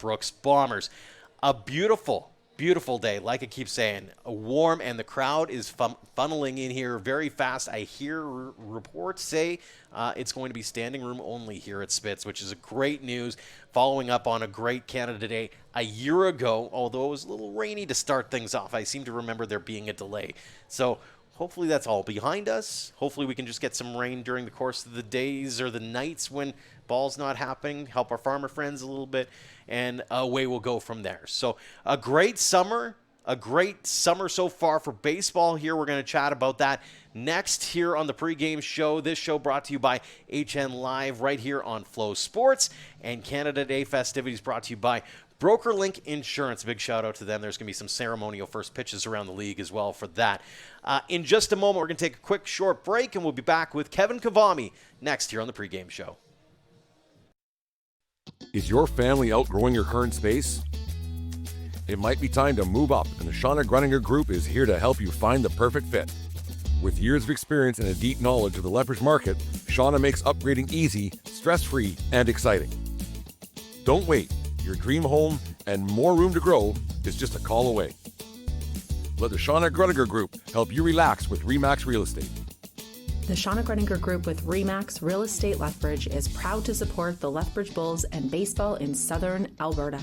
Brooks Bombers. A beautiful day, like I keep saying, warm, and the crowd is funneling in here very fast. I hear reports say it's going to be standing room only here at Spitz, which is a great news, following up on a great Canada Day a year ago, although it was a little rainy to start things off. I seem to remember there being a delay. So hopefully that's all behind us. Hopefully we can just get some rain during the course of the days or the nights when ball's not happening, help our farmer friends a little bit, and away we'll go from there. So a great summer so far for baseball here. We're going to chat about that next here on the pregame show. This show brought to you by HN Live right here on Flow Sports, and Canada Day festivities brought to you by BrokerLink Insurance. Big shout out to them. There's going to be some ceremonial first pitches around the league as well for that. In just a moment, we're going to take a quick short break, and we'll be back with Kevin Kavami next here on the pregame show. Is your family outgrowing your current space? It might be time to move up, and the Shauna Gruninger Group is here to help you find the perfect fit. With years of experience and a deep knowledge of the Lethbridge market, Shauna makes upgrading easy, stress-free, and exciting. Don't wait. Your dream home and more room to grow is just a call away. Let the Shauna Gruninger Group help you relax with RE/MAX Real Estate. The Shauna Gruninger Group with RE/MAX Real Estate Lethbridge is proud to support the Lethbridge Bulls and baseball in southern Alberta.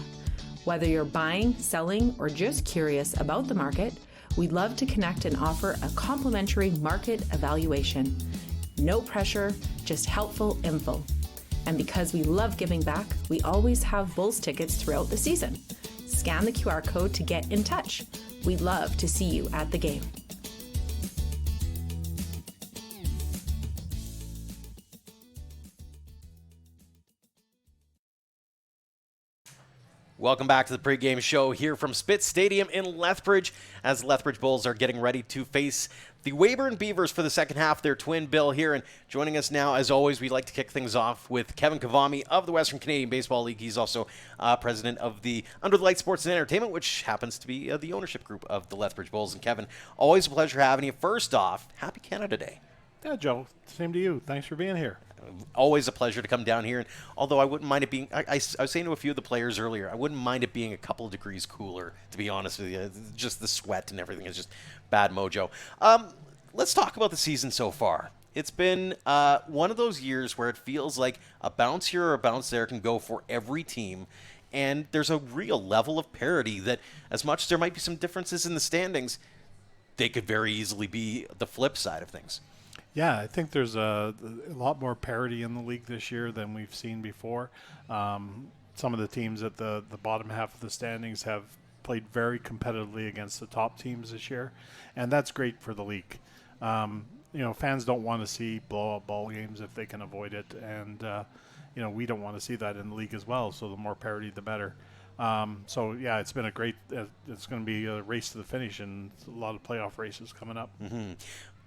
Whether you're buying, selling, or just curious about the market, we'd love to connect and offer a complimentary market evaluation. No pressure, just helpful info. And because we love giving back, we always have Bulls tickets throughout the season. Scan the QR code to get in touch. We'd love to see you at the game. Welcome back to the pregame show here from Spitz Stadium in Lethbridge, as the Lethbridge Bulls are getting ready to face the Weyburn Beavers for the second half. Their twin bill here, and joining us now, as always, we'd like to kick things off with Kevin Kavami of the Western Canadian Baseball League. He's also president of the Under the Light Sports and Entertainment, which happens to be the ownership group of the Lethbridge Bulls. And Kevin, always a pleasure having you. First off, happy Canada Day. Yeah, Joe, same to you. Thanks for being here. Always a pleasure to come down here. And although I wouldn't mind it being, I was saying to a few of the players earlier, I wouldn't mind it being a couple of degrees cooler, to be honest with you. Just the sweat and everything is just bad mojo. Let's talk about the season so far. It's been one of those years where it feels like a bounce here or a bounce there can go for every team. And there's a real level of parity that, as much as there might be some differences in the standings, they could very easily be the flip side of things. Yeah, I think there's a lot more parity in the league this year than we've seen before. Some of the teams at the bottom half of the standings have played very competitively against the top teams this year, and that's great for the league. Fans don't want to see blow-up ball games if they can avoid it, and we don't want to see that in the league as well. So the more parity, the better. It's been a great. It's going to be a race to the finish, and a lot of playoff races coming up. Mm-hmm.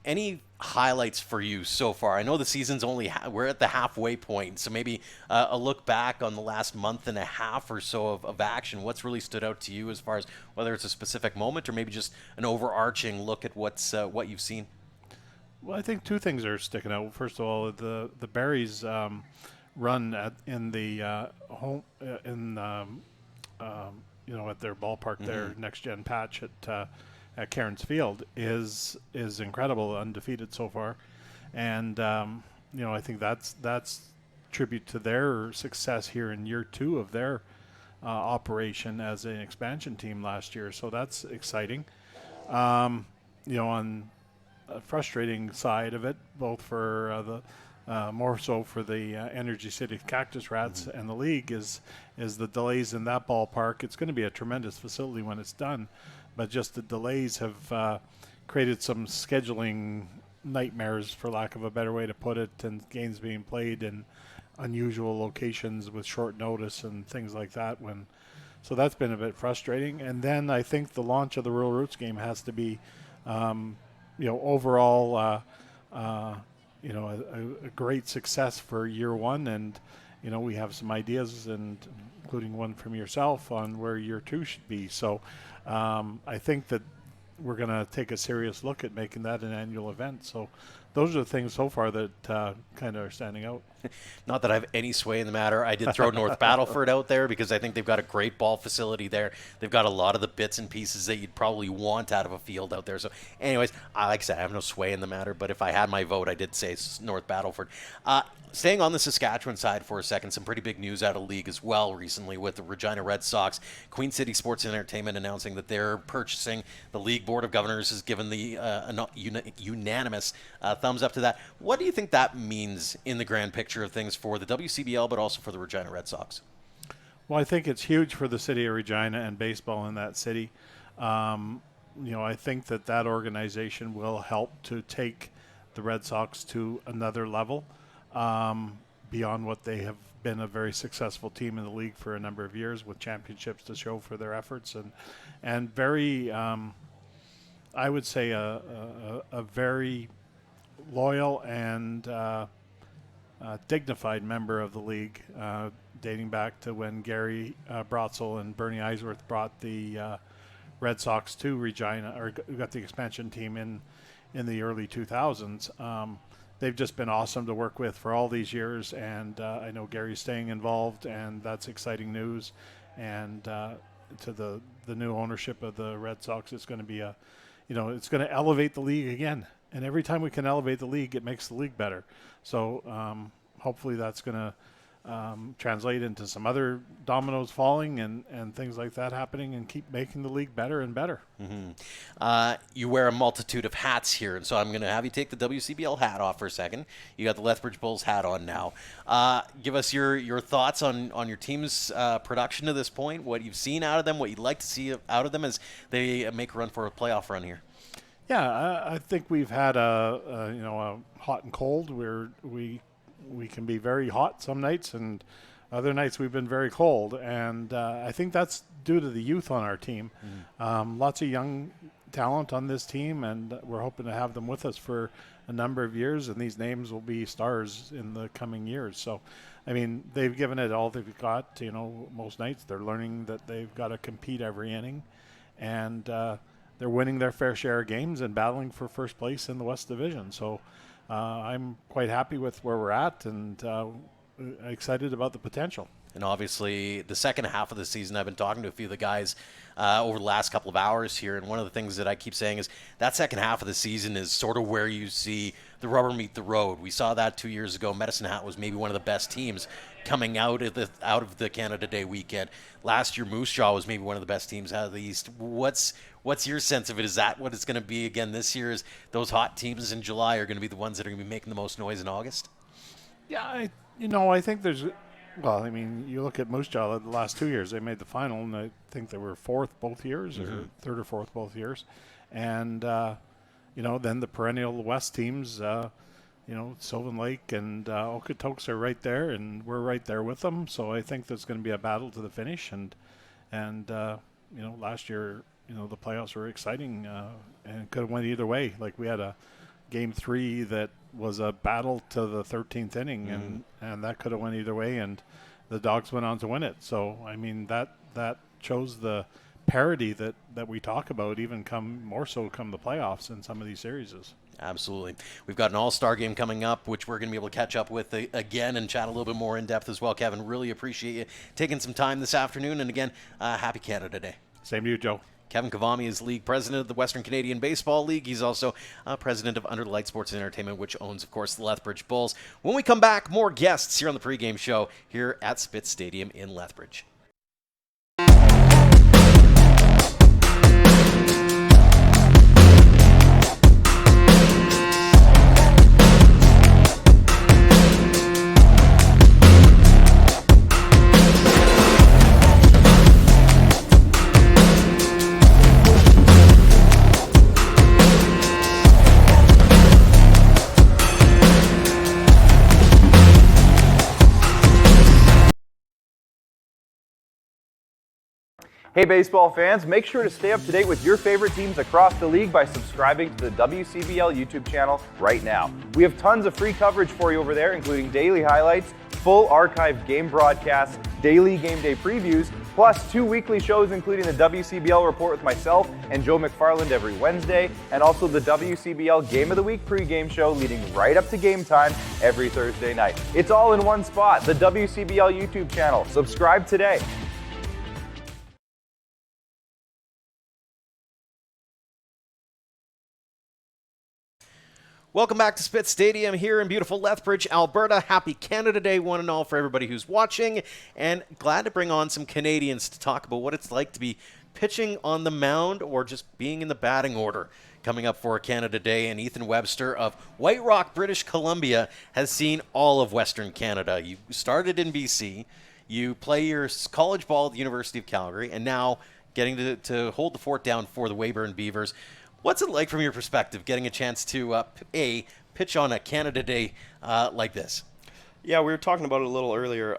Any highlights for you so far? I know the season's only we're at the halfway point, so maybe a look back on the last month and a half or so of action. What's really stood out to you as far as whether it's a specific moment or maybe just an overarching look at what you've seen? Well, I think two things are sticking out. First of all, the Berries run at their ballpark, their next gen patch at Cairns Field is incredible, undefeated so far, and I think that's tribute to their success here in year 2 of their operation as an expansion team last year. So that's exciting. On a frustrating side of it, both for more so for the Energy City Cactus Rats and the league is the delays in that ballpark. It's going to be a tremendous facility when it's done, but just the delays have created some scheduling nightmares, for lack of a better way to put it, and games being played in unusual locations with short notice and things like that. So that's been a bit frustrating. And then I think the launch of the Rural Roots game has to be, overall, a great success for year 1. And, we have some ideas, and including one from yourself, on where year 2 should be. So I think that we're going to take a serious look at making that an annual event. So those are the things so far that kind of are standing out. Not that I have any sway in the matter. I did throw North Battleford out there because I think they've got a great ball facility there. They've got a lot of the bits and pieces that you'd probably want out of a field out there. So anyways, like I said, I have no sway in the matter, but if I had my vote, I did say North Battleford. Staying on the Saskatchewan side for a second, some pretty big news out of league as well recently with the Regina Red Sox. Queen City Sports and Entertainment announcing that they're purchasing. The League Board of Governors has given the unanimous thumbs up to that. What do you think that means in the grand picture of things for the WCBL, but also for the Regina Red Sox? Well, I think it's huge for the city of Regina and baseball in that city. I think that organization will help to take the Red Sox to another level. Beyond what they have been a very successful team in the league for a number of years with championships to show for their efforts and very, I would say a very loyal and dignified member of the league, dating back to when Gary Brotzel and Bernie Eisworth brought the Red Sox to Regina, or got the expansion team in the early 2000s. They've just been awesome to work with for all these years, and I know Gary's staying involved, and that's exciting news. And to the new ownership of the Red Sox, it's going to be it's going to elevate the league again. And every time we can elevate the league, it makes the league better. So hopefully that's going to translate into some other dominoes falling and things like that happening, and keep making the league better and better. Mm-hmm. You wear a multitude of hats here, and so I'm going to have you take the WCBL hat off for a second. You got the Lethbridge Bulls hat on now. Give us your thoughts on your team's production to this point, what you've seen out of them, what you'd like to see out of them as they make a run for a playoff run here. Yeah, I think we've had a hot and cold where we can be very hot some nights, and other nights we've been very cold. And I think that's due to the youth on our team. Lots of young talent on this team, and we're hoping to have them with us for a number of years, and these names will be stars in the coming years. So, I mean, they've given it all they've got. Most nights they're learning that they've got to compete every inning, and they're winning their fair share of games and battling for first place in the West Division. So I'm quite happy with where we're at, and excited about the potential. And obviously, the second half of the season, I've been talking to a few of the guys over the last couple of hours here, and one of the things that I keep saying is that second half of the season is sort of where you see the rubber meet the road. We saw that 2 years ago. Medicine Hat was maybe one of the best teams coming out of the Canada Day weekend. Last year, Moose Jaw was maybe one of the best teams out of the East. What's your sense of it? Is that what it's going to be again this year? Is those hot teams in July are going to be the ones that are going to be making the most noise in August? Yeah, I think there's. Well, I mean, you look at Moose Jaw the last 2 years, they made the final, and I think they were fourth both years, or third or fourth both years. And, then the perennial West teams, Sylvan Lake and Okotoks are right there, and we're right there with them. So I think there's going to be a battle to the finish. And last year, the playoffs were exciting and could have went either way. Like, we had a Game 3 that was a battle to the 13th inning, and that could have went either way, and the Dogs went on to win it. So, I mean, that shows the parity that we talk about, even more so come the playoffs in some of these series. Absolutely. We've got an all-star game coming up, which we're going to be able to catch up with again and chat a little bit more in depth as well. Kevin, really appreciate you taking some time this afternoon, and again, happy Canada Day. Same to you, Joe. Kevin Kavami is league president of the Western Canadian Baseball League. He's also president of Under the Light Sports and Entertainment, which owns, of course, the Lethbridge Bulls. When we come back, more guests here on the pregame show here at Spitz Stadium in Lethbridge. Hey baseball fans, make sure to stay up to date with your favorite teams across the league by subscribing to the WCBL YouTube channel right now. We have tons of free coverage for you over there, including daily highlights, full archive game broadcasts, daily game day previews, plus 2 weekly shows including the WCBL Report with myself and Joe McFarland every Wednesday, and also the WCBL Game of the Week pregame show leading right up to game time every Thursday night. It's all in one spot, the WCBL YouTube channel. Subscribe today. Welcome back to Spitz Stadium here in beautiful Lethbridge, Alberta. Happy Canada Day, one and all, for everybody who's watching. And glad to bring on some Canadians to talk about what it's like to be pitching on the mound or just being in the batting order. Coming up for Canada Day, and Ethan Webster of White Rock, British Columbia, has seen all of Western Canada. You started in BC, you play your college ball at the University of Calgary, and now getting to hold the fort down for the Weyburn Beavers. What's it like from your perspective, getting a chance to, pitch on a Canada Day like this? Yeah, we were talking about it a little earlier.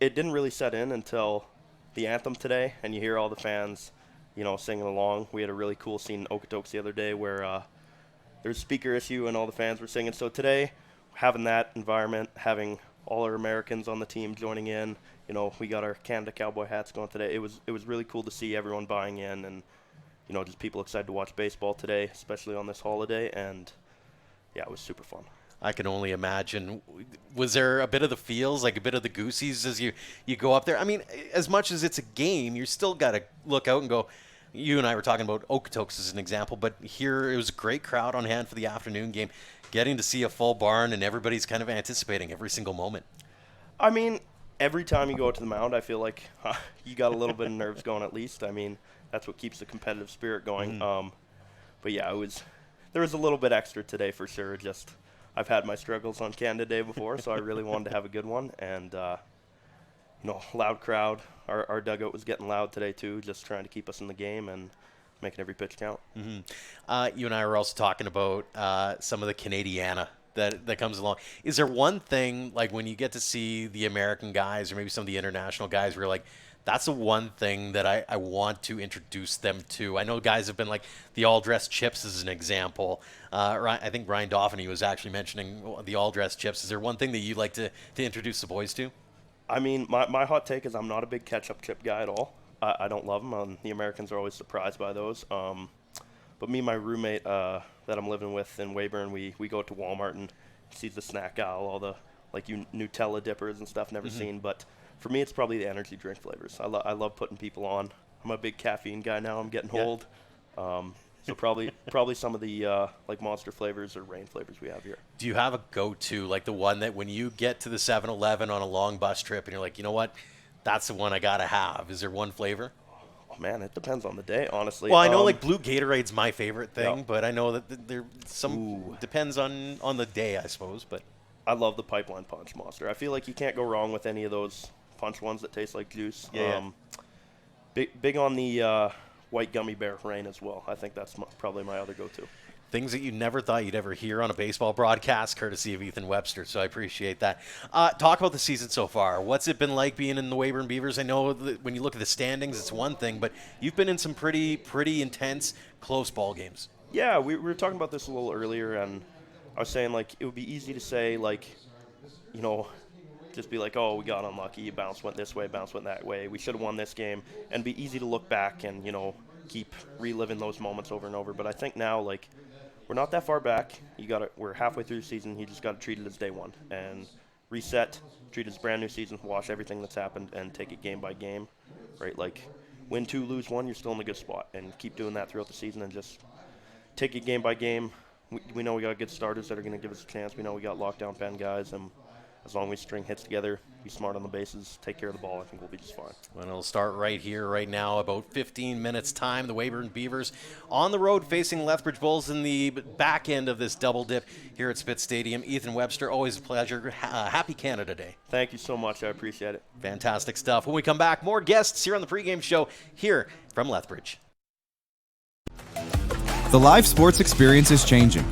It didn't really set in until the anthem today, and you hear all the fans, singing along. We had a really cool scene in Okotoks the other day where there's a speaker issue and all the fans were singing. So today, having that environment, having all our Americans on the team joining in, we got our Canada Cowboy hats going today. It was really cool to see everyone buying in and just people excited to watch baseball today, especially on this holiday, and yeah, it was super fun. I can only imagine. Was there a bit of the feels, like a bit of the goosies as you go up there? I mean, as much as it's a game, you still got to look out and go. You and I were talking about Okotoks as an example, but here it was a great crowd on hand for the afternoon game, getting to see a full barn, and everybody's kind of anticipating every single moment. I mean, every time you go out to the mound, I feel like you got a little bit of nerves going at least. I mean, that's what keeps the competitive spirit going. But yeah, there was a little bit extra today for sure. Just I've had my struggles on Canada Day before, so I really wanted to have a good one. And loud crowd. Our dugout was getting loud today too, just trying to keep us in the game and making every pitch count. You and I were also talking about some of the Canadiana that comes along. Is there one thing, like when you get to see the American guys or maybe some of the international guys, where you're like, that's the one thing that I want to introduce them to? I know guys have been like the all-dressed chips as an example. I think Ryan Dauphiny was actually mentioning the all-dressed chips. Is there one thing that you'd like to introduce the boys to? I mean, my hot take is I'm not a big ketchup chip guy at all. I don't love them. The Americans are always surprised by those. But me and my roommate that I'm living with in Weyburn, we go to Walmart and see the snack aisle, all the Nutella dippers and stuff, never seen. But for me, it's probably the energy drink flavors. I love putting people on. I'm a big caffeine guy now. I'm getting old. So probably some of the like Monster flavors or Rain flavors we have here. Do you have a go-to, like the one that when you get to the 7-Eleven on a long bus trip and you're like, you know what, that's the one I got to have? Is there one flavor? Oh, man, it depends on the day, honestly. Well, I know like blue Gatorade's my favorite thing, yeah. But I know that there depends on the day, I suppose. But I love the Pipeline Punch Monster. I feel like you can't go wrong with any of those punch ones that taste like juice. Yeah. Big on the white gummy bear Rain as well. I think that's probably my other go-to. Things that you never thought you'd ever hear on a baseball broadcast, courtesy of Ethan Webster, so I appreciate that. Talk about the season so far. What's it been like being in the Weyburn Beavers? I know that when you look at the standings, it's one thing, but you've been in some pretty intense, close ball games. Yeah, we were talking about this a little earlier, and I was saying, like, it would be easy to say, like, just be like, oh, we got unlucky, bounce went this way, bounce went that way, we should have won this game, and be easy to look back and, keep reliving those moments over and over. But I think now, like, we're not that far back. We're halfway through the season. You just got to treat it as day one and reset, treat it as a brand new season, wash everything that's happened, and take it game by game, right? Like, win 2, lose 1, you're still in a good spot, and keep doing that throughout the season and just take it game by game. We know we got good starters that are going to give us a chance. We know we got lockdown pen guys, and as long as we string hits together, be smart on the bases, take care of the ball, I think we'll be just fine. Well, it'll start right here, right now, about 15 minutes time. The Weyburn Beavers on the road facing Lethbridge Bulls in the back end of this double dip here at Spitz Stadium. Ethan Webster, always a pleasure. Happy Canada Day. Thank you so much. I appreciate it. Fantastic stuff. When we come back, more guests here on the pregame show here from Lethbridge. The live sports experience is changing.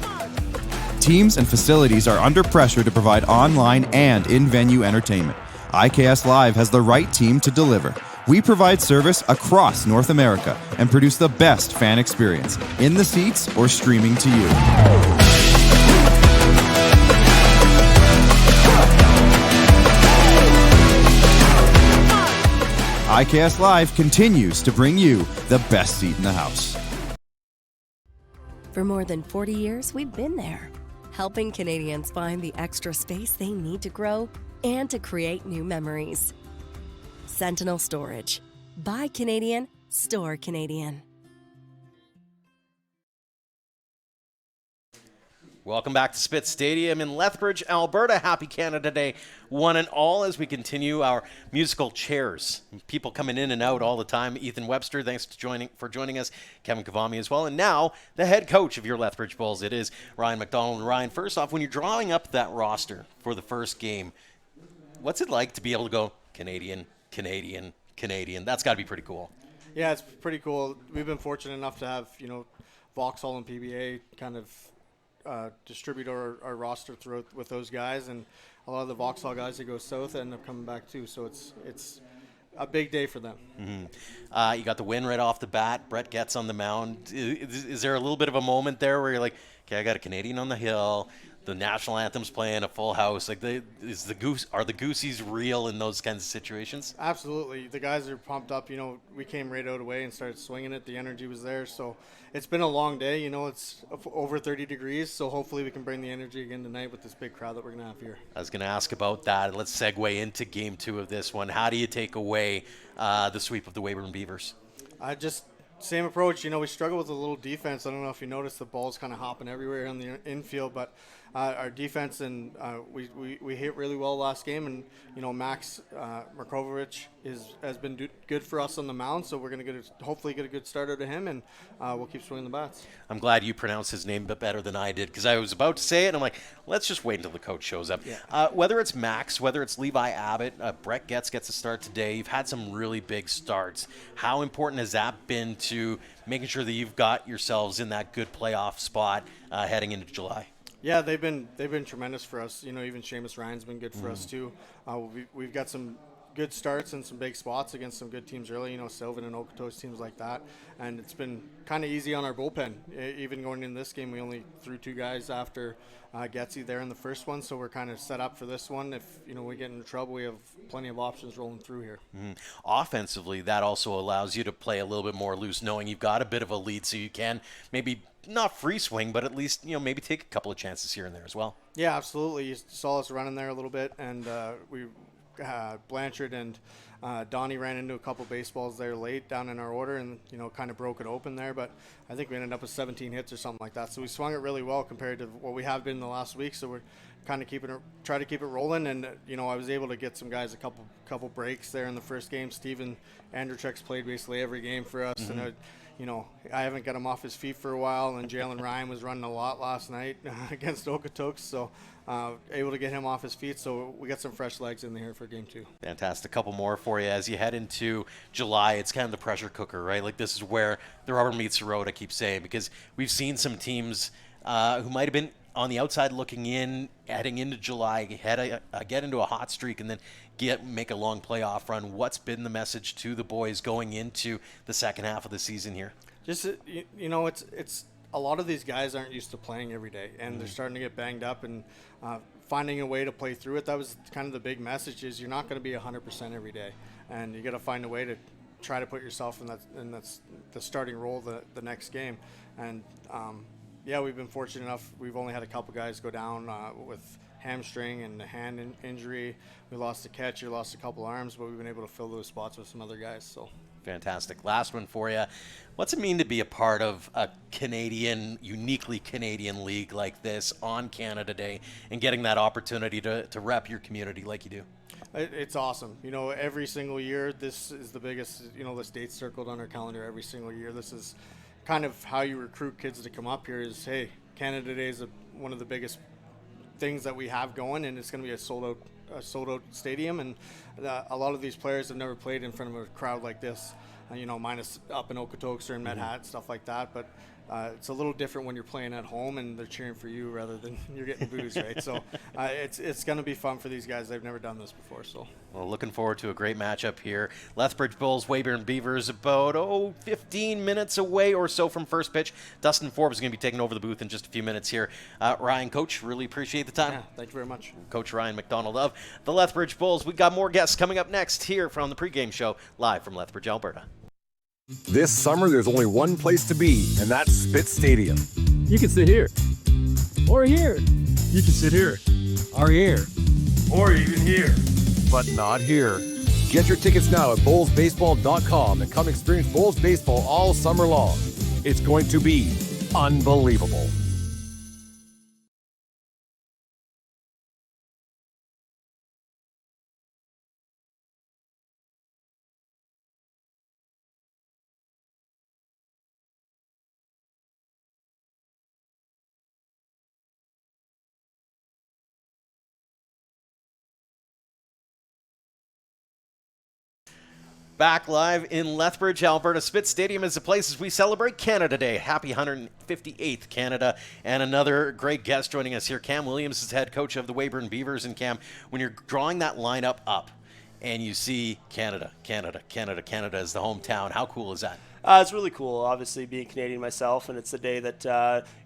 Teams and facilities are under pressure to provide online and in-venue entertainment. IKS Live has the right team to deliver. We provide service across North America and produce the best fan experience, in the seats or streaming to you. ICAST Live continues to bring you the best seat in the house. For more than 40 years, we've been there, helping Canadians find the extra space they need to grow and to create new memories. Sentinel Storage. Buy Canadian, store Canadian. Welcome back to Spitz Stadium in Lethbridge, Alberta. Happy Canada Day, one and all, as we continue our musical chairs. People coming in and out all the time. Ethan Webster, thanks for joining us. Kevin Kavami as well. And now, the head coach of your Lethbridge Bulls, it is Ryan McDonald. And Ryan, first off, when you're drawing up that roster for the first game, what's it like to be able to go Canadian, Canadian, Canadian? That's got to be pretty cool. Yeah, it's pretty cool. We've been fortunate enough to have, Vauxhall and PBA kind of distribute our roster throughout with those guys, and a lot of the Vauxhall guys that go south end up coming back too. So it's a big day for them. Mm-hmm. You got the win right off the bat. Brett gets on the mound. Is there a little bit of a moment there where you're like, okay, I got a Canadian on the hill. The national anthem's playing, a full house. Like, are the Goosies real in those kinds of situations? Absolutely. The guys are pumped up. We came right out away and started swinging it. The energy was there. So it's been a long day. It's over 30 degrees. So hopefully we can bring the energy again tonight with this big crowd that we're going to have here. I was going to ask about that. Let's segue into game 2 of this one. How do you take away the sweep of the Weyburn Beavers? Just same approach. We struggle with a little defense. I don't know if you noticed the ball's kind of hopping everywhere on the infield, but our defense, and we hit really well last game, and Max Markovich has been good for us on the mound, so we're going to hopefully get a good start out of him, and we'll keep swinging the bats. I'm glad you pronounced his name a bit better than I did, because I was about to say it, and I'm like, let's just wait until the coach shows up. Yeah. Whether it's Max, whether it's Levi Abbott, Brett gets a start today. You've had some really big starts. How important has that been to making sure that you've got yourselves in that good playoff spot heading into July? Yeah, they've been tremendous for us. Even Seamus Ryan's been good for us too. We've got some good starts and some big spots against some good teams early. Sylvan and Okotoks, teams like that, and it's been kind of easy on our bullpen. Even going in this game, we only threw 2 guys after Getsy there in the first one, so we're kind of set up for this one. If we get into trouble, we have plenty of options rolling through here. Offensively, that also allows you to play a little bit more loose, knowing you've got a bit of a lead, so you can maybe not free swing, but at least maybe take a couple of chances here and there as well. Yeah, absolutely. You saw us running there a little bit, and we Blanchard and Donnie ran into a couple baseballs there late down in our order, and kind of broke it open there. But I think we ended up with 17 hits or something like that. So we swung it really well compared to what we have been the last week. So we're kind of try to keep it rolling. And I was able to get some guys a couple breaks there in the first game. Steven Andrzejczyk's played basically every game for us, and I haven't got him off his feet for a while, and Jalen Ryan was running a lot last night against Okotoks, so able to get him off his feet, so we got some fresh legs in there for game 2. Fantastic. A couple more for you. As you head into July, it's kind of the pressure cooker, right? Like, this is where the rubber meets the road, I keep saying, because we've seen some teams who might have been on the outside looking in, heading into July, get into a hot streak, and then make a long playoff run. What's been the message to the boys going into the second half of the season here? Just it's a lot of these guys aren't used to playing every day, and they're starting to get banged up, and finding a way to play through it. That was kind of the big message: is you're not going to be 100% every day, and you got to find a way to try to put yourself in that's the starting role the next game. And we've been fortunate enough. We've only had a couple guys go down with hamstring and a hand injury. We lost a catcher, lost a couple arms, but we've been able to fill those spots with some other guys. So fantastic. Last one for you. What's it mean to be a part of a uniquely Canadian league like this on Canada Day and getting that opportunity to rep your community like you do? It's awesome. Every single year, this is the biggest, this date's circled on our calendar every single year. This is kind of how you recruit kids to come up here is, hey, Canada Day is one of the biggest things that we have going, and it's going to be a sold out stadium, and a lot of these players have never played in front of a crowd like this, minus up in Okotoks or in Medhat, stuff like that, but it's a little different when you're playing at home and they're cheering for you rather than you're getting booze, right? So it's going to be fun for these guys. They've never done this before. So well, looking forward to a great matchup here. Lethbridge Bulls, Weyburn Beavers, about 15 minutes away or so from first pitch. Dustin Forbes is going to be taking over the booth in just a few minutes here. Ryan, Coach, really appreciate the time. Yeah, thank you very much. Coach Ryan McDonald of the Lethbridge Bulls. We got more guests guests coming up next here from the pregame show, live from Lethbridge, Alberta. This summer, there's only one place to be, and that's Spit Stadium. You can sit here. Or here. You can sit here. Or here. Or even here. But not here. Get your tickets now at bullsbaseball.com and come experience Bulls baseball all summer long. It's going to be unbelievable. Back live in Lethbridge, Alberta. Spit Stadium is the place as we celebrate Canada Day. Happy 158th Canada. And another great guest joining us here. Cam Williams is head coach of the Weyburn Beavers. And Cam, when you're drawing that lineup up and you see Canada as the hometown, how cool is that? It's really cool, obviously, being Canadian myself, and it's the day that,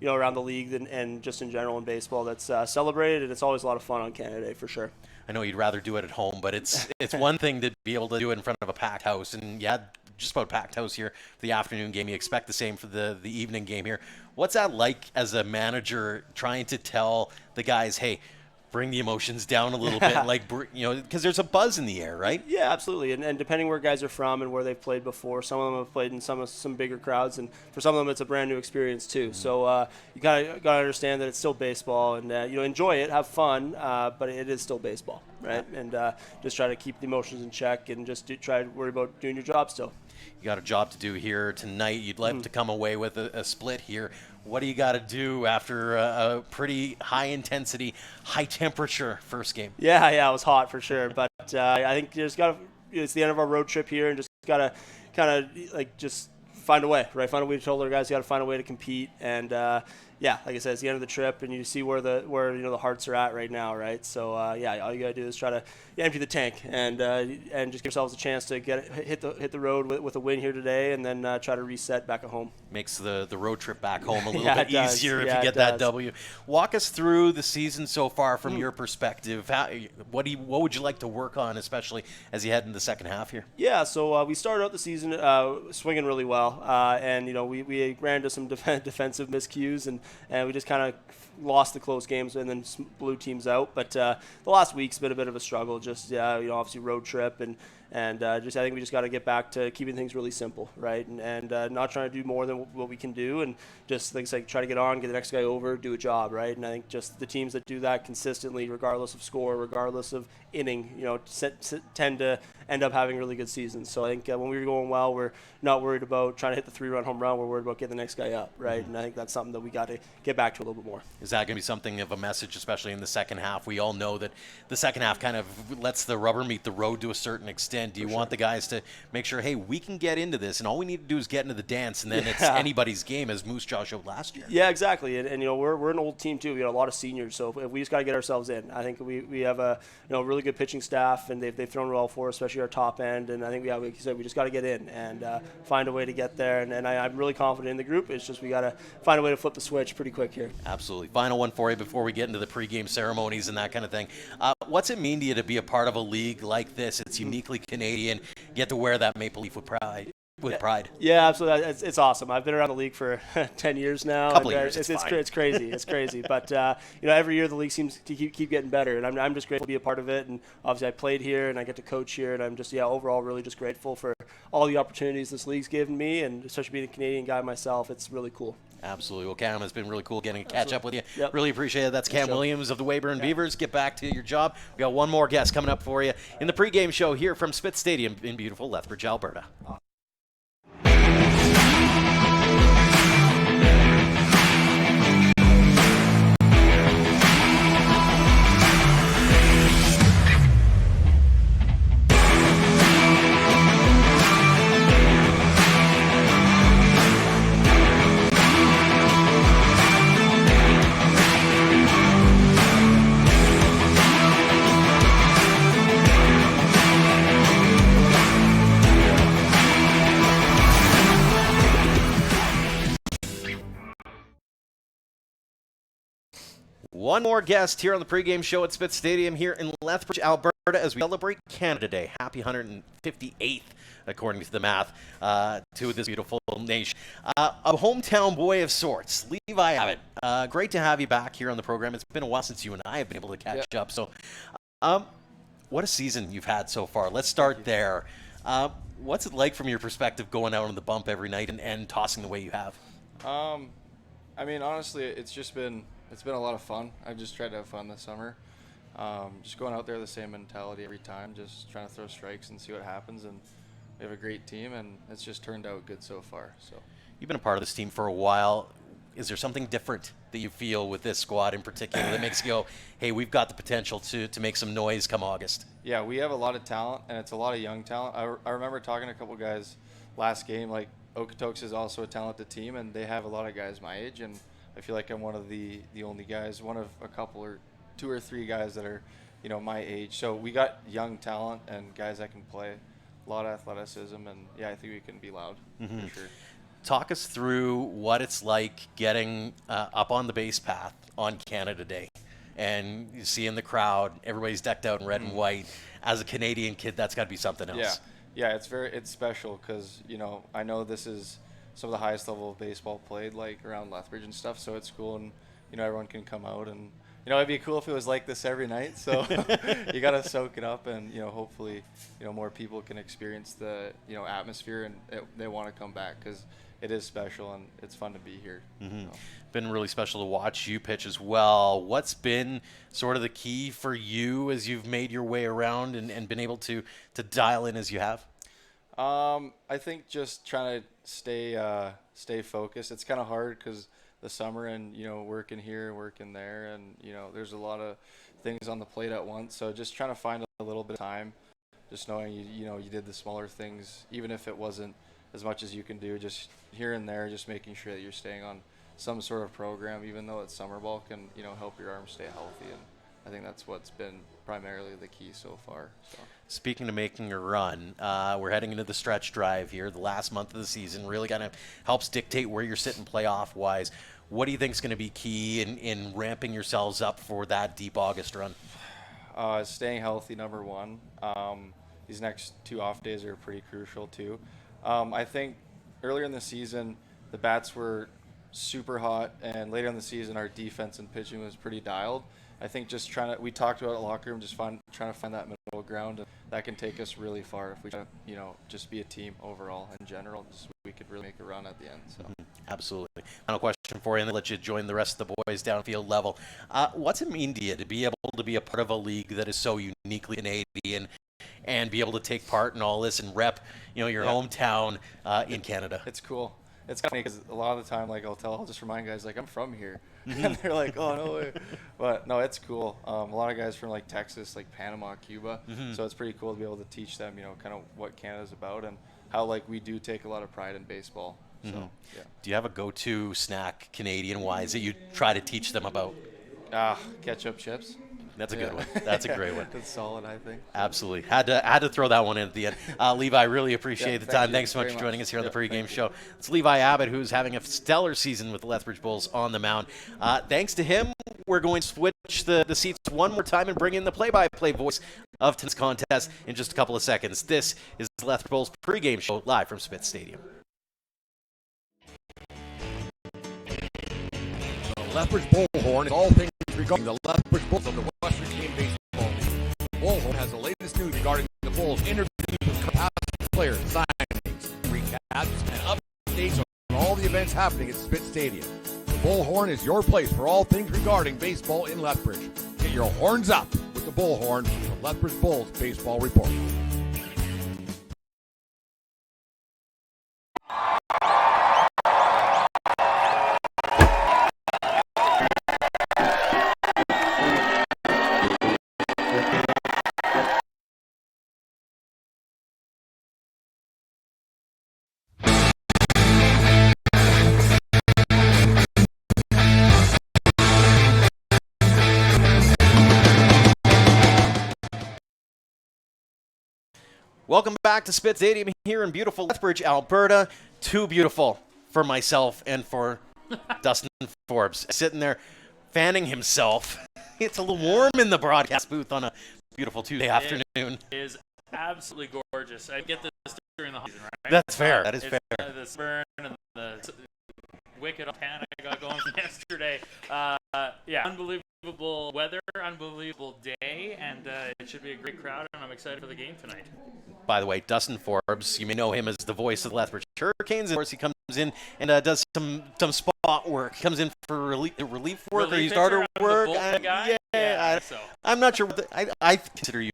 around the league and just in general in baseball that's celebrated, and it's always a lot of fun on Canada Day for sure. I know you'd rather do it at home, but it's one thing to be able to do it in front of a packed house, and you had just about packed house here for the afternoon game. You expect the same for the evening game here. What's that like as a manager trying to tell the guys, hey, bring the emotions down a little bit, because there's a buzz in the air, right? Yeah, absolutely. And depending where guys are from and where they've played before, some of them have played in some bigger crowds, and for some of them it's a brand new experience too. Mm-hmm. So you gotta understand that it's still baseball, and enjoy it, have fun, but it is still baseball, right? Yeah. And just try to keep the emotions in check and just try to worry about doing your job still. You got a job to do here tonight. You'd like to come away with a split here. What do you got to do after a pretty high-intensity, high-temperature first game? Yeah, it was hot for sure. But I think you just got to – it's the end of our road trip here and just got to kind of just find a way, right? Find a way to tell our guys you got to find a way to compete. And, like I said, it's the end of the trip, and you see where the hearts are at right now, right? So, all you got to do is try to empty the tank and just give yourselves a chance to hit the road with a win here today, and then try to reset back at home. Makes the road trip back home a little bit easier if you get that W. Walk us through the season so far from your perspective. What would you like to work on, especially as you head into the second half here? Yeah, so we started out the season swinging really well, and we ran into some defensive miscues, and we just kind of lost the close games and then blew teams out. But the last week's been a bit of a struggle. Just obviously road trip and I think we just got to get back to keeping things really simple, right? And not trying to do more than what we can do, and just things like try to get on, get the next guy over, do a job, right? And I think just the teams that do that consistently, regardless of score, regardless of inning, tend to end up having really good seasons. So I think when we were going well, we're not worried about trying to hit the 3-run home run. We're worried about getting the next guy up, right? Mm-hmm. And I think that's something that we got to get back to a little bit more. Is that going to be something of a message, especially in the second half? We all know that the second half kind of lets the rubber meet the road to a certain extent. Do you want the guys to make sure, hey, we can get into this, and all we need to do is get into the dance, and then it's anybody's game, as Moose Jaw showed last year? Yeah, exactly. And we're an old team too. We got a lot of seniors, so we just got to get ourselves in. I think we have a really good pitching staff, and they've thrown well for us, especially our top end. And I think like you said, we just got to get in and find a way to get there. And I'm really confident in the group. It's just we got to find a way to flip the switch pretty quick here. Absolutely. Final one for you before we get into the pregame ceremonies and that kind of thing. What's it mean to you to be a part of a league like this? It's uniquely Canadian. You get to wear that maple leaf with pride. Yeah, absolutely. It's awesome. I've been around the league for 10 years now. Couple years. It's crazy. It's crazy. But every year the league seems to keep getting better, and I'm just grateful to be a part of it. And obviously I played here and I get to coach here, and I'm just overall really just grateful for all the opportunities this league's given me, and especially being a Canadian guy myself, it's really cool. Absolutely. Well, Cam, it's been really cool getting to catch up with you. Yep. Really appreciate it. That's Cam Williams of the Weyburn Beavers. Get back to your job. We got one more guest coming up for you in the pregame show here from Spit Stadium in beautiful Lethbridge, Alberta. One more guest here on the pregame show at Spit Stadium here in Lethbridge, Alberta. as we celebrate Canada Day. Happy 158th, according to the math, to this beautiful nation. A hometown boy of sorts, Levi Abbott. Great to have you back here on the program. It's been a while since you and I have been able to catch up. So, what a season you've had so far. Let's start there. What's it like from your perspective going out on the bump every night and tossing the way you have? I mean, honestly, it's been a lot of fun. I've just tried to have fun this summer. Just going out there, the same mentality every time, just trying to throw strikes and see what happens. And we have a great team, and it's just turned out good so far. So you've been a part of this team for a while. Is there something different that you feel with this squad in particular that makes you go, hey, we've got the potential to make some noise come August? Yeah, we have a lot of talent, and it's a lot of young talent. I remember talking to a couple guys last game, like Okotoks is also a talented team, and they have a lot of guys my age, and I feel like I'm one of the only guys, one of a couple or two or three guys that are, my age. So we got young talent and guys that can play, a lot of athleticism, and yeah, I think we can be loud for sure. Talk us through what it's like getting up on the base path on Canada Day and you see in the crowd, everybody's decked out in red and white. As a Canadian kid, that's got to be something else. Yeah, it's special because, I know this is some of the highest level of baseball played, like around Lethbridge and stuff, so it's cool, and, everyone can come out, and, it'd be cool if it was like this every night, so you got to soak it up, and, hopefully, more people can experience the, atmosphere, and they want to come back because it is special and it's fun to be here. Been really special to watch you pitch as well. What's been sort of the key for you as you've made your way around and been able to dial in as you have? I think just trying to stay focused. It's kind of hard because the summer and, working here, working there, and, there's a lot of things on the plate at once. So just trying to find a little bit of time, just knowing, you did the smaller things, even if it wasn't as much as you can do, just here and there, just making sure that you're staying on some sort of program, even though it's summer ball, can, help your arms stay healthy. And I think that's what's been primarily the key so far. So. Speaking of making a run, we're heading into the stretch drive here. The last month of the season really kind of helps dictate where you're sitting playoff-wise. What do you think is going to be key in ramping yourselves up for that deep August run? Staying healthy, number one. These next 2 off days are pretty crucial too. I think earlier in the season, the bats were super hot, and later in the season, our defense and pitching was pretty dialed. I think just we talked about it in the locker room, just trying to find that middle ground, and that can take us really far if we try to, just be a team overall in general. Just we could really make a run at the end. So. Absolutely. Final question for you, and then let you join the rest of the boys downfield level. What's it mean to you to be able to be a part of a league that is so uniquely Canadian and be able to take part in all this and rep, your hometown in Canada? It's cool. It's funny because a lot of the time, like I'll just remind guys, like, I'm from here, and they're like, oh, no way. But no, it's cool. A lot of guys from like Texas, like Panama, Cuba. So it's pretty cool to be able to teach them, kind of what Canada's about and how like we do take a lot of pride in baseball. So yeah. Do you have a go-to snack Canadian-wise that you try to teach them about? Ketchup chips. That's a good one. That's a great one. That's solid, I think. Absolutely. Had to throw that one in at the end. Levi, really appreciate the time. Thanks so much for joining us here on the pregame show. It's Levi Abbott, who's having a stellar season with the Lethbridge Bulls on the mound. Thanks to him, we're going to switch the seats one more time and bring in the play-by-play voice of tonight's contest in just a couple of seconds. This is the Lethbridge Bulls pregame show live from Smith Stadium. Lethbridge Bullhorn is all things regarding the Lethbridge Bulls on the Western Game Baseball League. Bullhorn has the latest news regarding the Bulls, interviews with past players, signings, recaps, and updates on all the events happening at Spitz Stadium. The Bullhorn is your place for all things regarding baseball in Lethbridge. Get your horns up with the Bullhorn, the Lethbridge Bulls Baseball Report. Welcome back to Spitz Stadium here in beautiful Lethbridge, Alberta. Too beautiful for myself and for Dustin Forbes. Sitting there fanning himself. It's a little warm in the broadcast booth on a beautiful Tuesday afternoon. It is absolutely gorgeous. I get this during the season, right? That's fair. That is fair. The burn and the wicked panic I got going from yesterday. Yeah, unbelievable weather, unbelievable day, and it should be a great crowd, and I'm excited for the game tonight. By the way, Dustin Forbes, you may know him as the voice of the Lethbridge Hurricanes. Of course, he comes in and does some spot work. He comes in for relief work or starter work. I'm not sure. I consider you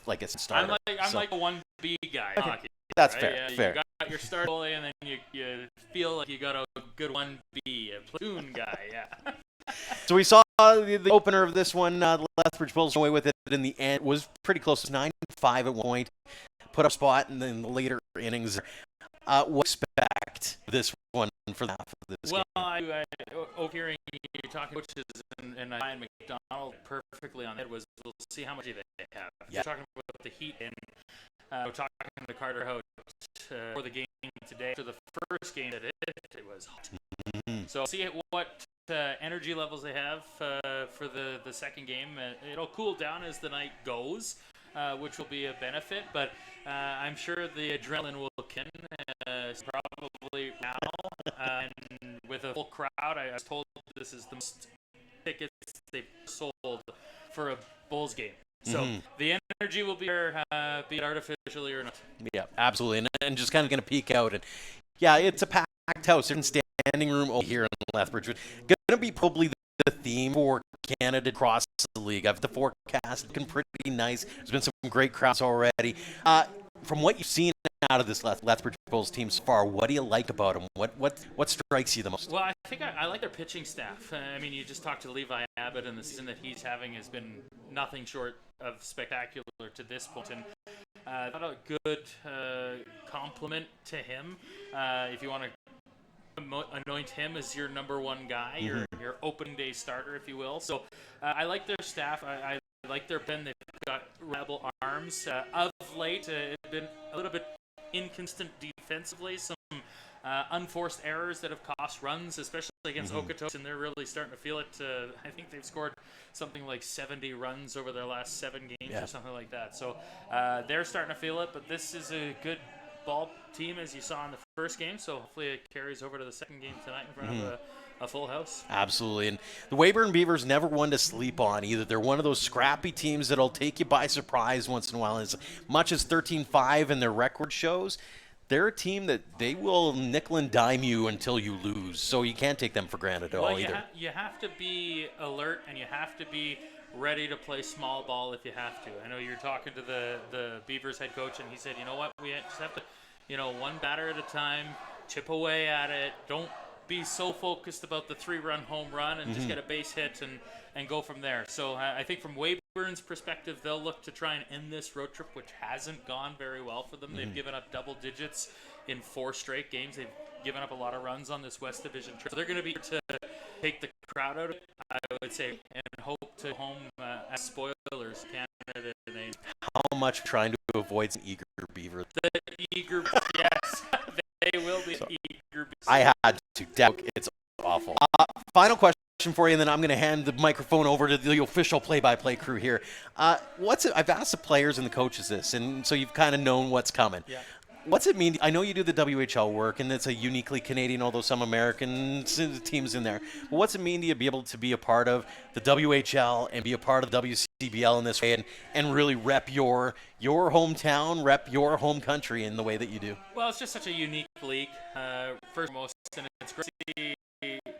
like a starter. I'm like a 1B guy. Okay. Hockey, that's right? fair. You got your starter goalie, and then you feel like you got a good 1B, a platoon guy. Yeah. So we saw the opener of this one. The Lethbridge Bulls away with it in the end. It was pretty close. 9-5 at one point. Put up spot, and then the later innings. What expect this one for the half of this game? I overhearing you talking coaches and Ryan McDonald perfectly on it was we'll see how much they have. Yeah. You're talking about the Heat and talking to Carter Hout for the game today. After the first game that it was hot. Mm-hmm. So see what energy levels they have for the second game. It'll cool down as the night goes, which will be a benefit. But I'm sure the adrenaline will kick in probably now. And with a full crowd, I was told this is the most tickets they've sold for a Bulls game. So the energy will be there, be it artificially or not. Yeah, absolutely. And just kind of going to peek out. And yeah, it's a packed house. There's a standing room over here in Lethbridge. Going to be probably the theme for Canada across the league. I've the forecast looking pretty nice. There's been some great crowds already. From what you've seen out of this Lethbridge Bulls team so far, what do you like about them? What strikes you the most? Well, I think I like their pitching staff. I mean, you just talked to Levi Abbott, and the season that he's having has been nothing short of spectacular to this point. And not a good compliment to him. If you want to anoint him as your number one guy, your opening day starter, if you will. So I like their staff. I like their pen. They've got rebel arms. Of late, it's been a little bit inconsistent defensively. Some unforced errors that have cost runs, especially against Okotoks, and they're really starting to feel it. I think they've scored something like 70 runs over their last 7 games or something like that. So they're starting to feel it, but this is a good ball team, as you saw in the first game, so hopefully it carries over to the second game tonight in front of a full house. Absolutely. And the Weyburn Beavers never one to sleep on either. They're one of those scrappy teams that'll take you by surprise once in a while. As much as 13-5 in their record shows, they're a team that they will nickel and dime you until you lose, so you can't take them for granted at all either. You have to be alert, and you have to be ready to play small ball if you have to. I know you're talking to the Beavers head coach, and he said, you know what, we just have to, one batter at a time, chip away at it. Don't be so focused about the 3-run home run and just get a base hit and go from there. So I think from Weyburn's perspective, they'll look to try and end this road trip, which hasn't gone very well for them. They've given up double digits in 4 straight games. They've given up a lot of runs on this West Division trip. So they're going to be to take the crowd out of it, I would say, and hope to home as spoilers Canada. How much trying to avoid some eager Beavers? The eager, yes, they will be eager. I had to. It's awful. Final question for you, and then I'm going to hand the microphone over to the official play-by-play crew here. I've asked the players and the coaches this, and so you've kind of known what's coming. Yeah. What's it mean? I know you do the WHL work, and it's a uniquely Canadian, although some American teams in there. But what's it mean to you be able to be a part of the WHL and be a part of the WCBL in this way, and really rep your hometown, rep your home country in the way that you do? Well, it's just such a unique league, first and most, and it's great to see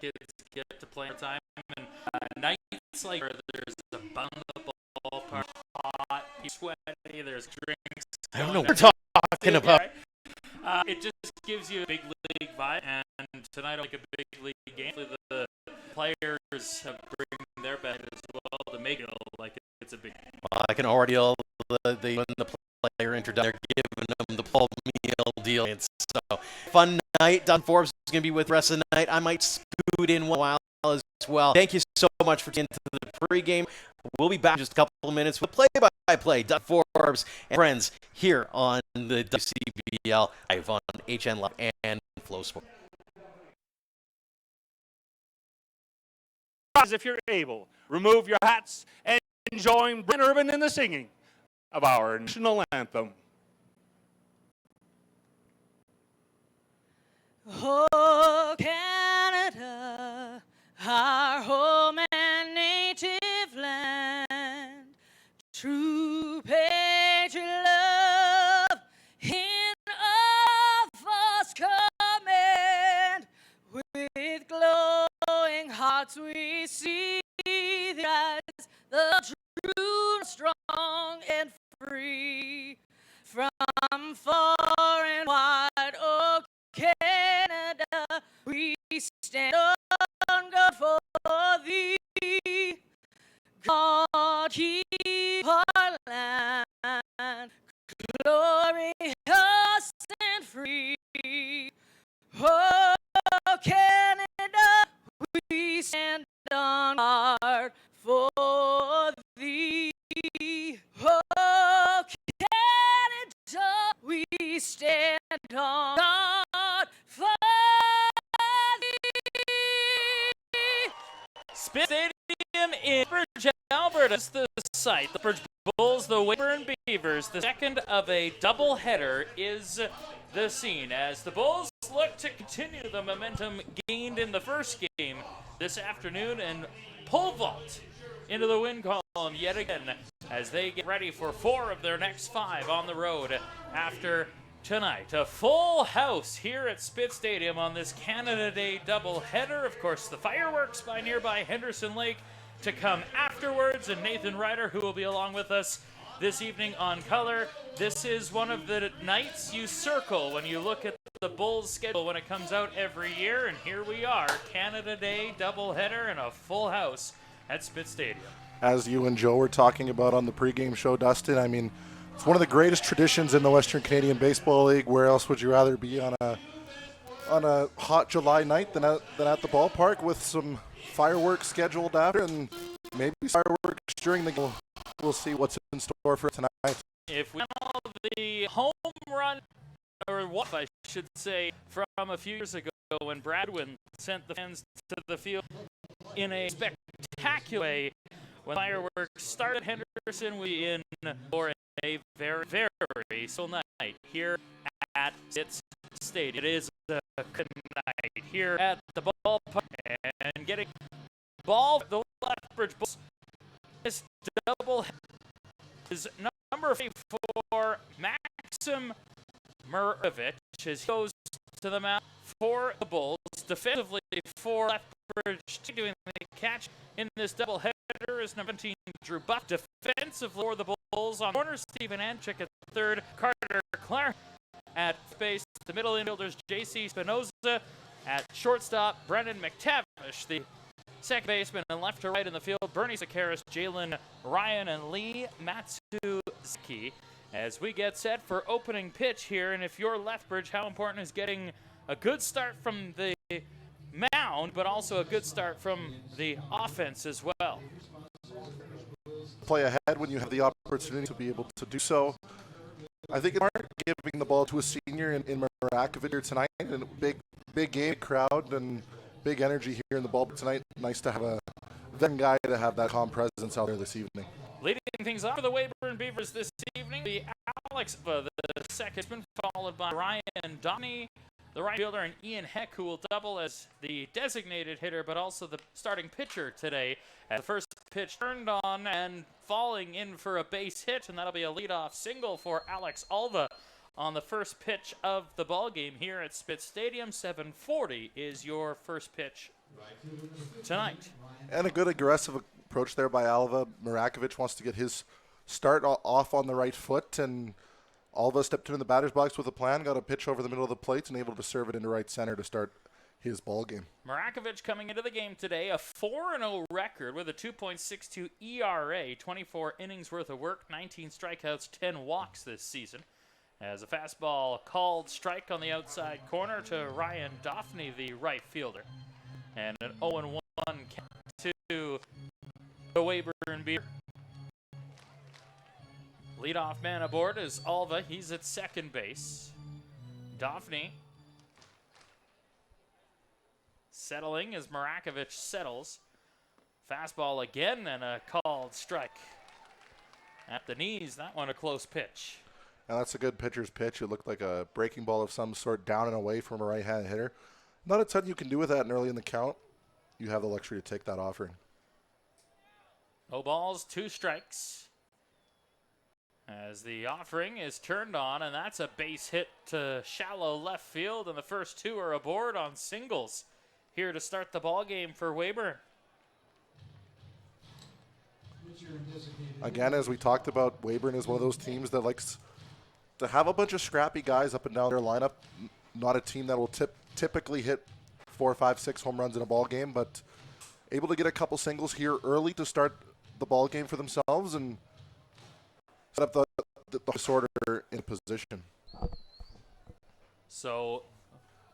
kids get to play all the time. And nights like there's a bun the ballpark, hot, sweaty, there's drinks. I don't know what we're talking about. It just gives you a big league vibe, and tonight like a big league game. The players bring their best as well to make it like it's a big game. Well, I can already tell the player introduction. They're giving them the Paul meal deal. It's so fun night. Don Forbes is going to be with the rest of the night. I might scoot in one while as well. Thank you so much for tuning into the pregame. We'll be back in just a couple of minutes with play-by-play. Don Forbes and friends here on the WCBL live on HN Live and FloSport. If you're able, remove your hats and join Brent Urban in the singing. of our national anthem. Oh, Canada, our home and native land, true patriot love in of us command. With glowing hearts we see the eyes, the true, strong, and free. From far and wide, oh Canada, we stand on guard for thee. God keep our land glorious and free. Oh, Canada, we stand on guard for thee. Oh, Canada, we stand on guard for thee. Spit Stadium in Lethbridge, Alberta is the site. The Lethbridge Bulls, the Weyburn Beavers. The second of a doubleheader is the scene as the Bulls look to continue the momentum gained in the first game this afternoon and pole vault into the win column yet again as they get ready for 4 of their next 5 on the road after tonight. A full house here at Spit Stadium on this Canada Day doubleheader. Of course, the fireworks by nearby Henderson Lake to come afterwards, and Nathan Ryder, who will be along with us this evening on color. This is one of the nights you circle when you look at the Bulls schedule when it comes out every year, and here we are, Canada Day doubleheader and a full house at Spit Stadium. As you and Joe were talking about on the pregame show, Dustin, I mean, it's one of the greatest traditions in the Western Canadian Baseball League. Where else would you rather be on a hot July night than at the ballpark with some fireworks scheduled after, and maybe fireworks during the game. We'll see what's in store for tonight. If we know the home run, or what I should say, from a few years ago when Bradwin sent the fans to the field in a spectacular way, when fireworks started Henderson, we in for a very, very full night here at its stadium. It is a good night here at the ballpark, and getting ball for the Lethbridge Bulls. This double is number 54, Maxim Mirovic, as he goes to the mound for the Bulls. Defensively for Lethbridge, doing the catch in this doubleheader is number 17, Drew Buck. Defensively for the Bulls on corner, Stephen Anchik at third, Carter Clark at base. The middle infielders, J.C. Spinoza at shortstop, Brendan McTavish, the second baseman, and left to right in the field, Bernie Sakaris, Jalen Ryan, and Lee Matsuzuki. As we get set for opening pitch here, and if you're Lethbridge, how important is getting a good start from the mound, but also a good start from the offense as well? Play ahead when you have the opportunity to be able to do so. I think it's smart giving the ball to a senior in Marakovic here tonight, and big game crowd and big energy here in the ball tonight. Nice to have a veteran guy to have that calm presence out there this evening. Leading things off for the Weyburn Beavers this evening, the Alex, the second baseman, followed by Ryan Donnie, the right fielder, and Ian Heck, who will double as the designated hitter, but also the starting pitcher today. As the first pitch turned on and falling in for a base hit, and that'll be a leadoff single for Alex Alva on the first pitch of the ball game here at Spit Stadium. 7:40 is your first pitch tonight. And a good aggressive approach there by Alva. Marakovic wants to get his start off on the right foot, and Alva stepped into the batter's box with a plan, got a pitch over the middle of the plate, and able to serve it into right center to start his ball game. Marakovic coming into the game today, a 4-0 record with a 2.62 ERA, 24 innings worth of work, 19 strikeouts, 10 walks this season. As a fastball called strike on the outside corner to Ryan Doffney, the right fielder. And an 0-1 count to the Weyburn Beavers. Leadoff man aboard is Alva. He's at second base. Doffney settling as Marakovic settles. Fastball again and a called strike. At the knees, that one a close pitch. And that's a good pitcher's pitch. It looked like a breaking ball of some sort down and away from a right-handed hitter. Not a ton you can do with that and early in the count. You have the luxury to take that offering. No balls, 2 strikes. As the offering is turned on, and that's a base hit to shallow left field, and the first 2 are aboard on singles. Here to start the ball game for Weyburn. Again, as we talked about, Weyburn is one of those teams that likes to have a bunch of scrappy guys up and down their lineup. Not a team that will typically hit 4, 5, 6 home runs in a ball game, but able to get a couple singles here early to start the ball game for themselves and set up the disorder in position. So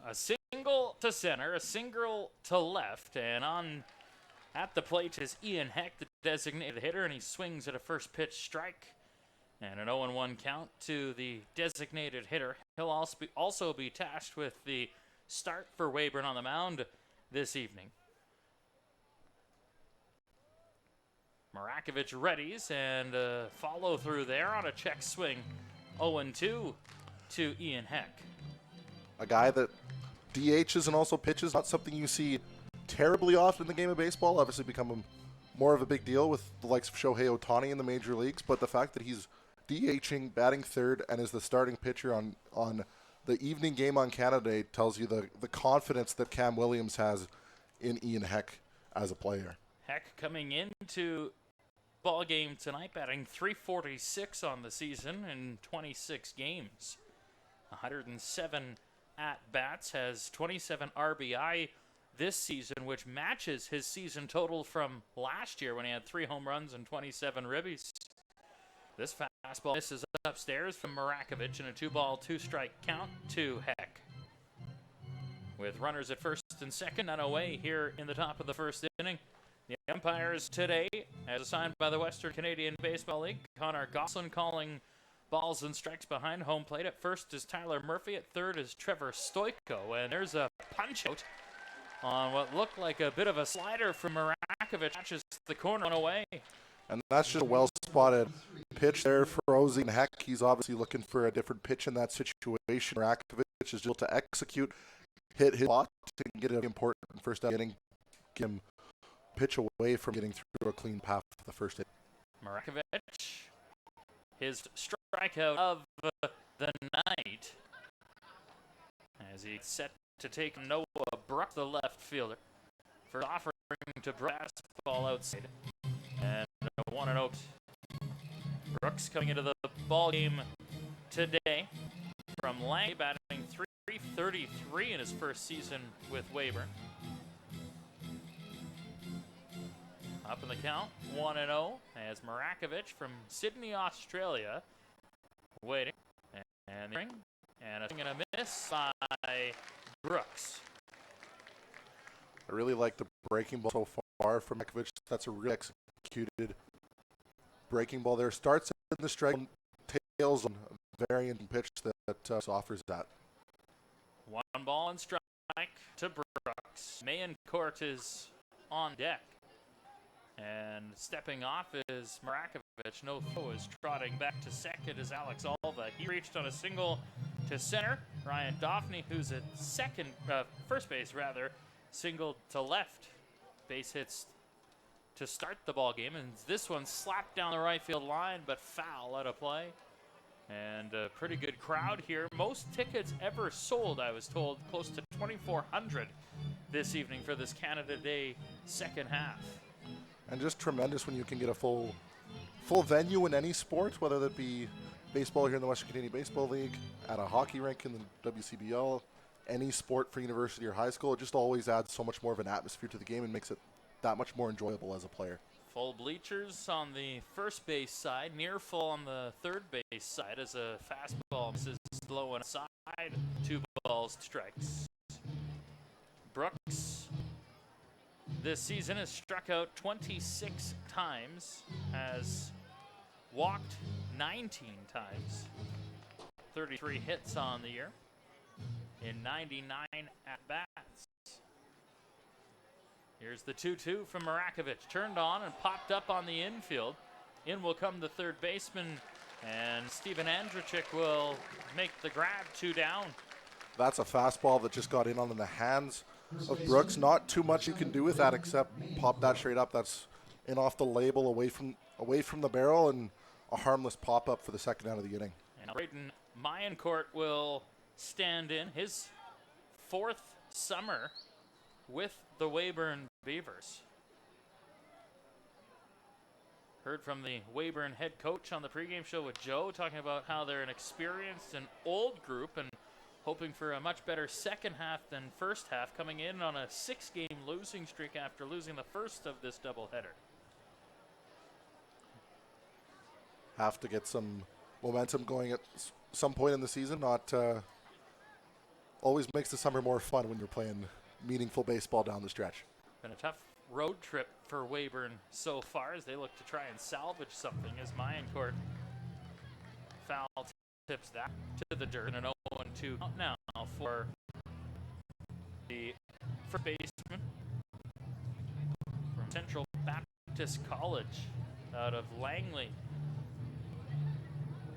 a single to center, a single to left, and on at the plate is Ian Heck, the designated hitter, and he swings at a first pitch strike. And an 0-1 count to the designated hitter. He'll also be tasked with the start for Weyburn on the mound this evening. Marakovic readies and follow through there on a check swing. 0-2 to Ian Heck. A guy that DHs and also pitches, not something you see terribly often in the game of baseball. Obviously become more of a big deal with the likes of Shohei Ohtani in the major leagues, but the fact that he's DHing, batting third, and is the starting pitcher on the evening game on Canada Day tells you the confidence that Cam Williams has in Ian Heck as a player. Heck coming into ball game tonight, batting .346 on the season in 26 games. 107 at-bats, has 27 RBI this season, which matches his season total from last year when he had 3 home runs and 27 ribbies. This fastball misses upstairs from Marakovic in a 2-ball, 2-strike count to Heck. With runners at first and second, none away here in the top of the first inning. The umpires today, as assigned by the Western Canadian Baseball League, Connor Gosselin calling balls and strikes behind home plate. At first is Tyler Murphy. At third is Trevor Stoyko. And there's a punch-out on what looked like a bit of a slider from Marakovic. Catches the corner one away. And that's just a well-spotted pitch there for Ozzy and Heck. He's obviously looking for a different pitch in that situation. Marakovic is just able to execute, hit his spot, and get an important first inning, get him pitch away from getting through a clean path for the first inning. Marakovic, his strikeout of the night, as he's set to take Noah Bruck, the left fielder, for offering to ball outside. And 1-0. Brooks coming into the ball game today from Langley, batting .333 in his first season with Weyburn. Up in the count, 1-0, as Marakovic from Sydney, Australia, waiting, and a swing and a miss by Brooks. I really like the breaking ball so far from Marakovic. That's a really executed breaking ball there. Starts in the strike, tails on a variant pitch that offers that. 1 ball and strike to Brooks. Mayencourt is on deck. And stepping off is Marakovic. No throw is trotting back to second is Alex Alva. He reached on a single to center. Ryan Daphne, who's at first base rather, single to left. Base hits to start the ball game, and this one slapped down the right field line, but foul out of play. And a pretty good crowd here. Most tickets ever sold, I was told, close to 2,400 this evening for this Canada Day second half. And just tremendous when you can get a full venue in any sport, whether that be baseball here in the Western Canadian Baseball League, at a hockey rink in the WCBL, any sport for university or high school. It just always adds so much more of an atmosphere to the game and makes it that much more enjoyable as a player. Full bleachers on the first base side, near full on the third base side as a fastball misses low and side. 2 balls, strikes. Brooks this season has struck out 26 times, has walked 19 times, 33 hits on the year in 99 at-bats. Here's the 2-2 from Marakovic. Turned on and popped up on the infield. In will come the third baseman, and Steven Andrechik will make the grab, 2 down. That's a fastball that just got in on the hands of Brooks. Not too much you can do with that except pop that straight up. That's in off the label, away from the barrel, and a harmless pop-up for the second out of the inning. And Braden Mayencourt will stand in his 4th summer with the Weyburn Beavers. Heard from the Weyburn head coach on the pregame show with Joe, talking about how they're an experienced and old group and hoping for a much better second half than first half, coming in on a 6-game losing streak after losing the first of this doubleheader. Have to get some momentum going at some point in the season. Not always makes the summer more fun when you're playing meaningful baseball down the stretch. Been a tough road trip for Weyburn so far as they look to try and salvage something, as Mayencourt foul tips that to the dirt. And an 0-2 now for the first baseman from Central Baptist College out of Langley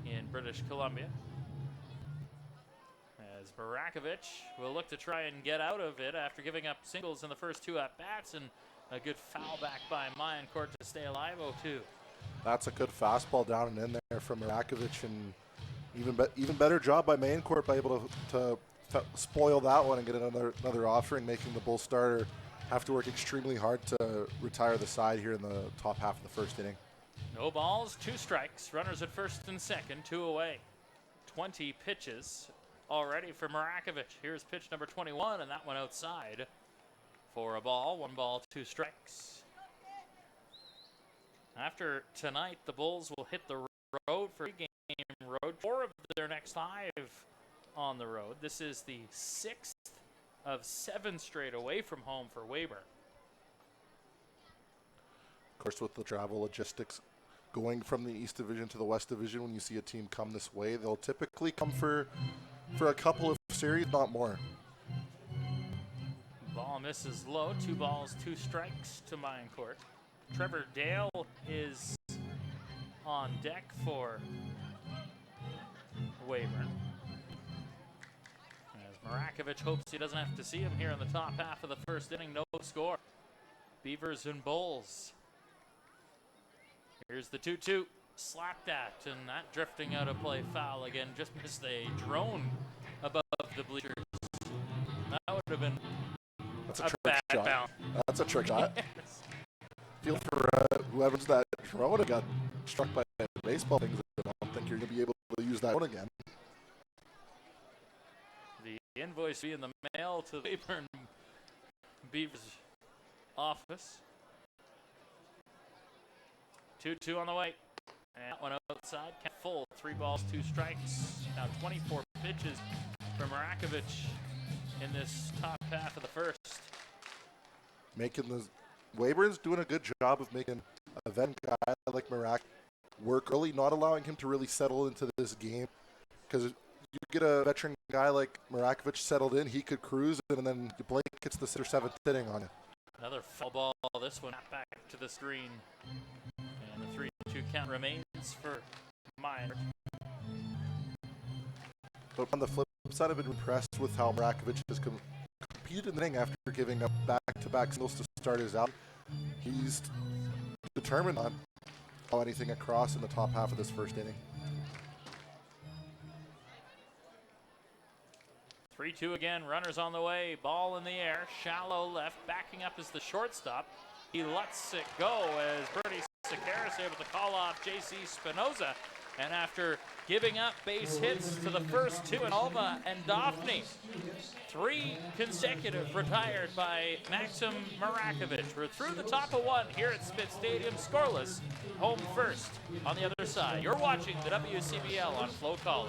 in British Columbia. As Barakovic will look to try and get out of it after giving up singles in the first 2 at-bats, and a good foul back by Mayencourt to stay alive, 0-2. That's a good fastball down and in there from Barakovic, and even better job by Mayencourt by able to spoil that one and get another offering, making the Bull starter have to work extremely hard to retire the side here in the top half of the first inning. No balls, 2 strikes. Runners at first and second, 2 away. 20 pitches already for Barakovic. Here's pitch number 21, and that one outside for a ball. 1 ball, 2 strikes. After tonight, the Bulls will hit the road for a game road. 4 of their next 5 on the road. This is the 6th of 7 straight away from home for Weyburn. Of course, with the travel logistics going from the East Division to the West Division, when you see a team come this way, they'll typically come for a couple of series, not more. Ball misses low. 2 balls, 2 strikes to Mayencourt. Trevor Dale is on deck for Weyburn, as Barakovic hopes he doesn't have to see him here in the top half of the first inning. No score. Beavers and Bulls. Here's the 2-2. Slapped at, and that drifting out of play, foul again. Just missed a drone above the bleachers. That would have been a bad bounce. That's a trick shot. Yes. Feel for whoever's that drone got struck by baseball things. I don't think you're going to be able to use that one again. The invoice be in the mail to the Weyburn Beavers office. 2-2 on the way. And that one outside. Full. 3 balls, 2 strikes. Now 24 pitches from Barakovic in this top half of the first. Making the Weyburn's doing a good job of making a vet guy like Marak work early, not allowing him to really settle into this game. Because you get a veteran guy like Barakovic settled in, he could cruise, and then Blake gets the 6th or 7th inning on you. Another foul ball. This one back to the screen. And the 3-2 count remains for Meyer. But on the flip side, I've been impressed with how Barakovic has competed in the inning after giving up back-to-back singles to start his out. He's determined not to allow anything across in the top half of this first inning. 3-2 again, runners on the way, ball in the air, shallow left, backing up is the shortstop. He lets it go as Bernie Sakaris able to call off J.C. Spinoza. And after giving up base hits to the first 2 in Alva and Daphne, 3 consecutive retired by Maxim Barakovic. We're through the top of 1 here at Spitz Stadium, scoreless, home first on the other side. You're watching the WCBL on FloCollege.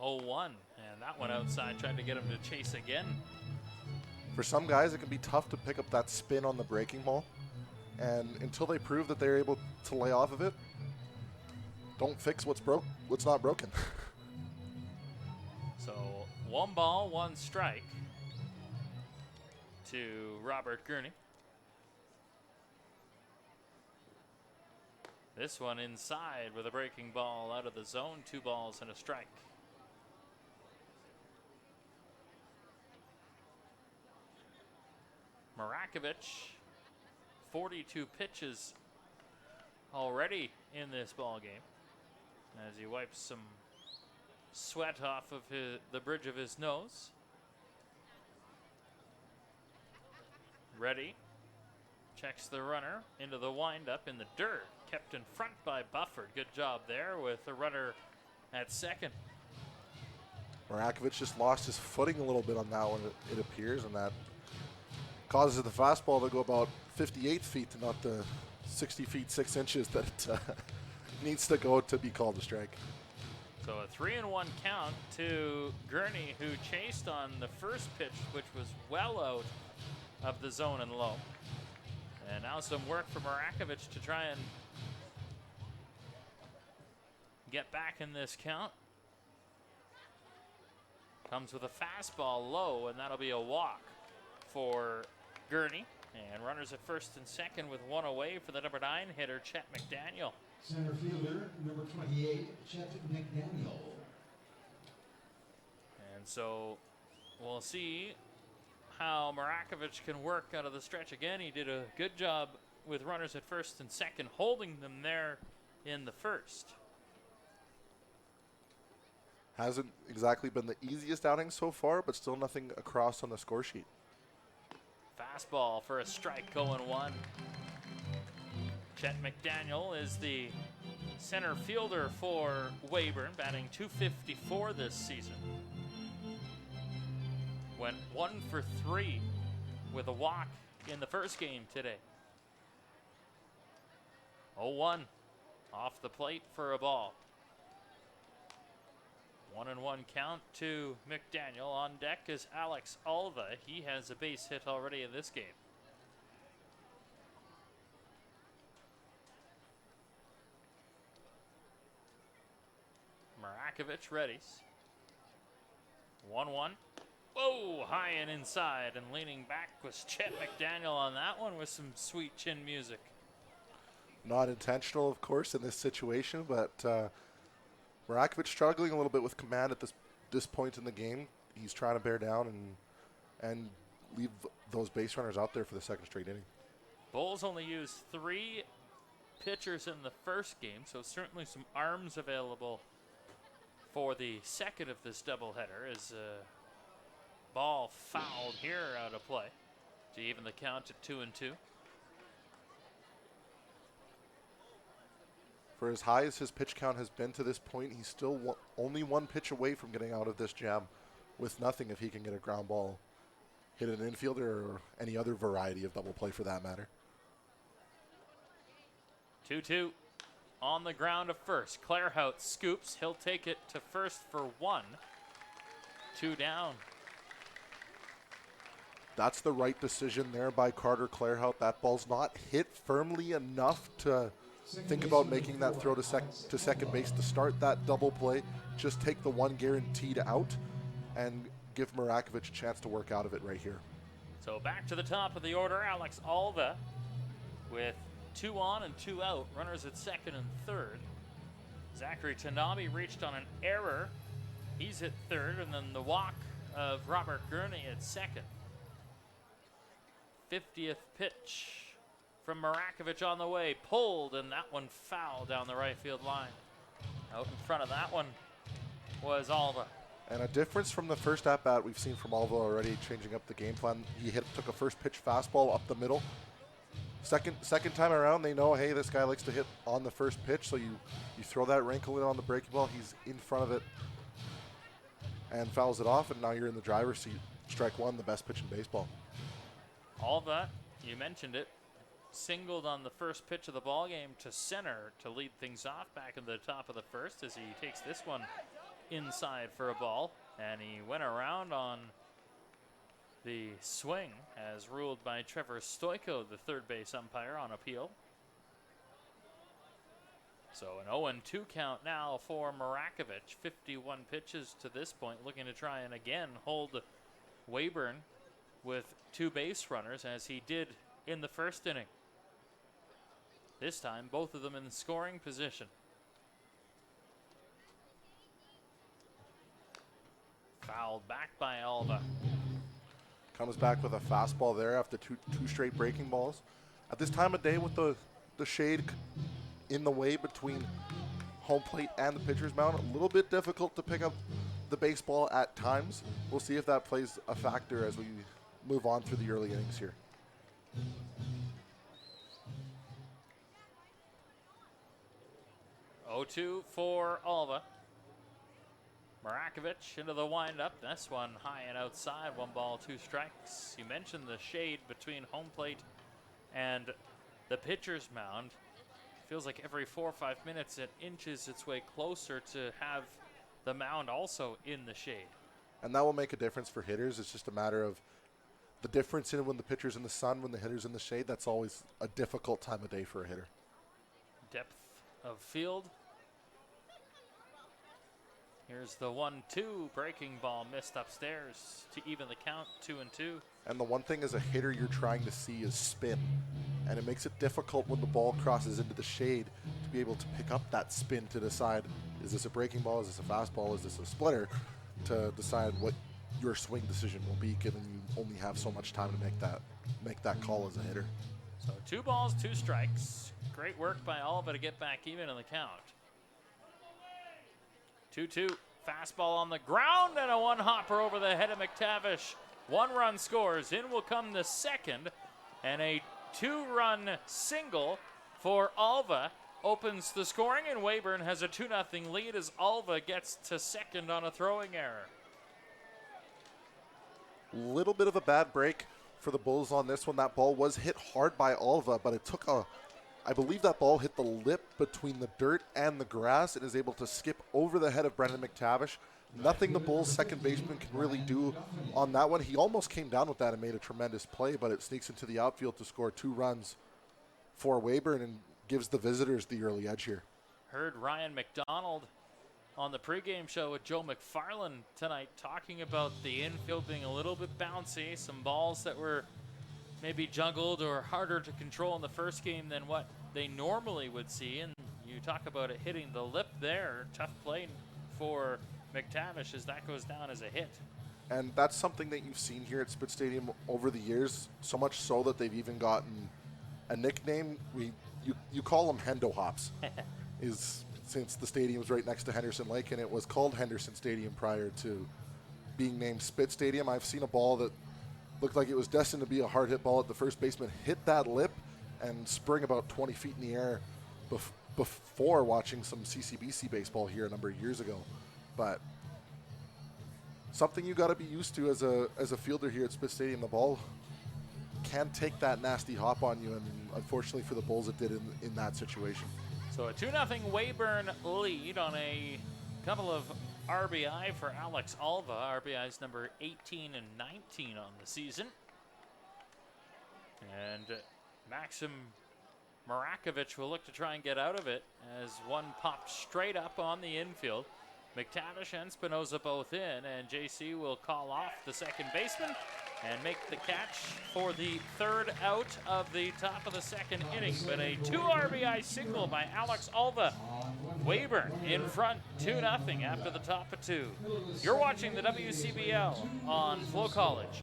0-1, and that one outside, tried to get him to chase again. For some guys, it can be tough to pick up that spin on the breaking ball. And until they prove that they're able to lay off of it, don't fix what's not broken. So 1 ball, 1 strike to Robert Gurney. This one inside with a breaking ball out of the zone. 2 balls and a strike. Marakovich, 42 pitches already in this ball game as he wipes some sweat off of the bridge of his nose. Ready, checks the runner into the windup in the dirt, kept in front by Bufford. Good job there with the runner at second. Marakovich just lost his footing a little bit on that one, it appears, and that causes the fastball to go about 58 feet and not the 60 feet 6 inches that it needs to go to be called a strike. So a 3-1 count to Gurney, who chased on the first pitch, which was well out of the zone and low. And now some work for Marakovich to try and get back in this count. Comes with a fastball low, and that'll be a walk for Gurney. And runners at first and second with 1 away for the number 9 hitter, Chet McDaniel. Center fielder, number 28, Chet McDaniel. And so we'll see how Marakovich can work out of the stretch again. He did a good job with runners at first and second, holding them there in the first. Hasn't exactly been the easiest outing so far, but still nothing across on the score sheet. Fastball for a strike, 0-1. Chet McDaniel is the center fielder for Weyburn, batting .254 this season. Went 1 for 3 with a walk in the first game today. 0-1 off the plate for a ball. 1-1 count to McDaniel. On deck is Alex Alva. He has a base hit already in this game. Marakovich readies. 1-1. Whoa, high and inside, and leaning back was Chet McDaniel on that one with some sweet chin music. Not intentional, of course, in this situation, but Marakovich struggling a little bit with command at this point in the game. He's trying to bear down and leave those base runners out there for the second straight inning. Bulls only used 3 pitchers in the first game, so certainly some arms available for the second of this doubleheader as ball fouled here out of play to even the count at 2-2. For as high as his pitch count has been to this point, he's still only 1 pitch away from getting out of this jam with nothing if he can get a ground ball, hit an infielder, or any other variety of double play for that matter. 2-2 on the ground of first. Claerhout scoops. He'll take it to first for 1. 2 down. That's the right decision there by Carter Claerhout. That ball's not hit firmly enough to think about making that throw to second base to start that double play. Just take the 1 guaranteed out and give Marakovich a chance to work out of it right here. So back to the top of the order, Alex Alva with 2 on and 2 out. Runners at second and third. Zachary Tanabe reached on an error. He's at third, and then the walk of Robert Gurney at second. 50th pitch from Marakovich on the way, pulled, and that one foul down the right field line. Out in front of that one was Alva. And a difference from the first at-bat we've seen from Alva already, changing up the game plan. He took a first pitch fastball up the middle. Second time around, they know, hey, this guy likes to hit on the first pitch, so you throw that wrinkle in on the breaking ball. He's in front of it and fouls it off, and now you're in the driver's seat. Strike 1, the best pitch in baseball. Alva, you mentioned it, singled on the first pitch of the ball game to center to lead things off back in the top of the first as he takes this one inside for a ball, and he went around on the swing as ruled by Trevor Stoyko, the third base umpire, on appeal. So an 0-2 count now for Marakovic. 51 pitches to this point, looking to try and again hold Weyburn with 2 base runners as he did in the first inning. This time, both of them in scoring position. Fouled back by Alva. Comes back with a fastball there after two straight breaking balls. At this time of day with the shade in the way between home plate and the pitcher's mound, a little bit difficult to pick up the baseball at times. We'll see if that plays a factor as we move on through the early innings here. Oh-2 for Alva. Marakovic into the windup. This one high and outside. 1 ball, 2 strikes. You mentioned the shade between home plate and the pitcher's mound. Feels like every 4 or 5 minutes it inches its way closer to have the mound also in the shade. And that will make a difference for hitters. It's just a matter of the difference in when the pitcher's in the sun, when the hitter's in the shade. That's always a difficult time of day for a hitter. Depth of field. Here's the 1-2 breaking ball missed upstairs to even the count, 2-2. And the one thing as a hitter you're trying to see is spin. And it makes it difficult when the ball crosses into the shade to be able to pick up that spin to decide, is this a breaking ball, is this a fastball, is this a splitter, to decide what your swing decision will be, given you only have so much time to make that call as a hitter. So 2 balls, 2 strikes. Great work by Alva to get back even in the count. 2-2, fastball on the ground and a 1-hopper over the head of McTavish. 1 run scores. In will come the second, and a 2-run single for Alva opens the scoring, and Weyburn has a 2-0 lead as Alva gets to second on a throwing error. Little bit of a bad break for the Bulls on this one. That ball was hit hard by Alva, but it took I believe that ball hit the lip between the dirt and the grass and is able to skip over the head of Brendan McTavish. Nothing the Bulls' second baseman can really do on that one. He almost came down with that and made a tremendous play, but it sneaks into the outfield to score 2 runs for Weyburn and gives the visitors the early edge here. Heard Ryan McDonald on the pregame show with Joe McFarland tonight talking about the infield being a little bit bouncy, some balls that were maybe juggled or harder to control in the first game than what they normally would see. And you talk about it hitting the lip there. Tough play for McTavish as that goes down as a hit. And that's something that you've seen here at Spitz Stadium over the years, so much so that they've even gotten a nickname. You call them Hendo Hops, since the stadium's right next to Henderson Lake, and it was called Henderson Stadium prior to being named Spitz Stadium. I've seen a ball that looked like it was destined to be a hard hit ball at the first baseman, hit that lip and spring about 20 feet in the air before watching some CCBC baseball here a number of years ago. But something you got to be used to as a fielder here at Spitz Stadium. The ball can take that nasty hop on you, and unfortunately for the Bulls, it did in that situation. So a 2-0 Weyburn lead on a couple of RBI for Alex Alva. RBI's number 18 and 19 on the season. And Maxim Marakovic will look to try and get out of it as one popped straight up on the infield. McTavish and Spinoza both in, and JC will call off the second baseman and make the catch for the 3rd out of the top of the 2nd inning. But a 2 RBI single by Alex Alva. Weyburn in front 2-0 after the top of 2. You're watching the WCBL on FloCollege.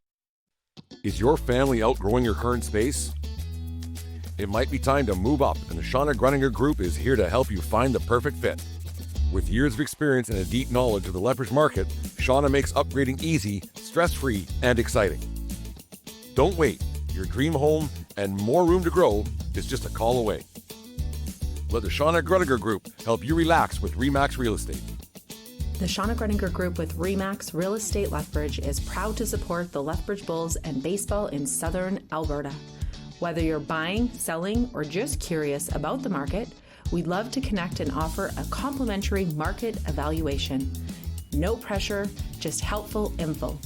Is your family outgrowing your current space? It might be time to move up, and the Shauna Grunninger Group is here to help you find the perfect fit. With years of experience and a deep knowledge of the Lethbridge market, Shauna makes upgrading easy, stress-free, and exciting. Don't wait. Your dream home and more room to grow is just a call away. Let the Shauna Grunninger Group help you relax with RE/MAX Real Estate. The Shauna Grunninger Group with RE/MAX Real Estate Lethbridge is proud to support the Lethbridge Bulls and baseball in southern Alberta. Whether you're buying, selling, or just curious about the market, we'd love to connect and offer a complimentary market evaluation. No pressure, just helpful info.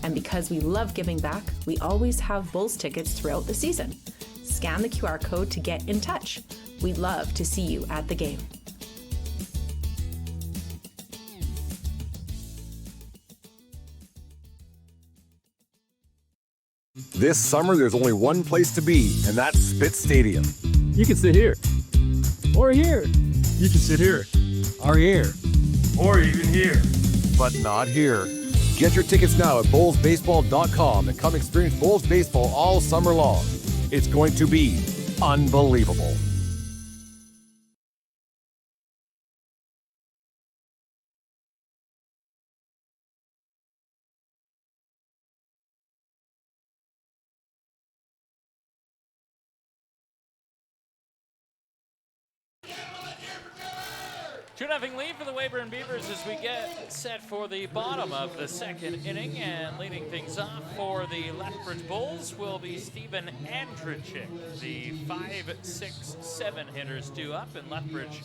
And because we love giving back, we always have Bulls tickets throughout the season. Scan the QR code to get in touch. We'd love to see you at the game. This summer, there's only one place to be, and that's Spit Stadium. You can sit here. Or here. You can sit here. Or here. Or even here. But not here. Get your tickets now at bullsbaseball.com and come experience Bulls baseball all summer long. It's going to be unbelievable. Two 2-0 lead for the Weyburn Beavers as we get set for the bottom of the second inning, and leading things off for the Lethbridge Bulls will be Steven Andricic. The 5-6-7 hitters due up, and Lethbridge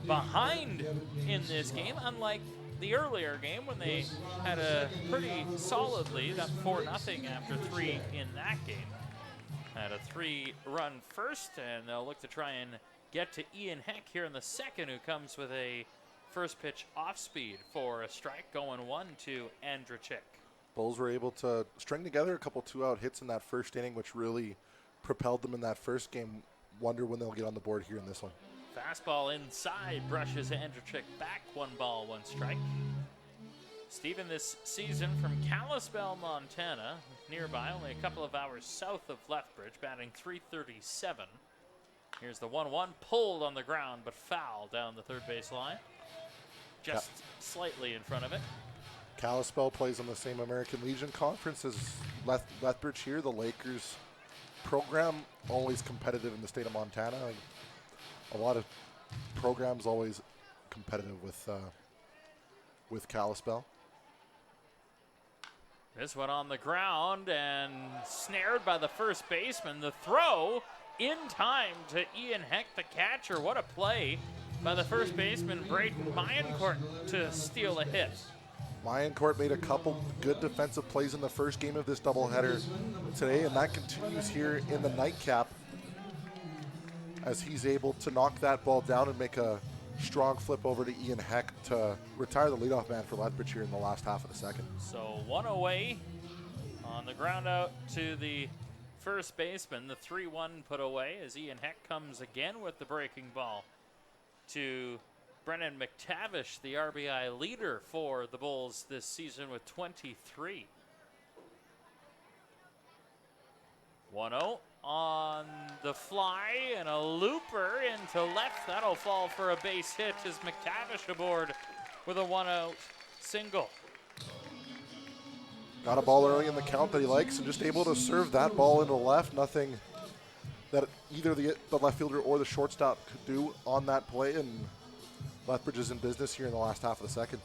behind in this game, unlike the earlier game when they had a pretty solid lead, up 4-0 after 3 in that game. Had a 3-run first, and they'll look to try and get to Ian Heck here in the second, who comes with a first pitch off speed for a strike, going 1 to Andricic. Bulls were able to string together a couple 2-out hits in that first inning, which really propelled them in that first game. Wonder when they'll get on the board here in this one. Fastball inside, brushes Andricic back, 1 ball, 1 strike. Steven this season from Kalispell, Montana, nearby, only a couple of hours south of Lethbridge, batting .337. Here's the 1-1, pulled on the ground, but foul down the third base line. Just slightly in front of it. Kalispell plays on the same American Legion conference as Lethbridge here. The Lakers program, always competitive in the state of Montana. A lot of programs always competitive with Kalispell. This one on the ground and snared by the first baseman. The throw in time to Ian Heck, the catcher. What a play by the first baseman, Braden Mayencourt, to steal a hit. Mayencourt made a couple good defensive plays in the first game of this doubleheader today, and that continues here in the nightcap as he's able to knock that ball down and make a strong flip over to Ian Heck to retire the leadoff man for Lethbridge here in the last half of the second. So 1 away on the ground out to the first baseman. The 3-1 put away as Ian Heck comes again with the breaking ball to Brennan McTavish, the RBI leader for the Bulls this season with 23. 1-0 on the fly, and a looper into left. That'll fall for a base hit as McTavish aboard with a 1-out single. Got a ball early in the count that he likes and just able to serve that ball into left. Nothing that either the left fielder or the shortstop could do on that play, and Lethbridge is in business here in the last half of the second.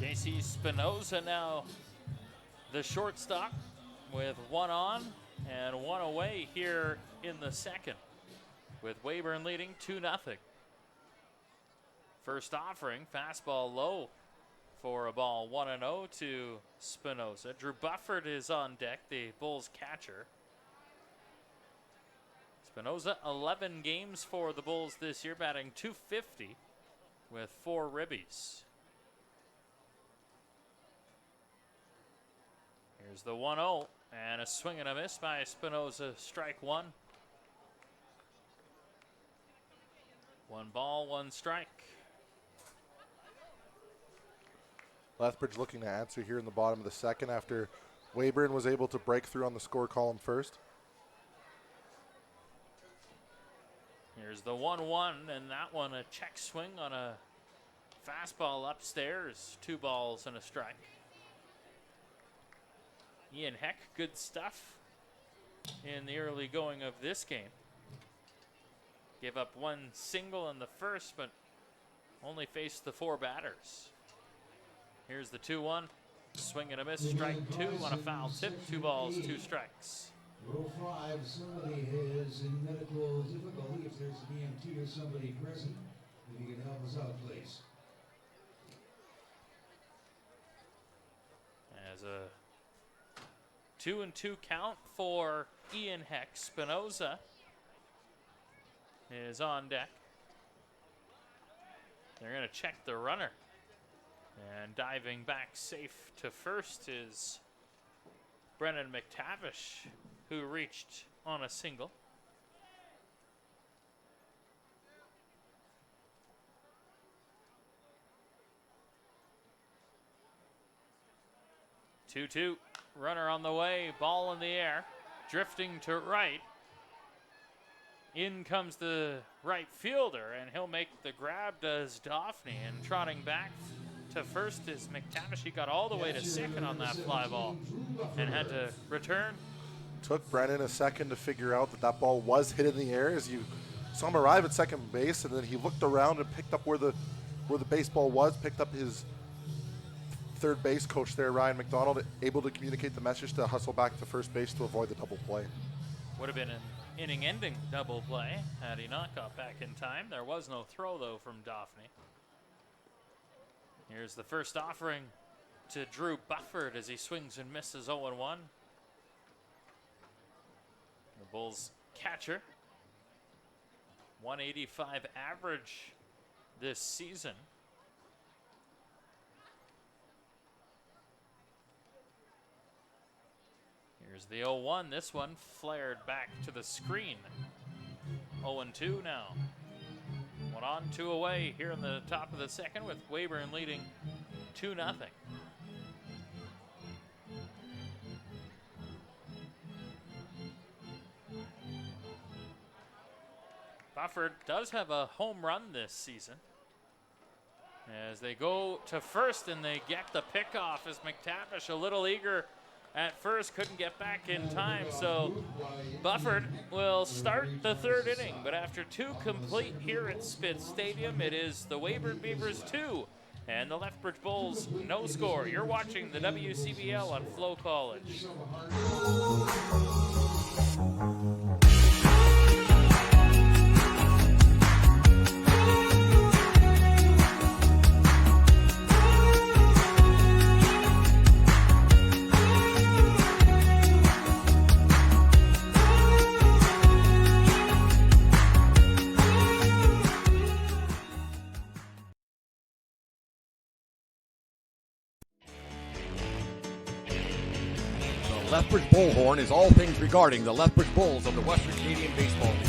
JC Spinoza now the shortstop with 1 on and 1 away here in the second, with Weyburn leading 2-0. First offering, fastball low for a ball, 1-0 to Spinoza. Drew Bufford is on deck, the Bulls catcher. Spinoza, 11 games for the Bulls this year, batting .250 with 4 ribbies. Here's the 1-0, and a swing and a miss by Spinoza, strike 1. 1 ball, 1 strike. Lethbridge looking to answer here in the bottom of the second after Weyburn was able to break through on the score column first. Here's the 1-1, and that one a check swing on a fastball upstairs. 2 balls and a strike. Ian Heck, good stuff in the early going of this game. Gave up 1 single in the first, but only faced the 4 batters. Here's the 2-1. Swing and a miss, strike 2 on a foul tip. 2 balls, 2 strikes. Row 5, somebody is in medical difficulty. If there's an EMT or somebody present, if you can help us out, please. There's a 2-2 count for Ian Heck. Spinoza is on deck. They're going to check the runner. And diving back safe to first is Brennan McTavish, who reached on a single. Two, runner on the way, ball in the air, drifting to right. In comes the right fielder, and he'll make the grab, does Daphne, and trotting back to first is McTavish. He got all the way to second on that fly ball and had to return. Took Brennan a second to figure out that that ball was hit in the air as you saw him arrive at second base, and then he looked around and picked up where the baseball was, picked up his third base coach there, Ryan McDonald, able to communicate the message to hustle back to first base to avoid the double play. Would have been an inning-ending double play had he not got back in time. There was no throw, though, from Daphne. Here's the first offering to Drew Bufford as he swings and misses 0-1. The Bulls catcher, 185 average this season. Here's the 0-1. This one flared back to the screen. 0-2 now. 1 on, 2 away here in the top of the second with Weyburn leading 2-0. Bufford does have a home run this season. As they go to first and they get the pickoff as McTavish a little eager at first, couldn't get back in time, so Bufford will start the third inning. But after 2 complete here at Spitz Stadium, it is the Weyburn Beavers 2 and the Lethbridge Bulls no score. You're watching the WCBL on FloCollege. Lethbridge Bullhorn is all things regarding the Lethbridge Bulls of the Western Canadian Baseball League.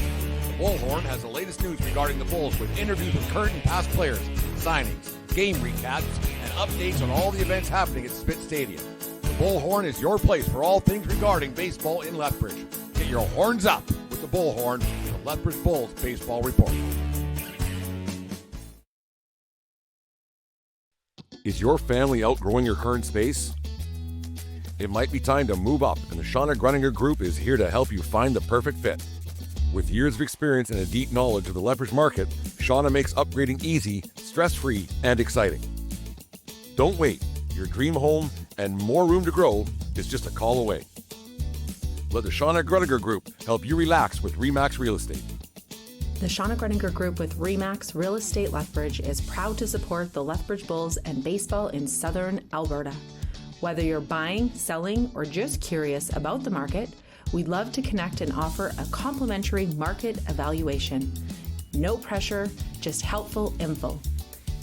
The Bullhorn has the latest news regarding the Bulls with interviews with current and past players, signings, game recaps, and updates on all the events happening at Spitz Stadium. The Bullhorn is your place for all things regarding baseball in Lethbridge. Get your horns up with the Bullhorn, the Lethbridge Bulls Baseball Report. Is your family outgrowing your current space? It might be time to move up, and the Shauna Grunninger Group is here to help you find the perfect fit. With years of experience and a deep knowledge of the Lethbridge market, Shauna makes upgrading easy, stress-free, and exciting. Don't wait. Your dream home and more room to grow is just a call away. Let the Shauna Grunninger Group help you relax with RE/MAX Real Estate. The Shauna Grunninger Group with RE/MAX Real Estate Lethbridge is proud to support the Lethbridge Bulls and baseball in southern Alberta. Whether you're buying, selling, or just curious about the market, we'd love to connect and offer a complimentary market evaluation. No pressure, just helpful info.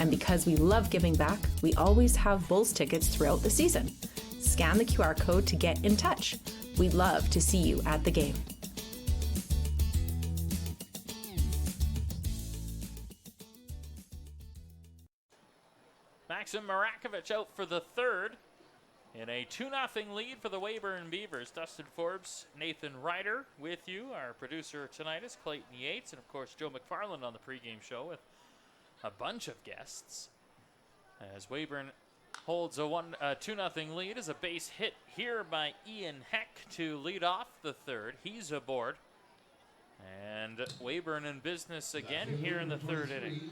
And because we love giving back, we always have Bulls tickets throughout the season. Scan the QR code to get in touch. We'd love to see you at the game. Maxim Marakovich out for the third. In a 2-0 lead for the Weyburn Beavers, Dustin Forbes, Nathan Ryder with you. Our producer tonight is Clayton Yates, and of course Joe McFarland on the pregame show with a bunch of guests. As Weyburn holds a 2-0 lead as a base hit here by Ian Heck to lead off the third. He's aboard. And Weyburn in business again here in the third inning.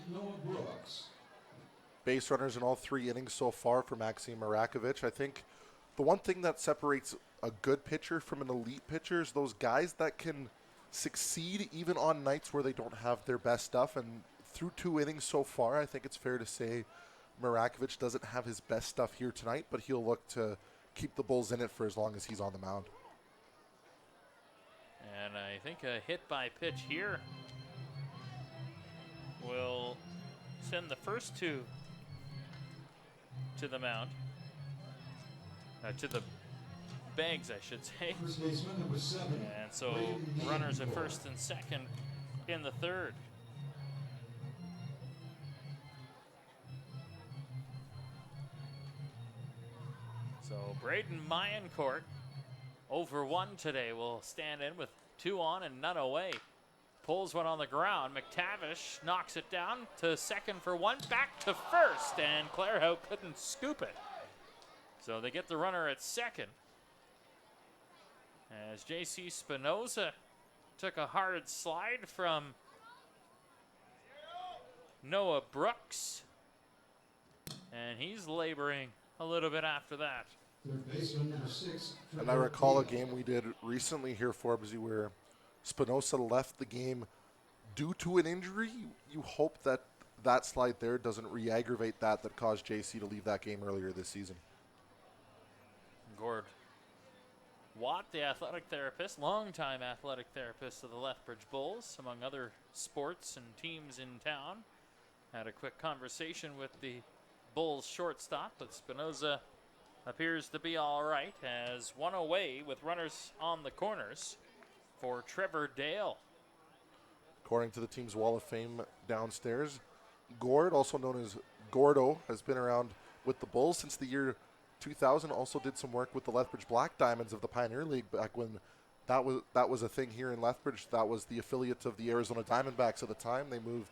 Base runners in all 3 innings so far for Maxim Marakovich. I think the one thing that separates a good pitcher from an elite pitcher is those guys that can succeed even on nights where they don't have their best stuff. And through 2 innings so far, I think it's fair to say Marakovich doesn't have his best stuff here tonight, but he'll look to keep the Bulls in it for as long as he's on the mound. And I think a hit by pitch here will send the first two to the mound. To the bags, I should say. First baseman, number 7. And so runners at first and second in the third. So Braden Mayencourt, over 1 today, will stand in with 2 on and none away. Pulls one on the ground. McTavish knocks it down to second for 1, back to first, and Clairhout couldn't scoop it. So they get the runner at second. As J.C. Spinoza took a hard slide from Noah Brooks, and he's laboring a little bit after that. Third baseman, number 6. And I recall a game we did recently here, Forbesy, where Spinoza left the game due to an injury. You hope that that slide there doesn't re-aggravate that caused JC to leave that game earlier this season. Gord Watt, the athletic therapist, longtime athletic therapist of the Lethbridge Bulls, among other sports and teams in town, had a quick conversation with the Bulls shortstop, but Spinoza appears to be all right, as 1 away with runners on the corners for Trevor Dale. According to the team's Wall of Fame downstairs, Gord, also known as Gordo, has been around with the Bulls since the year 2000. Also did some work with the Lethbridge Black Diamonds of the Pioneer League back when that was a thing here in Lethbridge. That was the affiliate of the Arizona Diamondbacks at the time. They moved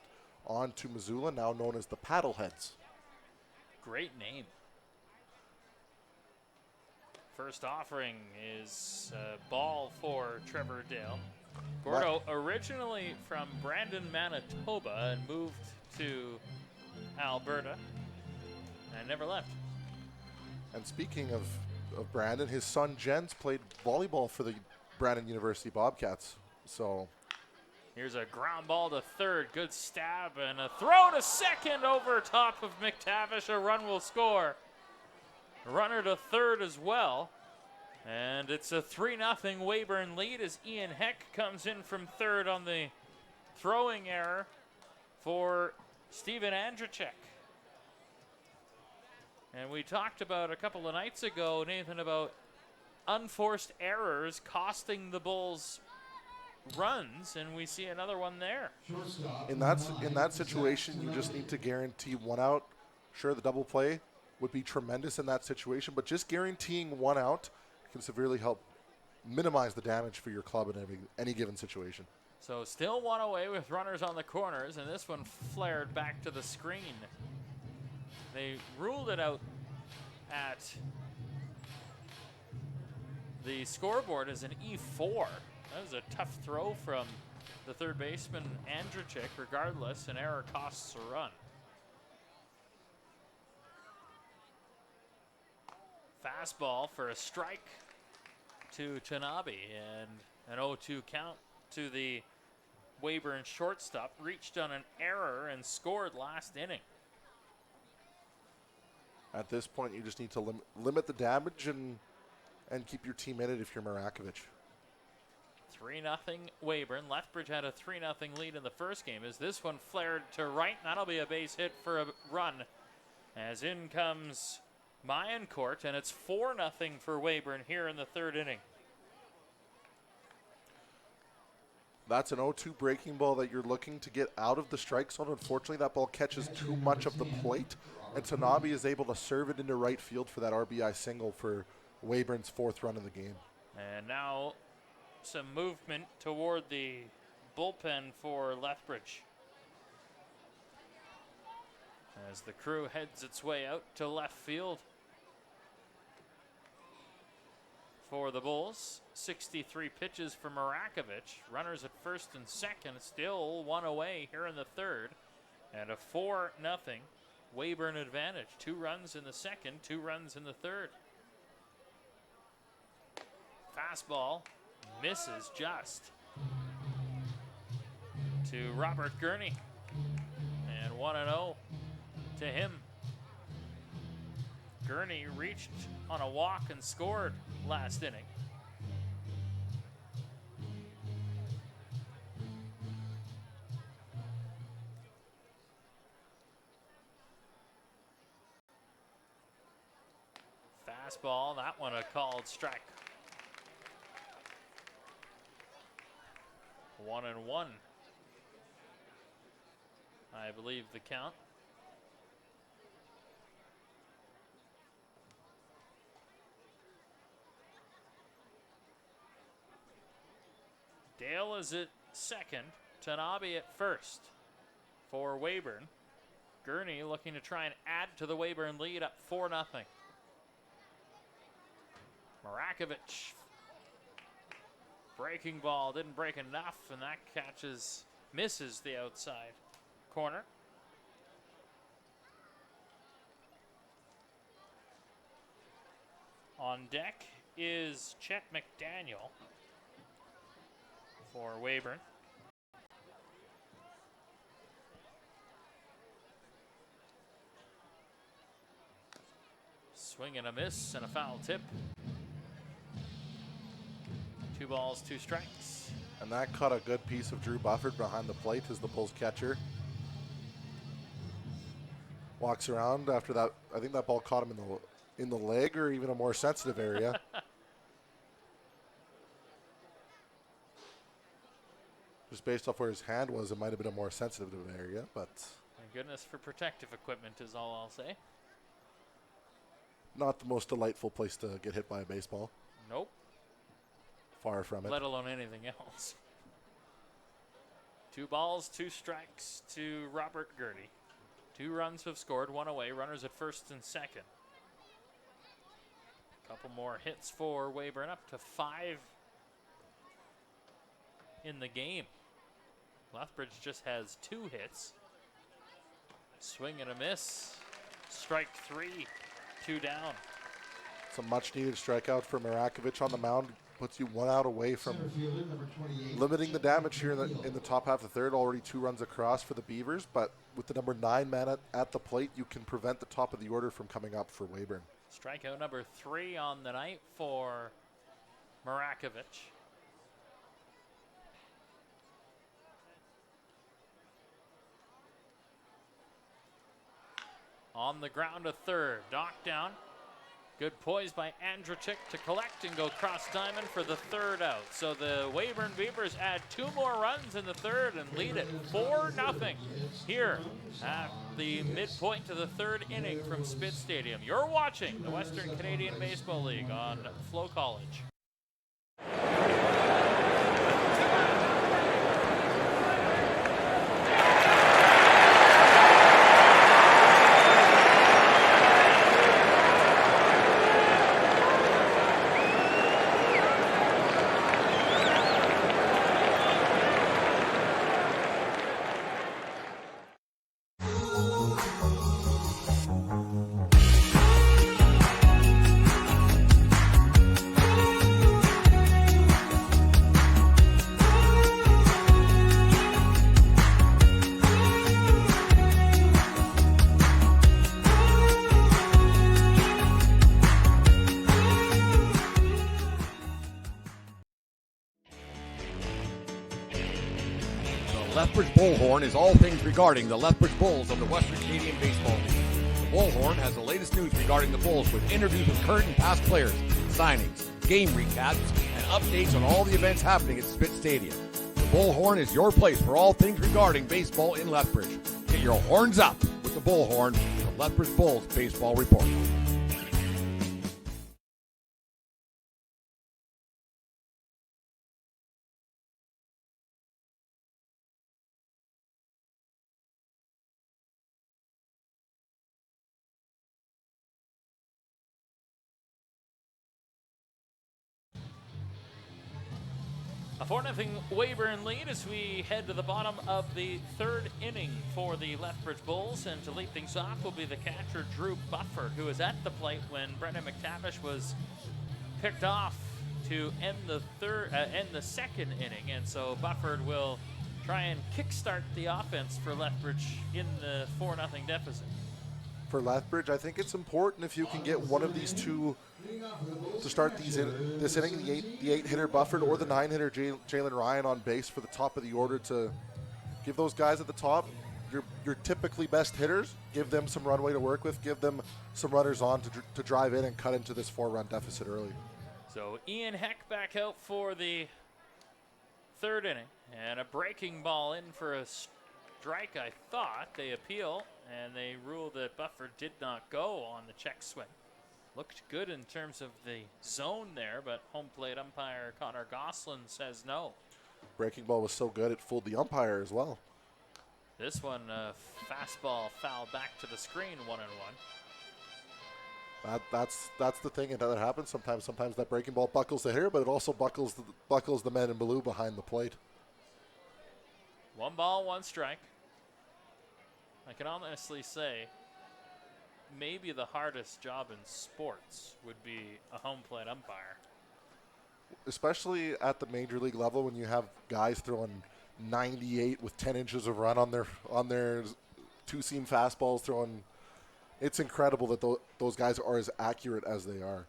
on to Missoula, now known as the Paddleheads. Great name. First offering is a ball for Trevor Dale. Gordo, originally from Brandon, Manitoba, and moved to Alberta and never left. And speaking of Brandon, his son Jens played volleyball for the Brandon University Bobcats. So here's a ground ball to third. Good stab and a throw to second over top of McTavish. A run will score. Runner to third as well. And it's a 3-0 Weyburn lead as Ian Heck comes in from third on the throwing error for Steven Andrzejczyk. And we talked about a couple of nights ago, Nathan, about unforced errors costing the Bulls runs, and we see another one there. In that situation, you just need to guarantee 1 out. Sure, the double play would be tremendous in that situation, but just guaranteeing 1 out can severely help minimize the damage for your club in any given situation. So still 1 away with runners on the corners, and this one flared back to the screen. They ruled it out at the scoreboard as an E4. That was a tough throw from the third baseman, Andrzejczyk. Regardless, an error costs a run. Fastball for a strike to Tanabe, and an 0-2 count to the Weyburn shortstop. Reached on an error and scored last inning. At this point, you just need to limit the damage and keep your team in it if you're Marakovic. 3-0 Weyburn. Lethbridge had a 3-0 lead in the first game as this one flared to right. That'll be a base hit for a run as in comes Mayencourt, and it's 4-0 for Weyburn here in the third inning. That's an 0-2 breaking ball that you're looking to get out of the strike zone. Unfortunately, that ball catches too much of the plate, and Tanabe is able to serve it into right field for that RBI single for Weyburn's 4th run of the game. And now some movement toward the bullpen for Lethbridge as the crew heads its way out to left field for the Bulls. 63 pitches for Marakovic. Runners at first and second, still 1 away here in the third, and a 4-0 Weyburn advantage. 2 runs in the second, 2 runs in the third. Fastball misses just to Robert Gurney, and 1-0 to him. Gurney reached on a walk and scored last inning. Fastball, that one a called strike. 1-1. I believe the count. Dale is at second, Tanabe at first for Weyburn. Gurney looking to try and add to the Weyburn lead, up 4-0. Marakovic, breaking ball, didn't break enough, and that misses the outside corner. On deck is Chet McDaniel for Weyburn. Swing and a miss and a foul tip. 2 balls, 2 strikes. And that caught a good piece of Drew Bufford behind the plate as the Bulls catcher. Walks around after that. I think that ball caught him in the leg or even a more sensitive area. Just based off where his hand was, it might have been a more sensitive area, but Thank goodness for protective equipment is all I'll say. not the most delightful place to get hit by a baseball. Nope. Far from it. Let alone anything else. 2 balls, 2 strikes to Robert Gurney. 2 runs have scored, 1 away. Runners at first and second. Couple more hits for Weyburn, up to 5 in the game. Lethbridge just has 2 hits. Swing and a miss. Strike 3, 2 down. It's a much-needed strikeout for Marakovic on the mound. Puts you 1 out away from limiting the damage here in the top half of the third. Already 2 runs across for the Beavers, but with the number 9 man at the plate, you can prevent the top of the order from coming up for Weyburn. Strikeout number 3 on the night for Marakovic. On the ground to third, knocked down. Good poise by Andrechik to collect and go cross diamond for the 3rd out. So the Weyburn Beavers add 2 more runs in the 3rd and lead it 4-0 here at the midpoint to the 3rd inning from Spitz Stadium. You're watching the Western Canadian Baseball League on FloCollege. Lethbridge Bullhorn is all things regarding the Lethbridge Bulls of the Western Canadian Baseball League. The Bullhorn has the latest news regarding the Bulls with interviews with current and past players, signings, game recaps, and updates on all the events happening at Spitz Stadium. The Bullhorn is your place for all things regarding baseball in Lethbridge. Get your horns up with the Bullhorn, the Lethbridge Bulls Baseball Report. A 4-0 Weyburn lead as we head to the bottom of the 3rd inning for the Lethbridge Bulls. And to lead things off will be the catcher, Drew Bufford, who was at the plate when Brendan McTavish was picked off to end the 2nd inning. And so Bufford will try and kickstart the offense for Lethbridge in the 4-0 deficit. for Lethbridge. I think it's important if you can get one of these two to start this inning, the 8-hitter Bufford or the 9-hitter Jalen Ryan on base for the top of the order, to give those guys at the top your typically best hitters, give them some runway to work with, give them some runners on to drive in and cut into this 4-run deficit early. So Ian Heck back out for the third inning, and a breaking ball in for a strike, I thought. They appeal, and they rule that Bufford did not go on the check swing. Looked good in terms of the zone there, but home plate umpire Connor Goslin says no. Breaking ball was so good it fooled the umpire as well. This one, fastball foul back to the screen, 1-1. That's the thing that happens sometimes. Sometimes that breaking ball buckles the hitter, but it also buckles the men in blue behind the plate. 1 ball, 1 strike. I can honestly say maybe the hardest job in sports would be a home plate umpire. Especially at the major league level, when you have guys throwing 98 with 10 inches of run on their two-seam fastballs throwing. It's incredible that those guys are as accurate as they are.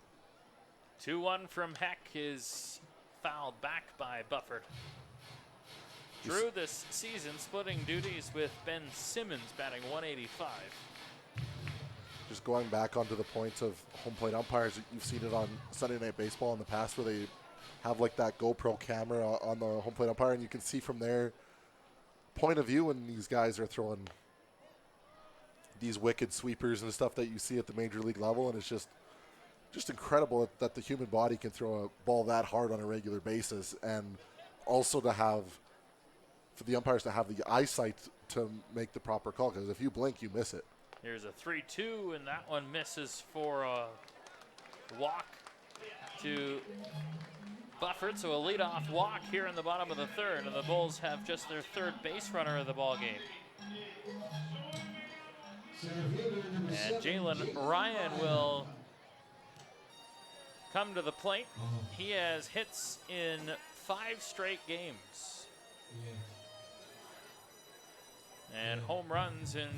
2-1 from Heck is fouled back by Bufford. Drew this season splitting duties with Ben Simmons, batting 185. Just going back onto the points of home plate umpires, you've seen it on Sunday Night Baseball in the past where they have like that GoPro camera on the home plate umpire, and you can see from their point of view when these guys are throwing these wicked sweepers and stuff that you see at the major league level, and it's just incredible that the human body can throw a ball that hard on a regular basis, and also for the umpires to have the eyesight to make the proper call, because if you blink, you miss it. Here's a 3-2, and that one misses for a walk to Bufford. So a leadoff walk here in the bottom of the third, and the Bulls have just their third base runner of the ball game. And Jalen Ryan will come to the plate. He has hits in 5 straight games. And home runs in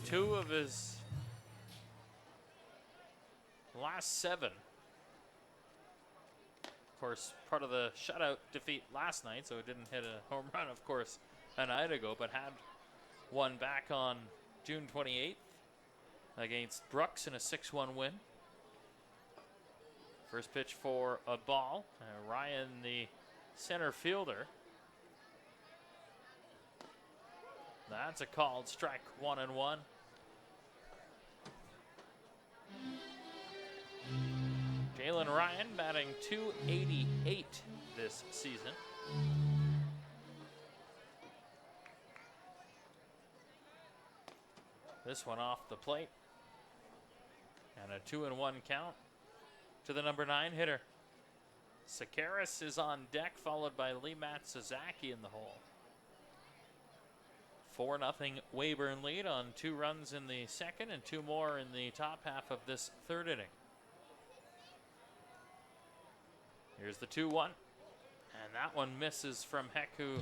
2 of his last 7. Of course, part of the shutout defeat last night, so it didn't hit a home run, of course, a night ago, but had one back on June 28th against Brooks in a 6-1 win. First pitch for a ball. Ryan, the center fielder. That's a called strike, 1-1. Jalen Ryan batting .288 this season. This one off the plate. And a 2-1 count to the number 9 hitter. Sakaris is on deck, followed by Lee-Matt Sasaki in the hole. 4-0 Weyburn lead on 2 runs in the second and 2 more in the top half of this third inning. Here's the 2-1. And that one misses from Heck, who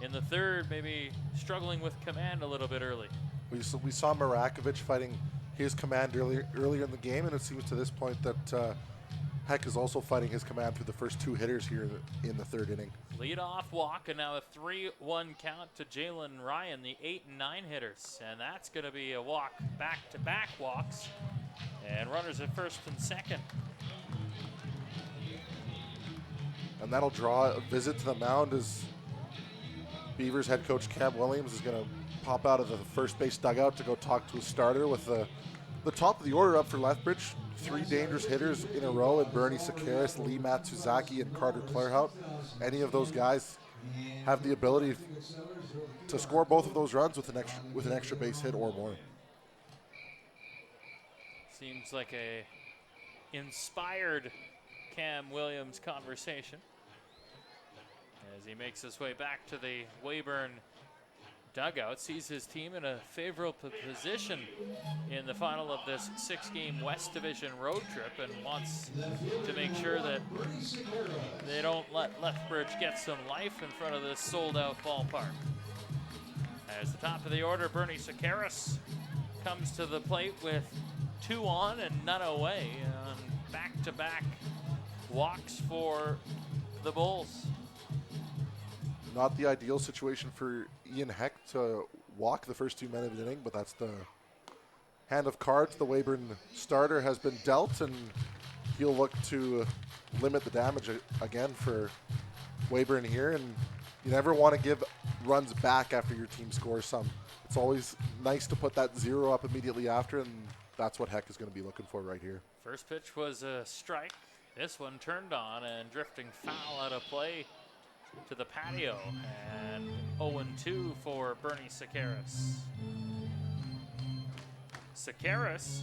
in the third maybe struggling with command a little bit early. We saw Marakovic fighting his command earlier in the game, and it seems to this point that Heck is also fighting his command through the first 2 hitters here in the third inning. Leadoff walk, and now a 3-1 count to Jalen Ryan, the 8 and 9 hitters. And that's going to be a walk, back-to-back walks. And runners at first and second. And that'll draw a visit to the mound as Beavers head coach Cam Williams is going to pop out of the first base dugout to go talk to his starter with the top of the order up for Lethbridge. 3 dangerous hitters in a row, and Bernie Sakaris, Lee Matsuzaki, and Carter Clairhout. Any of those guys have the ability to score both of those runs with an extra base hit or more. Seems like a inspired Cam Williams conversation as he makes his way back to the Weyburn dugout, sees his team in a favorable position in the final of this 6-game West Division road trip, and wants to make sure that they don't let Lethbridge get some life in front of this sold-out ballpark. As the top of the order, Bernie Sakaris, comes to the plate with 2 on and none away. Back-to-back walks for the Bulls. Not the ideal situation for Ian Heck to walk the first 2 men of the inning, but that's the hand of cards the Weyburn starter has been dealt, and he'll look to limit the damage again for Weyburn here. And you never want to give runs back after your team scores some. It's always nice to put that 0 up immediately after, and that's what Heck is going to be looking for right here. First pitch was a strike. This one turned on and drifting foul out of play to the patio, and 0-2 for Bernie Sakaris. Sakaris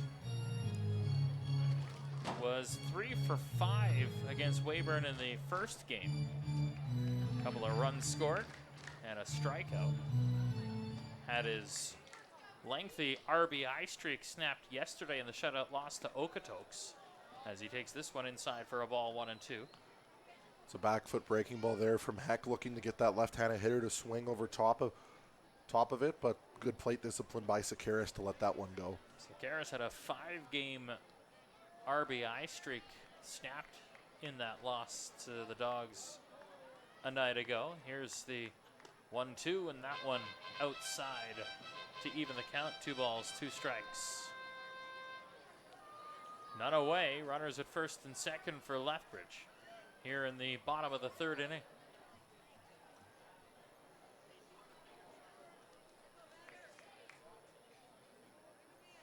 was 3 for 5 against Weyburn in the first game. A couple of runs scored and a strikeout. Had his lengthy RBI streak snapped yesterday in the shutout loss to Okotoks, as he takes this one inside for a ball 1-2. It's a back foot breaking ball there from Heck, looking to get that left-handed hitter to swing over top of it, but good plate discipline by Sakaris to let that one go. Sakaris had a 5-game RBI streak snapped in that loss to the Dogs a night ago. Here's the 1-2, and that one outside to even the count. 2 balls, 2 strikes. None away. Runners at first and second for Lethbridge here in the bottom of the 3rd inning.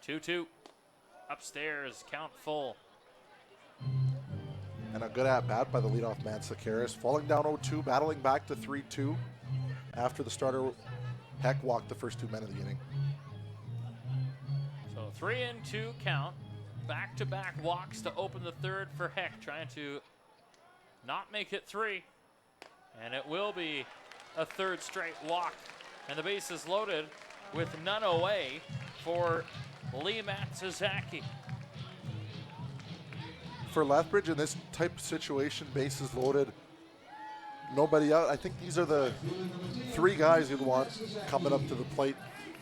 Two upstairs, count full. And a good at-bat by the leadoff man, Sakaris. Falling down 0-2, battling back to 3-2 after the starter, Heck, walked the first 2 men of the inning. So 3-2 count. Back-to-back walks to open the 3rd for Heck, trying to not make it 3. And it will be a 3rd straight walk. And the base is loaded with none away for Lee Matsuzaki. For Lethbridge, in this type of situation, bases loaded, nobody out. I think these are the 3 guys you'd want coming up to the plate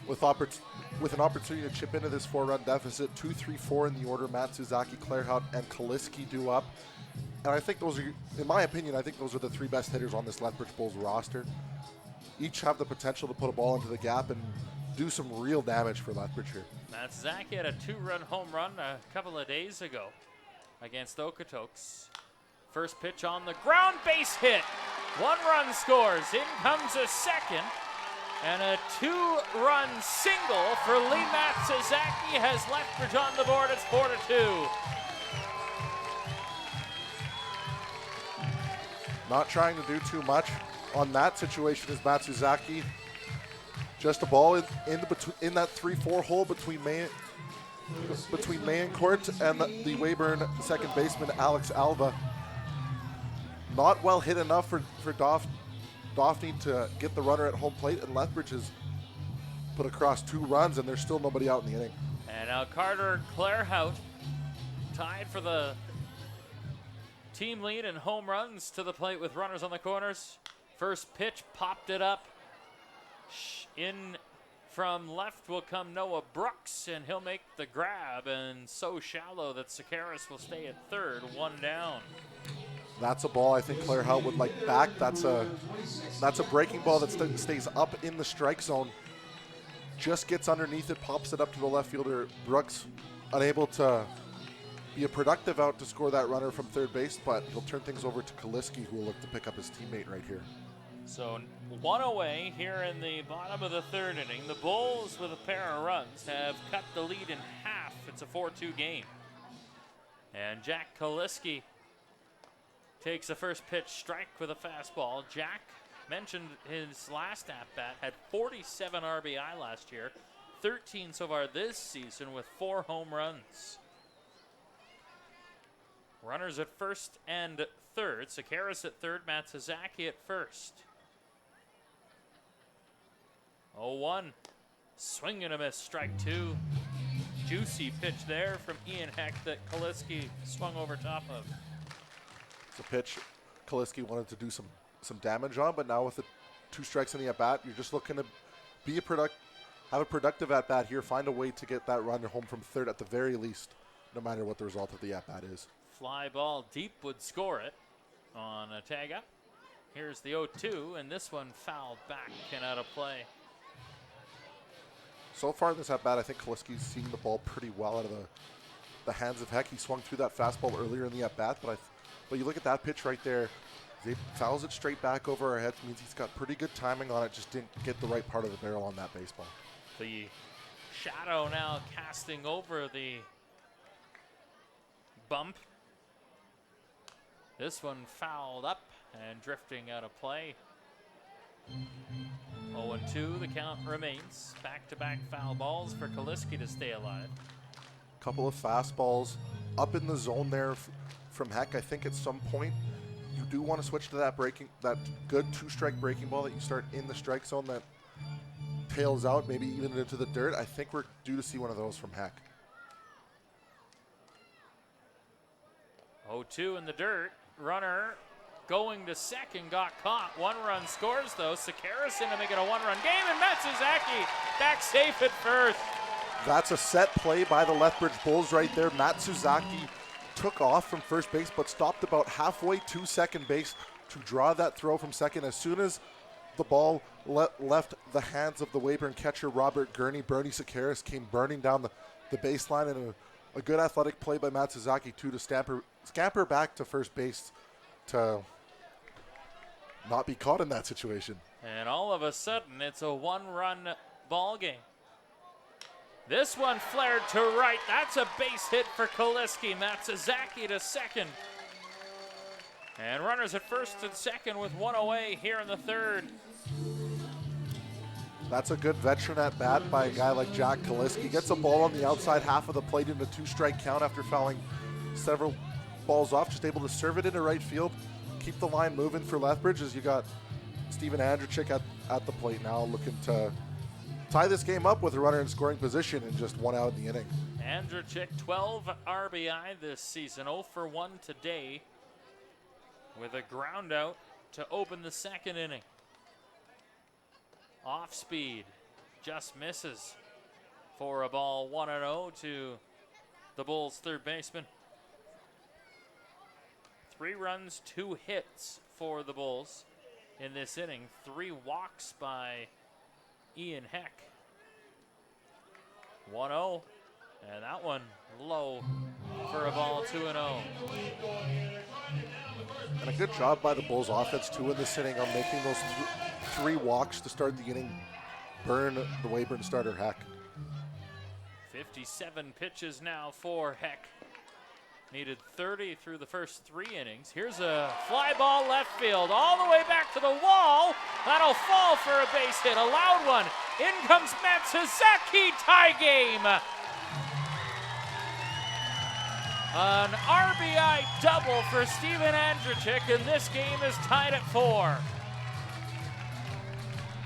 with an opportunity to chip into this 4-run deficit. 2, 3, 4 in the order. Matsuzaki, Clairhout, and Kaliski due up. And I think those are, in my opinion, I think those are the 3 best hitters on this Lethbridge Bulls roster. Each have the potential to put a ball into the gap and do some real damage for Lethbridge here. Matsuzaki had a 2-run home run a couple of days ago against Okotoks. First pitch on the ground, base hit. 1 run scores. In comes a second. And a 2-run single for Lee Matsuzaki has Lethbridge on the board. It's 4-2. Not trying to do too much on that situation is Matsuzaki. Just a ball in that 3-4 hole between Mayencourt and the Weyburn second baseman Alex Alva. Not well hit enough for Daphne to get the runner at home plate, and Lethbridge has put across 2 runs, and there's still nobody out in the inning. And now Carter Clairhout tied for the team lead in home runs to the plate with runners on the corners. First pitch popped it up. In from left will come Noah Brooks, and he'll make the grab, and so shallow that Sakaris will stay at 3rd, 1 down. That's a ball I think Clairhout would like back. That's a breaking ball that stays up in the strike zone. Just gets underneath it, pops it up to the left fielder. Brooks unable to be a productive out to score that runner from 3rd base, but he'll turn things over to Kaliski, who will look to pick up his teammate right here. So 1 away here in the bottom of the 3rd inning. The Bulls, with a pair of runs, have cut the lead in half. It's a 4-2 game. And Jack Kaliski takes a first pitch strike with a fastball. Jack mentioned his last at-bat, had 47 RBI last year, 13 so far this season with 4 home runs. Runners at first and 3rd. Sakaris at 3rd, Matsuzaki at 1st. 0-1. Swing and a miss, strike 2. Juicy pitch there from Ian Heck that Kaliski swung over top of. It's a pitch Kaliski wanted to do some damage on, but now with the 2 strikes in the at-bat, you're just looking to be a have a productive at-bat here, find a way to get that runner home from third at the very least, no matter what the result of the at-bat is. Fly ball deep would score it on a tag up. Here's the 0-2, and this one fouled back and out of play. So far in this at-bat, I think Kaliski's seeing the ball pretty well out of the hands of Heck. He swung through that fastball earlier in the at-bat, but you look at that pitch right there, he fouls it straight back over our heads, means he's got pretty good timing on it, just didn't get the right part of the barrel on that baseball. The shadow now casting over the bump. This one fouled up and drifting out of play. 0-2, the count remains. Back-to-back foul balls for Kaliski to stay alive. Couple of fastballs up in the zone there from Heck. I think at some point you do want to switch to that good two-strike breaking ball that you start in the strike zone that tails out, maybe even into the dirt. I think we're due to see one of those from Heck. 0-2 in the dirt. Runner going to second, got caught. 1 run scores though. Sakarison to make it a 1-run game, and Matsuzaki back safe at first. That's a set play by the Lethbridge Bulls right there. Matsuzaki took off from first base, but stopped about halfway to second base to draw that throw from second. As soon as the ball left the hands of the Weyburn catcher, Robert Gurney, Bernie Sakaris came burning down the baseline, and a good athletic play by Matsuzaki too to scamper back to first base to not be caught in that situation. And all of a sudden, it's a 1-run ball game. This one flared to right. That's a base hit for Kaliski. Matsuzaki to second. And runners at first and second with 1 away here in the third. That's a good veteran at bat by a guy like Jack Kaliski. Gets a ball on the outside half of the plate in a 2-strike count after fouling several balls off. Just able to serve it into right field. Keep the line moving for Lethbridge as you got Steven Andrechik at the plate now, looking to tie this game up with a runner in scoring position and just 1 out in the inning. Andrechik, 12 RBI this season, 0 for 1 today with a ground out to open the second inning. Off speed, just misses for a ball. 1-0 to the Bulls' third baseman. 3 runs, 2 hits for the Bulls in this inning. 3 walks by Ian Heck. 1-0, and that one low for a ball. 2-0. And a good job by the Bulls offense too in this inning on making those 3 walks to start the inning. Burn the Weyburn starter Heck. 57 pitches now for Heck. Needed 30 through the first 3 innings. Here's a fly ball left field, all the way back to the wall. That'll fall for a base hit, a loud one. In comes Matsuzaki, tie game. An RBI double for Steven Andrechik, and this game is tied at 4.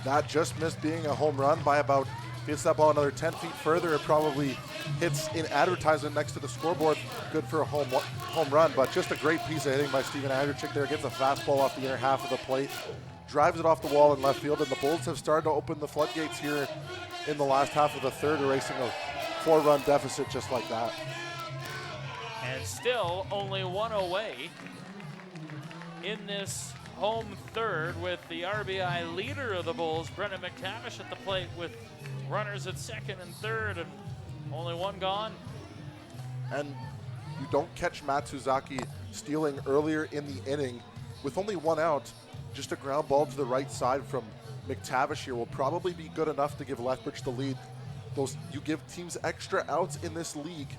That just missed being a home run by about, hits that ball another 10 feet further, it probably hits in advertisement next to the scoreboard. Good for a home run, but just a great piece of hitting by Steven Andrechik there. Gets a fastball off the inner half of the plate, drives it off the wall in left field, and the Bulls have started to open the floodgates here in the last half of the third, erasing a 4-run deficit just like that. And still only 1 away in this home third with the RBI leader of the Bulls, Brendan McTavish, at the plate with runners at second and third, and only 1 gone. And you don't catch Matsuzaki stealing earlier in the inning with only 1 out. Just a ground ball to the right side from McTavish here will probably be good enough to give Lethbridge the lead. You give teams extra outs in this league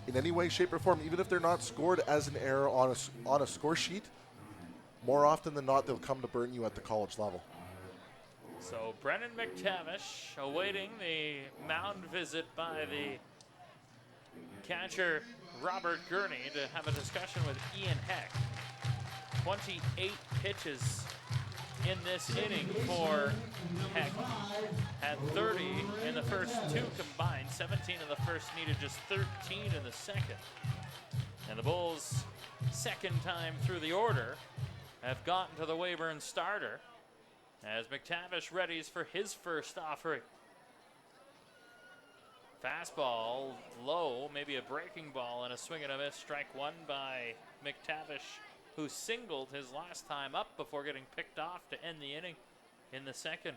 in any way, shape, or form, even if they're not scored as an error on a score sheet, more often than not, they'll come to burn you at the college level. So Brendan McTavish awaiting the mound visit by the catcher Robert Gurney to have a discussion with Ian Heck. 28 pitches in this inning for Heck. Had 30 in the first 2 combined, 17 in the first, needed just 13 in the second. And the Bulls, second time through the order, have gotten to the Weyburn starter as McTavish readies for his first offering. Fastball low, maybe a breaking ball, and a swing and a miss. Strike one by McTavish, who singled his last time up before getting picked off to end the inning in the second.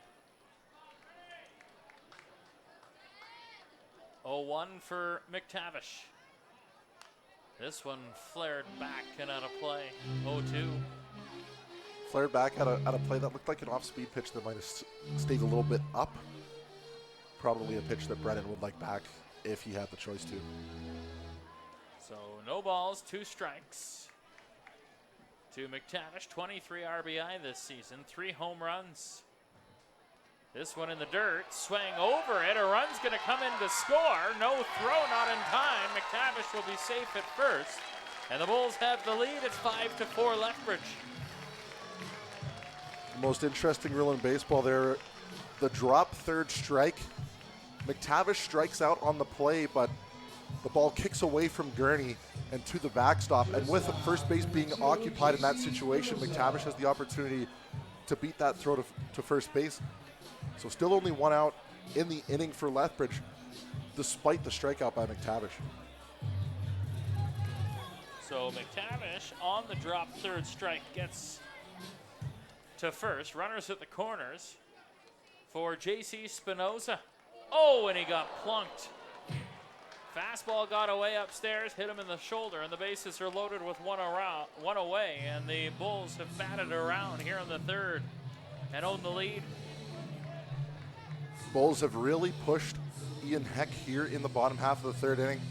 0-1 for McTavish. This one flared back and out of play. 0-2. Flared back at a play that looked like an off-speed pitch that might have stayed a little bit up. Probably a pitch that Brennan would like back if he had the choice to. So no balls, 2 strikes to McTavish. 23 RBI this season, 3 home runs. This one in the dirt, swing over it. A run's going to come in to score. No throw, not in time. McTavish will be safe at first. And the Bulls have the lead. It's 5-4 Lethbridge. The most interesting rule in baseball there, the drop third strike. McTavish strikes out on the play, but the ball kicks away from Gurney and to the backstop. And with first base being occupied in that situation, McTavish has the opportunity to beat that throw to first base. So still only 1 out in the inning for Lethbridge, despite the strikeout by McTavish. So McTavish on the drop third strike gets to first. Runners at the corners for J.C. Spinoza. Oh, and he got plunked. Fastball got away upstairs, hit him in the shoulder, and the bases are loaded with one away, and the Bulls have batted around here in the third and own the lead. Bulls have really pushed Ian Heck here in the bottom half of the third inning.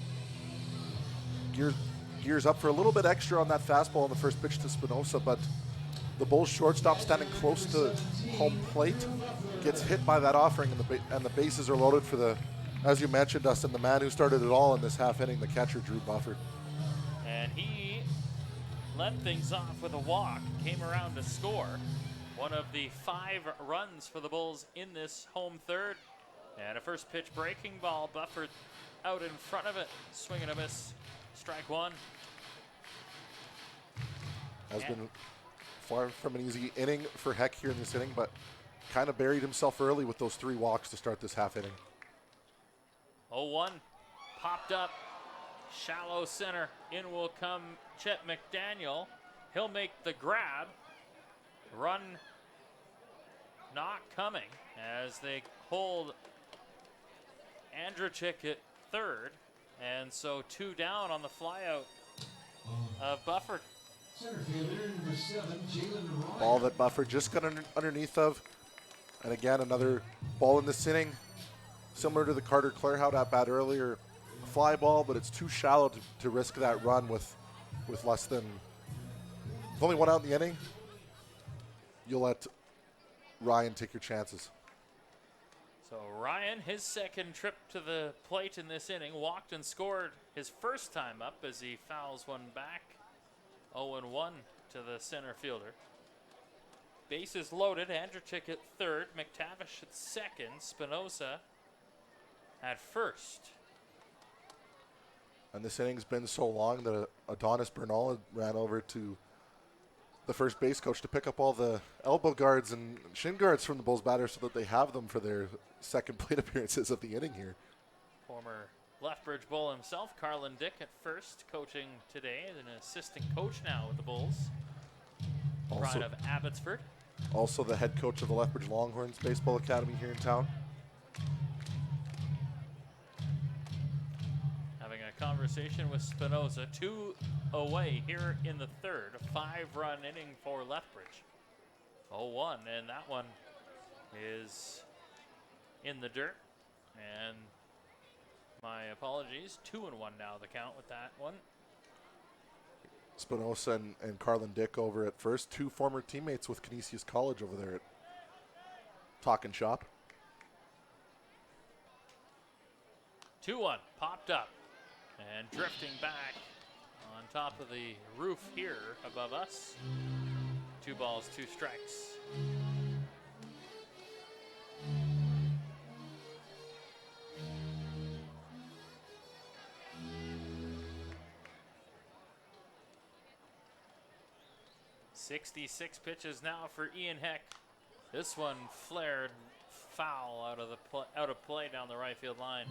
Gears up for a little bit extra on that fastball on the first pitch to Spinoza, but the Bulls shortstop standing close to home plate gets hit by that offering, and the bases are loaded for the, as you mentioned, Dustin, the man who started it all in this half inning, the catcher, Drew Bufford. And he led things off with a walk, came around to score. One of the 5 runs for the Bulls in this home third. And a first pitch breaking ball, Bufford out in front of it, swing and a miss, strike one. Has been far from an easy inning for Heck here in this inning, but kind of buried himself early with those 3 walks to start this half inning. 0-1, popped up, shallow center. In will come Chet McDaniel. He'll make the grab. Run not coming as they hold Andrechik at third. And so 2 down on the flyout of Bufford. Center fielder, number 7, Jalen Ryan. Ball that Bufford just got underneath of. And again, another ball in this inning, similar to the Carter Clarehout at bat earlier. Fly ball, but it's too shallow to risk that run with less than, with only 1 out in the inning. You'll let Ryan take your chances. So Ryan, his second trip to the plate in this inning, walked and scored his first time up as he fouls one back. 0-1 to the center fielder. Bases loaded, Andrechik at third, McTavish at second, Spinoza at first. And this inning's been so long that Adonis Bernal ran over to the first base coach to pick up all the elbow guards and shin guards from the Bulls batters so that they have them for their second plate appearances of the inning here. Former Lethbridge Bull himself, Carlin Dick at first, coaching today as an assistant coach now with the Bulls. Pride of Abbotsford. Also the head coach of the Lethbridge Longhorns Baseball Academy here in town. Having a conversation with Spinoza, 2 away here in the third. A 5-run inning for Lethbridge. 0-1, and that one is in the dirt. And my apologies, 2-1 now the count with that one. Spinoza and Carlin Dick over at first, 2 former teammates with Canisius College over there at Talkin' Shop. 2-1, popped up and drifting back on top of the roof here above us. 2 balls, 2 strikes. .66 pitches now for Ian Heck. This one flared foul out of play down the right field line.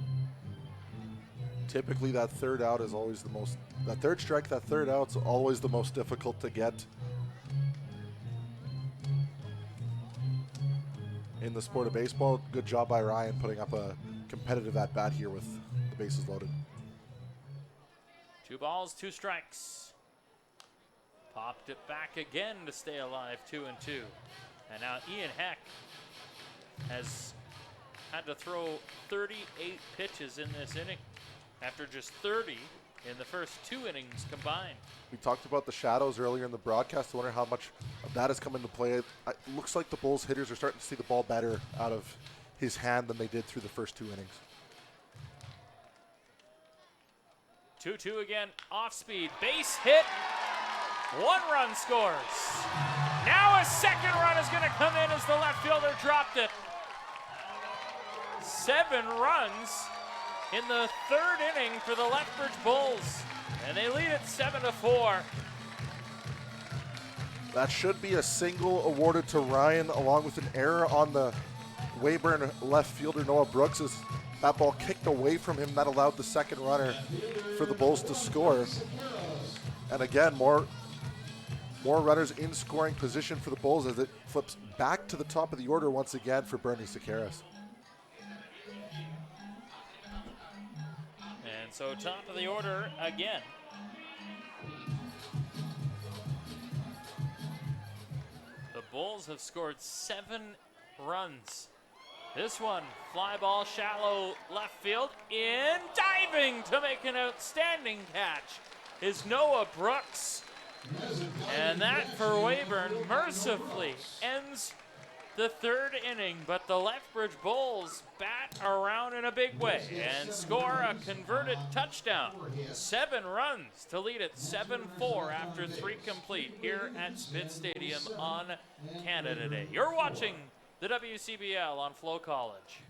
typically that third out is always the most, that third strike, that third out's always the most difficult to get in the sport of baseball. Good job by Ryan putting up a competitive at-bat here with the bases loaded. 2 balls, 2 strikes. Popped it back again to stay alive, 2-2. And now Ian Heck has had to throw 38 pitches in this inning after just 30 in the first 2 innings combined. We talked about the shadows earlier in the broadcast. I wonder how much of that has come into play. It looks like the Bulls hitters are starting to see the ball better out of his hand than they did through the first 2 innings. 2-2 again, off speed, base hit, 1 run scores. Now a second run is going to come in as the left fielder dropped it. 7 runs in the 3rd inning for the Lethbridge Bulls, and they lead it 7-4. That should be a single awarded to Ryan, along with an error on the Weyburn left fielder Noah Brooks. As that ball kicked away from him, that allowed the second runner for the Bulls to score. And again, more runners in scoring position for the Bulls as it flips back to the top of the order once again for Bernie Sequeiros. And so top of the order again. The Bulls have scored 7 runs. This one, fly ball shallow left field, in diving to make an outstanding catch is Noah Brooks. And that for Weyburn mercifully ends the 3rd inning, but the Lethbridge Bulls bat around in a big way and score a converted touchdown. 7 runs to lead it 7-4 after 3 complete here at Spitz Stadium on Canada Day. You're watching the WCBL on FloCollege.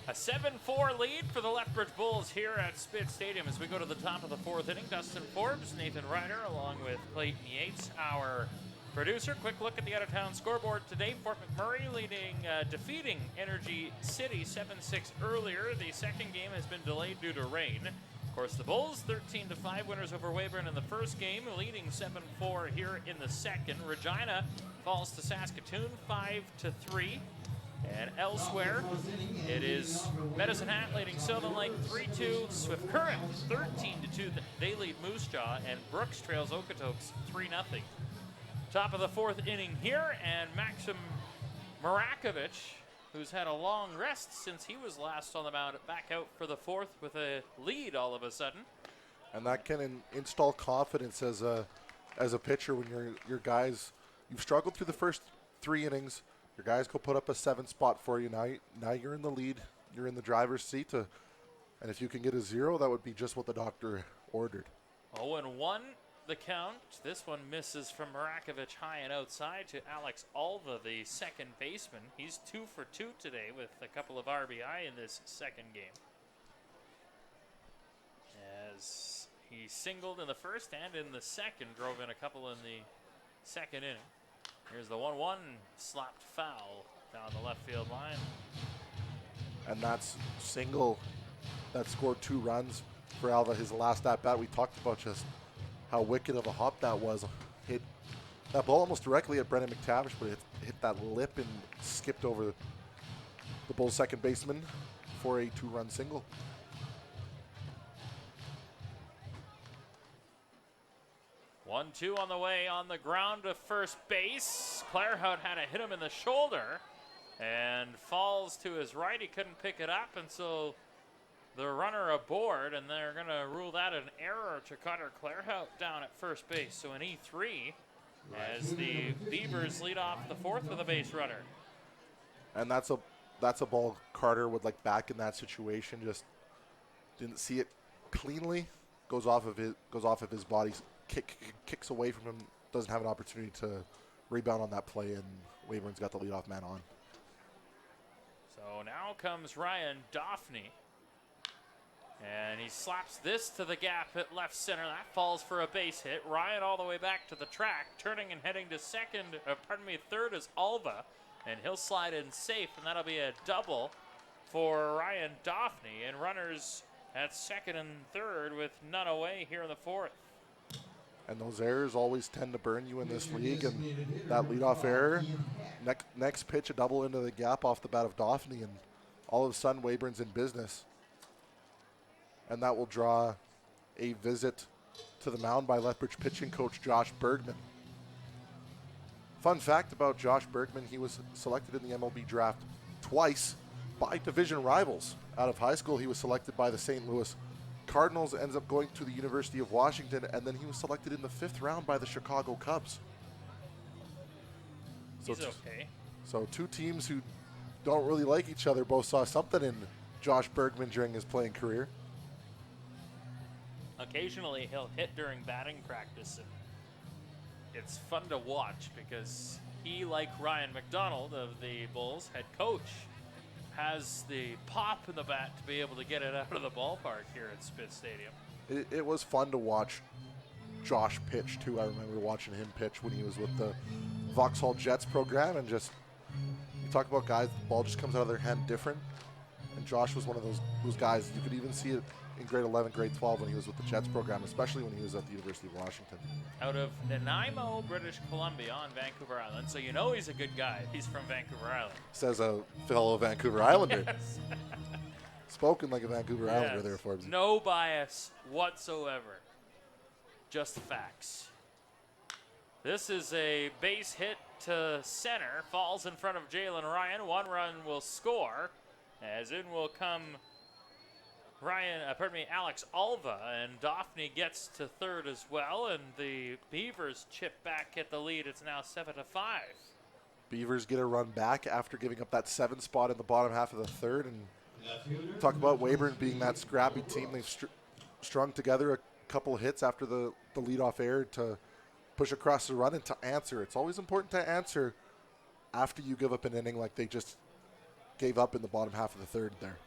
A 7-4 lead for the Lethbridge Bulls here at Spitz Stadium as we go to the top of the 4th inning. Dustin Forbes, Nathan Ryder, along with Clayton Yates, our producer. Quick look at the out-of-town scoreboard today. Fort McMurray defeating Energy City 7-6 earlier. The second game has been delayed due to rain. Of course, the Bulls 13-5 winners over Weyburn in the first game, leading 7-4 here in the second. Regina falls to Saskatoon 5-3. And elsewhere, it is Medicine Hat leading Sylvan Lake 3-2. Swift Current 13-2. They lead Moose Jaw, and Brooks trails Okotoks 3-0. Top of the 4th inning here, and Maxim Marakovich, who's had a long rest since he was last on the mound, back out for the 4th with a lead all of a sudden. And that can install confidence as a pitcher when your guys, you've struggled through the first 3 innings. Your guys go put up a 7 spot for you. Now you're in the lead. You're in the driver's seat. And if you can get a 0, that would be just what the doctor ordered. 0-1 the count. This one misses from Marakovich high and outside to Alex Alva, the second baseman. He's 2 for 2 today with a couple of RBI in this second game, as he singled in the first and in the second, drove in a couple in the second inning. Here's the 1-1 slapped foul down the left field line. And that's single that scored 2 runs for Alva, his last at-bat. We talked about just how wicked of a hop that was. Hit That ball almost directly at Brennan McTavish, but it hit that lip and skipped over the Bulls' second baseman for a 2-run single. One, two on the way on the ground to first base. Clairhout had to hit him in the shoulder and falls to his right. He couldn't pick it up, and so the runner aboard, and they're going to rule that an error to Cutter Clairhout down at first base. So an E3 as the Beavers lead off the fourth with a base runner. And that's a ball Carter would like back in that situation. Just didn't see it cleanly. Goes off of his body. Kicks away from him. Doesn't have an opportunity to rebound on that play, and Weyburn's got the leadoff man on. So now comes Ryan Doffney. And he slaps this to the gap at left center. That falls for a base hit. Ryan all the way back to the track, turning and heading to third is Alva. And he'll slide in safe, and that'll be a double for Ryan Doffney. And runners at second and third with none away here in the fourth. And those errors always tend to burn you in this league. And that leadoff error, next pitch, a double into the gap off the bat of Doffney, and all of a sudden Weyburn's in business. And that will draw a visit to the mound by Lethbridge pitching coach Josh Bergman. Fun fact about Josh Bergman, he was selected in the MLB draft twice by division rivals. Out of high school, he was selected by the St. Louis Cardinals, ends up going to the University of Washington, and then he was selected in the 5th round by the Chicago Cubs. He's okay. So two teams who don't really like each other both saw something in Josh Bergman during his playing career. Occasionally he'll hit during batting practice, and it's fun to watch because he, like Ryan McDonald of the Bulls, head coach, has the pop in the bat to be able to get it out of the ballpark here at Spitz Stadium. It was fun to watch Josh pitch, too. I remember watching him pitch when he was with the Vauxhall Jets program, and just, you talk about guys, the ball just comes out of their hand different, and Josh was one of those guys. You could even see it in grade 11, grade 12 when he was with the Jets program, especially when he was at the University of Washington. Out of Nanaimo, British Columbia on Vancouver Island, so you know he's a good guy. He's from Vancouver Island. Says a fellow Vancouver Islander. Yes. Spoken like a Vancouver Islander there, Forbes. No bias whatsoever. Just facts. This is a base hit to center. Falls in front of Jalen Ryan. One run will score. As in will come Alex Alva, and Doffney gets to third as well, and the Beavers chip back at the lead. It's now 7-5. Beavers get a run back after giving up that 7 spot in the bottom half of the third, and talk about Weyburn being that scrappy team. They've strung together a couple hits after the leadoff error to push across the run and to answer. It's always important to answer after you give up an inning like they just gave up in the bottom half of the third there.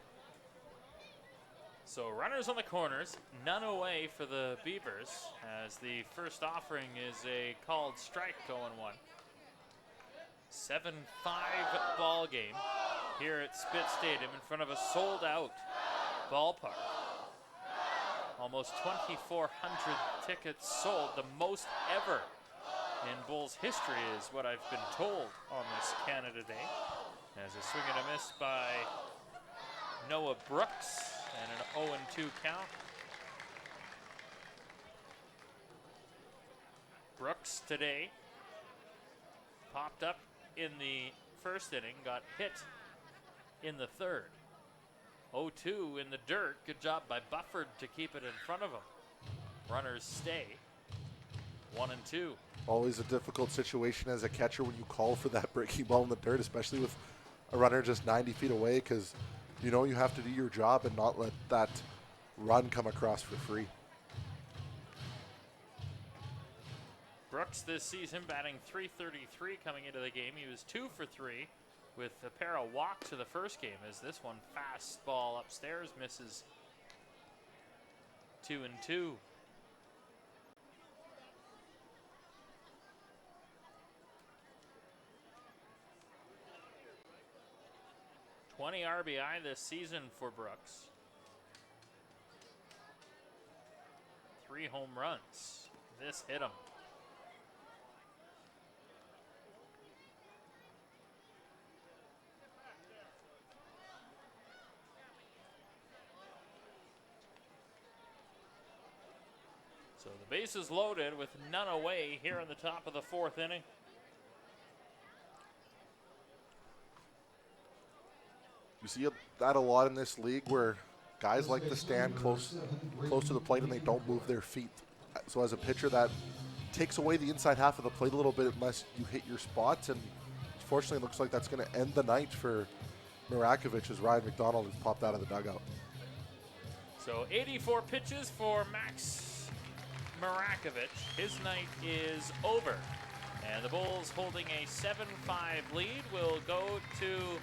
So runners on the corners, none away for the Beavers, as the first offering is a called strike, 0-1. 7-5 ball game here at Spitz Stadium in front of a sold-out ballpark. Almost 2,400 tickets sold, the most ever in Bulls history is what I've been told on this Canada Day. As a swing and a miss by Noah Brooks, and an 0-2 count. Brooks today popped up in the first inning, got hit in the third. 0-2 in the dirt. Good job by Bufford to keep it in front of him. Runners stay. 1-2. Always a difficult situation as a catcher when you call for that breaking ball in the dirt, especially with a runner just 90 feet away, because you know you have to do your job and not let that run come across for free. Brooks this season batting .333 coming into the game. He was 2 for 3 with a pair of walks in the first game, as this one fastball upstairs misses. 2-2. (20 RBI this season for Brooks. 3 home runs. This hit him. So the base is loaded with none away here in the top of the 4th inning. You see that a lot in this league where guys like to stand close to the plate and they don't move their feet. So as a pitcher, that takes away the inside half of the plate a little bit unless you hit your spots. And unfortunately, it looks like that's going to end the night for Marakovic as Ryan McDonald has popped out of the dugout. So 84 pitches for Max Marakovic. His night is over. And the Bulls, holding a 7-5 lead, will go to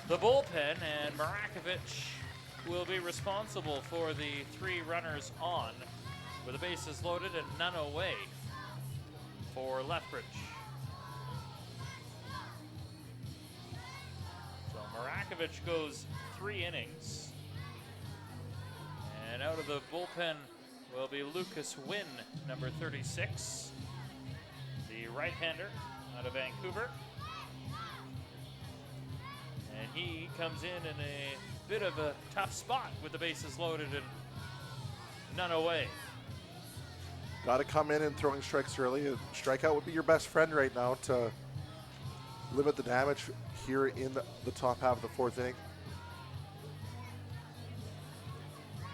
the bullpen, and Marakovic will be responsible for the 3 runners on, with the bases loaded and none away for Lethbridge. So Marakovic goes 3 innings. And out of the bullpen will be Lucas Wynn, number 36, the right-hander out of Vancouver. And he comes in a bit of a tough spot with the bases loaded and none away. Got to come in and throwing strikes early. A strikeout would be your best friend right now to limit the damage here in the top half of the 4th inning.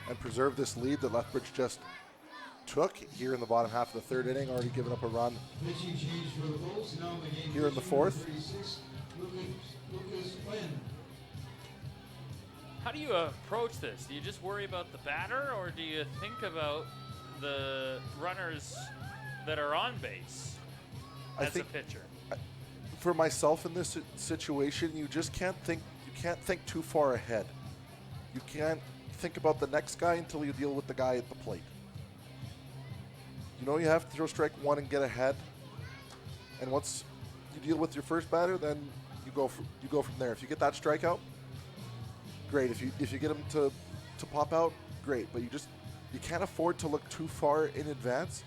And preserve this lead that Lethbridge just took here in the bottom half of the 3rd inning, already given up a run here in the 4th. How do you approach this? Do you just worry about the batter, or do you think about the runners that are on base as a pitcher? For myself in this situation, you just can't think. You can't think too far ahead. You can't think about the next guy until you deal with the guy at the plate. You know you have to throw strike 1 and get ahead, and once you deal with your first batter, then you go from there. If you get that strikeout, great. If you get him to pop out, great. But you can't afford to look too far in advance,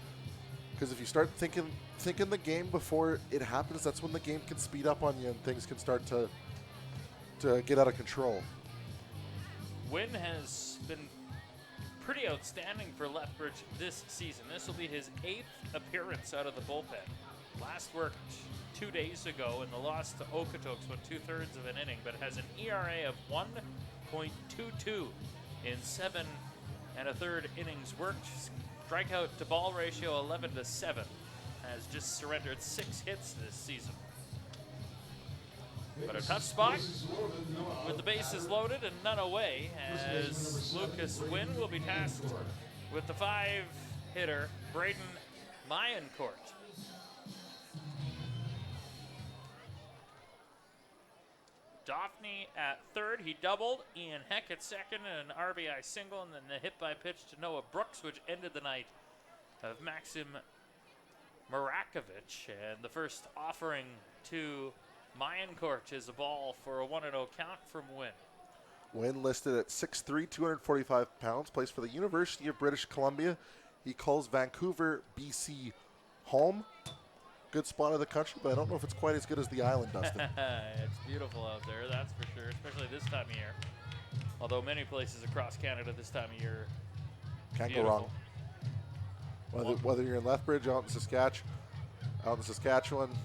because if you start thinking the game before it happens, that's when the game can speed up on you and things can start to get out of control. Wynn has been pretty outstanding for Lethbridge this season. This will be his 8th appearance out of the bullpen. Last worked 2 days ago in the loss to Okotoks, went 2/3 of an inning, but has an ERA of 1.22 in 7 1/3 innings worked. Strikeout to ball ratio 11-7. Has just surrendered 6 hits this season. But a tough spot with the bases loaded and none away, as Lucas Wynn will be tasked with the 5-hitter Braden Mayencourt. Daphne at 3rd. He doubled. Ian Heck at 2nd, and an RBI single, and then the hit by pitch to Noah Brooks, which ended the night of Maxim Marakovic. And the first offering to Mayencourt is a ball for a 1-0 count from Wynn. Wynn listed at 6'3", 245 pounds, plays for the University of British Columbia. He calls Vancouver, BC home. Good spot of the country, but I don't know if it's quite as good as the island, Dustin. It's beautiful out there, that's for sure, especially this time of year. Although many places across Canada this time of year, Can't beautiful. go wrong. Whether you're in Lethbridge, out in Saskatchewan,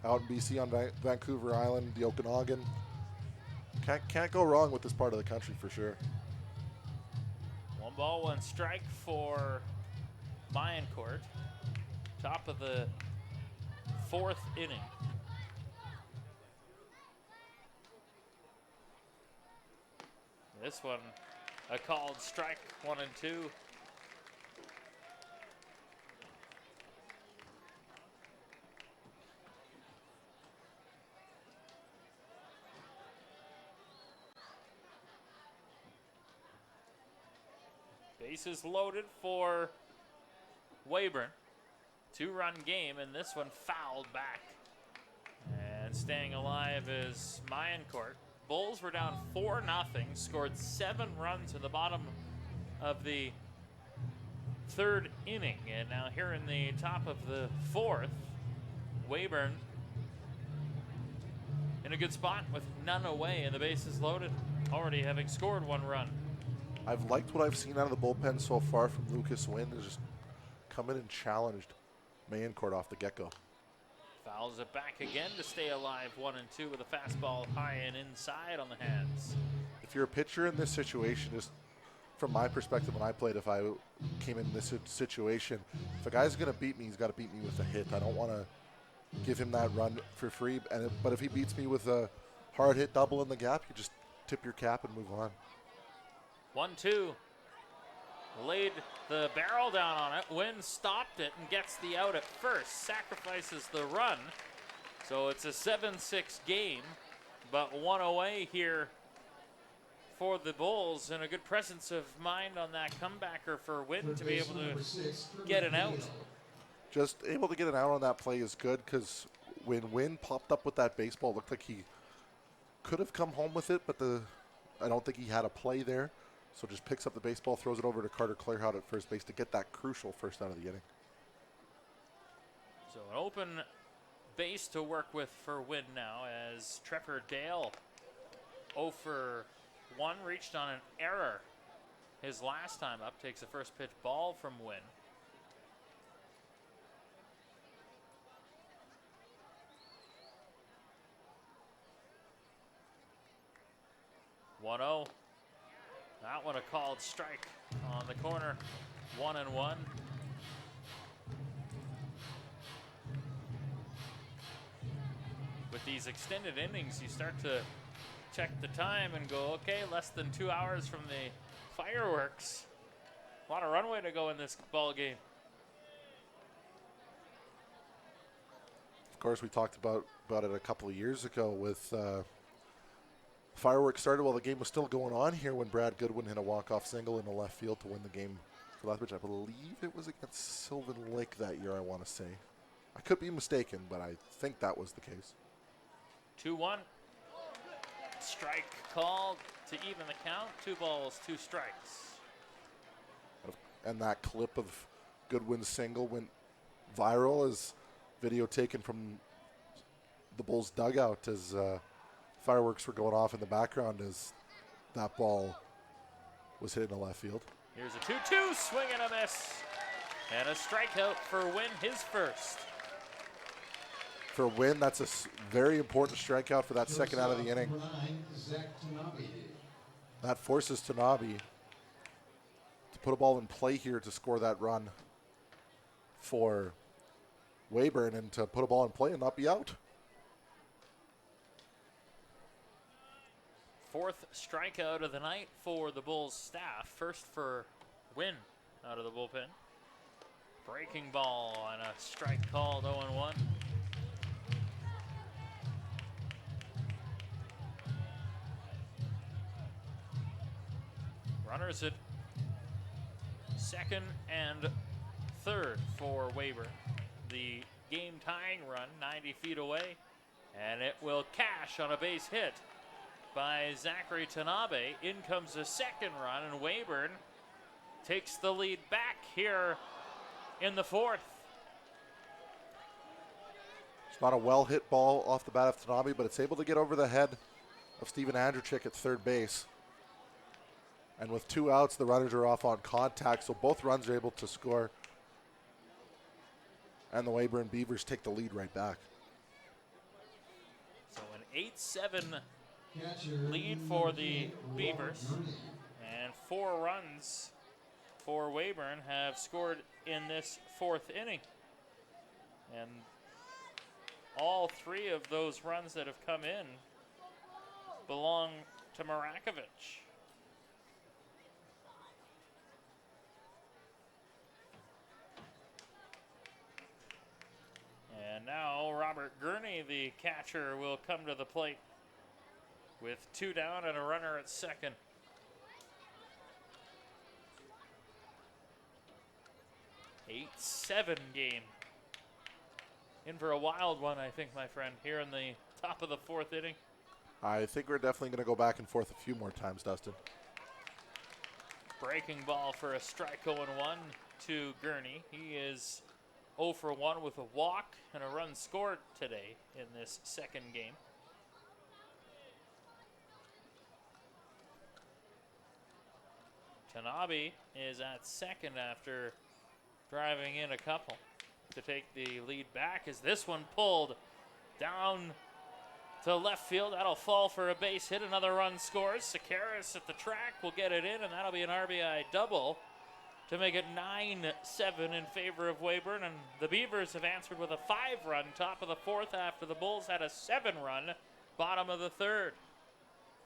out in BC on Vancouver Island, the Okanagan. Can't go wrong with this part of the country for sure. 1 ball, 1 strike for Mayencourt. Top of the 4th inning. This one, a called strike, 1 and 2. Bases loaded for Weyburn. 2-run game, and this one fouled back. And staying alive is Mayencourt. Bulls were down 4-0, scored 7 runs in the bottom of the 3rd inning. And now here in the top of the 4th, Weyburn in a good spot with none away and the bases loaded, already having scored 1 run. I've liked what I've seen out of the bullpen so far from Lucas Wynn. There's just come in and challenged Mayencourt off the get-go. Fouls it back again to stay alive 1-2 with a fastball high and inside on the hands. If you're a pitcher in this situation, just from my perspective when I played, if I came in this situation, if a guy's going to beat me, he's got to beat me with a hit. I don't want to give him that run for free. But if he beats me with a hard hit double in the gap, you just tip your cap and move on. 1-2. Laid the barrel down on it. Wynn stopped it and gets the out at first. Sacrifices the run. So it's a 7-6 game, but one away here for the Bulls, and a good presence of mind on that comebacker for Wynn to be able to get an out. Just able to get an out on that play is good, because when Wynn popped up with that baseball, it looked like he could have come home with it, but I don't think he had a play there. So just picks up the baseball, throws it over to Carter Clearhout at first base to get that crucial first out of the inning. So an open base to work with for Wynn now, as Trevor Dale 0 for 1 reached on an error his last time up. Takes the first pitch ball from Wynn. (1-0). That one a called strike on the corner. 1-1. With these extended innings, you start to check the time and go, okay, less than 2 hours from the fireworks. A lot of runway to go in this ball game. Of course, we talked about it a couple of years ago with fireworks started while the game was still going on here when Brad Goodwin hit a walk-off single in the left field to win the game for Lethbridge. I believe it was against Sylvan Lake that year, I want to say. I could be mistaken, but I think that was the case. 2-1. Strike called to even the count. 2 balls, 2 strikes. And that clip of Goodwin's single went viral as video taken from the Bulls dugout as fireworks were going off in the background as that ball was hit in the left field. Here's a 2-2, swing and a miss. And a strikeout for Wynn, his first. For Wynn, that's a very important strikeout for that second out of the inning. That forces Tanabe to put a ball in play here to score that run for Weyburn and to put a ball in play and not be out. 4th strikeout of the night for the Bulls staff. First for Wynn out of the bullpen. Breaking ball and a strike called 0-1. Runners at second and third for Weyburn. The game tying run 90 feet away, and it will cash on a base hit by Zachary Tanabe. In comes the second run, and Weyburn takes the lead back here in the 4th. It's not a well-hit ball off the bat of Tanabe, but it's able to get over the head of Steven Andrzejczyk at third base. And with 2 outs, the runners are off on contact, so both runs are able to score. And the Weyburn Beavers take the lead right back. So an 8-7 lead for the Beavers. And 4 runs for Weyburn have scored in this 4th inning. And all 3 of those runs that have come in belong to Marakovich. And now Robert Gurney, the catcher, will come to the plate with 2 down and a runner at second. Eight, 7 game. In for a wild one, I think, my friend, here in the top of the 4th inning. I think we're definitely going to go back and forth a few more times, Dustin. Breaking ball for a strike 0-1 to Gurney. He is 0 for 1 with a walk and a run scored today in this second game. Tanabe is at second after driving in a couple to take the lead back as this one pulled down to left field. That'll fall for a base hit. Another run scores. Sakaris at the track will get it in, and that'll be an RBI double to make it 9-7 in favor of Weyburn. And the Beavers have answered with a 5-run top of the fourth after the Bulls had a 7-run bottom of the third.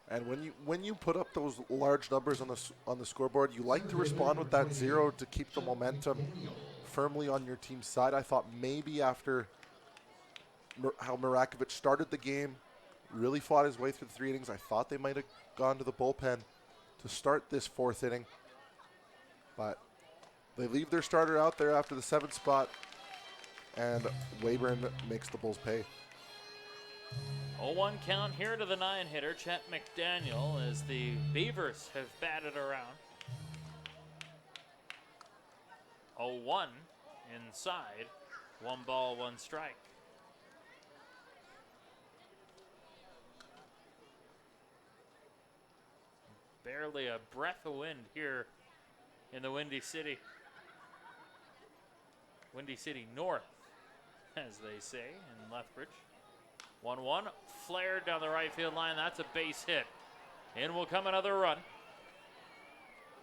And when you put up those large numbers on the scoreboard, you like to respond with that 0 to keep the momentum firmly on your team's side. I thought maybe after how Marakovic started the game, really fought his way through the 3 innings, I thought they might have gone to the bullpen to start this 4th inning. But they leave their starter out there after the 7th spot, and Weyburn makes the Bulls pay. 0-1 count here to the 9-hitter, Chet McDaniel, as the Beavers have batted around. 0-1 inside, 1 ball, 1 strike. Barely a breath of wind here in the Windy City. Windy City North, as they say, in Lethbridge. 1-1, flared down the right field line. That's a base hit. In will come another run.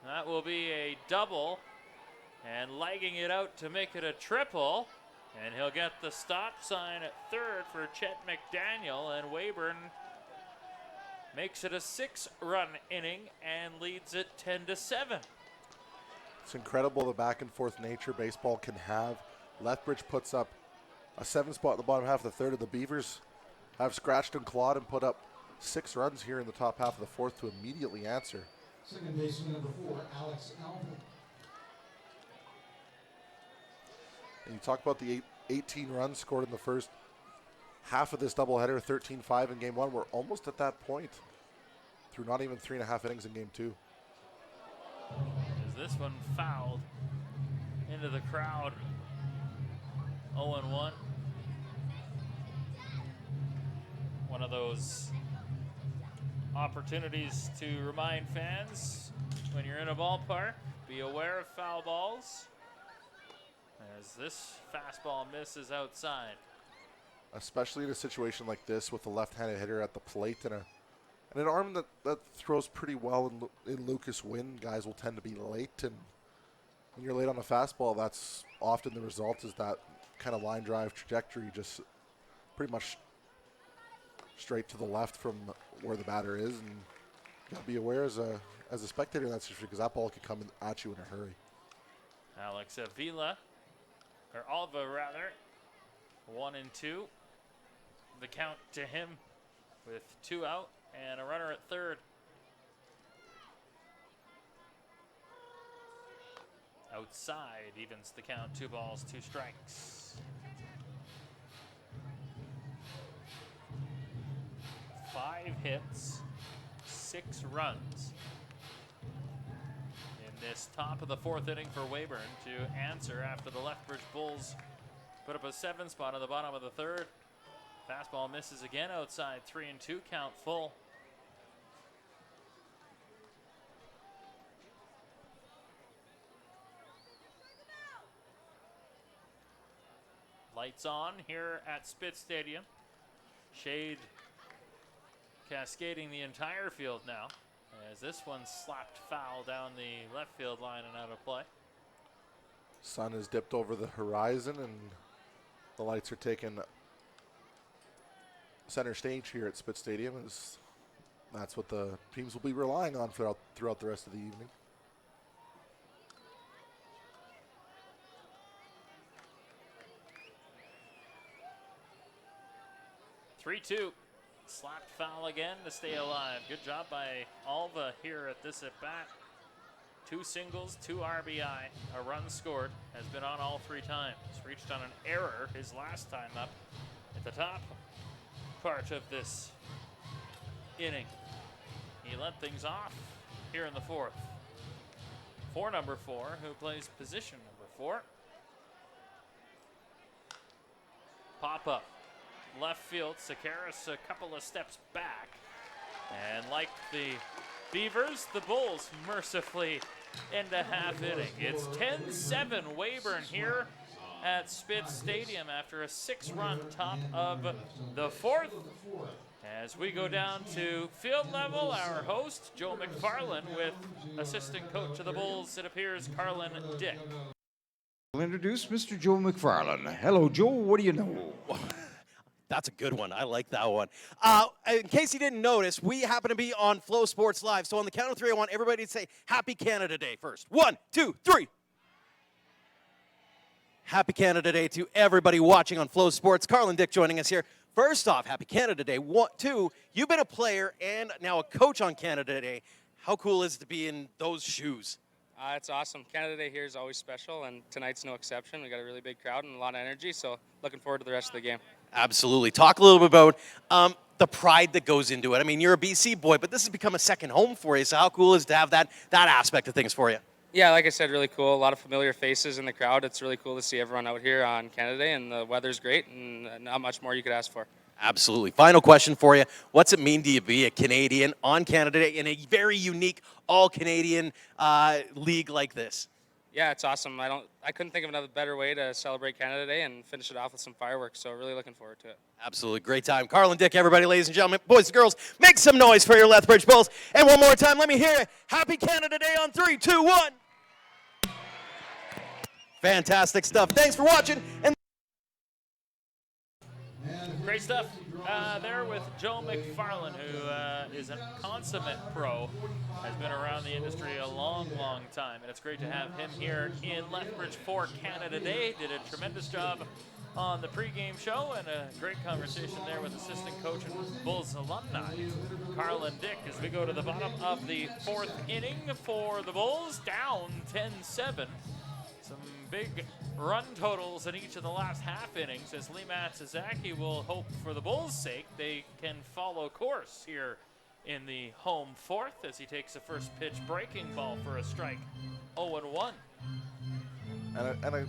That will be a double, and lagging it out to make it a triple. And he'll get the stop sign at third for Chet McDaniel, and Weyburn makes it a 6-run inning and leads it 10-7. It's incredible the back and forth nature baseball can have. Lethbridge puts up a 7 spot in the bottom half of the third, and the Beavers have scratched and clawed and put up 6 runs here in the top half of the fourth to immediately answer. Second baseman number 4, Alex Alvin. And you talk about the 18 runs scored in the first half of this doubleheader, 13-5 in game 1. We're almost at that point through not even 3.5 innings in game 2. As this one fouled into the crowd. 0-1. One of those opportunities to remind fans when you're in a ballpark, be aware of foul balls, as this fastball misses outside. Especially in a situation like this with a left-handed hitter at the plate and an arm that throws pretty well in Lucas Wynn. Guys will tend to be late, and when you're late on a fastball, that's often the result, is that kind of line drive trajectory, just pretty much straight to the left from where the batter is, and you got to be aware as a spectator in that situation, because that ball could come at you in a hurry. Alex Avila, or Alva rather, 1-2. The count to him with 2 out and a runner at third. Outside evens the count, 2 balls, 2 strikes. 5 hits, 6 runs in this top of the 4th inning for Weyburn to answer after the Lethbridge Bulls put up a 7 spot on the bottom of the 3rd. Fastball misses again outside, 3-2 count full. Lights on here at Spitz Stadium. Shade cascading the entire field now, as this one slapped foul down the left field line and out of play. Sun has dipped over the horizon, and the lights are taking center stage here at Spitz Stadium. That's what the teams will be relying on throughout the rest of the evening. (3-2). Slapped foul again to stay alive. Good job by Alva here at this at-bat. 2 singles, 2 RBI. A run scored. Has been on all 3 times. Reached on an error his last time up at the top part of this inning. He let things off here in the 4th. For number 4, who plays position number 4. Pop up. Left field, Sakaris a couple of steps back. And like the Beavers, the Bulls mercifully and a half inning. It's 10-7 Weyburn here at Spitz Stadium after a 6-run top of the fourth. As we go down to field level, our host, Joe McFarland, with assistant coach of the Bulls, it appears, Carlin Dick. I'll introduce Mr. Joe McFarland. Hello, Joe. What do you know? That's a good one. I like that one. In case you didn't notice, we happen to be on Flow Sports Live. So on the count of three, I want everybody to say Happy Canada Day first. 1, 2, 3. Happy Canada Day to everybody watching on Flow Sports. Carlin Dick joining us here. First off, Happy Canada Day. 1, 2, you've been a player and now a coach on Canada Day. How cool is it to be in those shoes? It's awesome. Canada Day here is always special, and tonight's no exception. We got a really big crowd and a lot of energy, so looking forward to the rest of the game. Absolutely. Talk a little bit about the pride that goes into it. I mean, you're a BC boy, but this has become a second home for you, so how cool is it to have that aspect of things for you? Yeah, like I said, really cool. A lot of familiar faces in the crowd. It's really cool to see everyone out here on Canada Day, and the weather's great, and not much more you could ask for. Absolutely. Final question for you. What's it mean to you to be a Canadian on Canada Day in a very unique all-Canadian league like this? Yeah, it's awesome. I couldn't think of another better way to celebrate Canada Day and finish it off with some fireworks, so really looking forward to it. Absolutely. Great time. Carlin Dick, everybody, ladies and gentlemen, boys and girls, make some noise for your Lethbridge Bulls. And one more time, let me hear it. Happy Canada Day on 3, 2, 1. Fantastic stuff. Thanks for watching. And Great stuff there with Joe McFarland, who is a consummate pro, has been around the industry a long, long time, and it's great to have him here in Lethbridge for Canada Day. Did a tremendous job on the pregame show, and a great conversation there with assistant coach and Bulls alumni, Carlin Dick, as we go to the bottom of the fourth inning for the Bulls, down 10-7. Some big run totals in each of the last half innings, as Lee Matsuzaki will hope for the Bulls' sake they can follow course here in the home fourth as he takes the first pitch breaking ball for a strike. 0-1. And a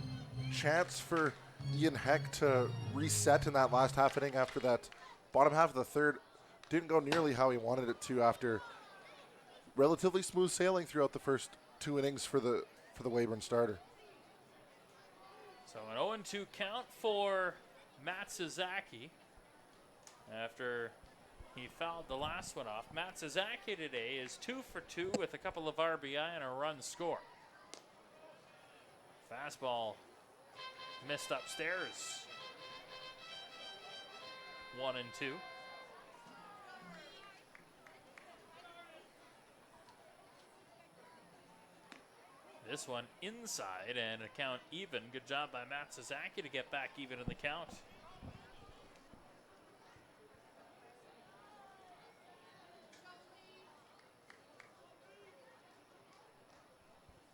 chance for Ian Heck to reset in that last half inning after that bottom half of the third didn't go nearly how he wanted it to after relatively smooth sailing throughout the first 2 innings for the Weyburn starter. So an 0-2 count for Matsuzaki after he fouled the last one off. Matsuzaki today is 2 for 2 with a couple of RBI and a run score. Fastball missed upstairs. 1-2. This one inside and a count even. Good job by Matsuzaki to get back even in the count.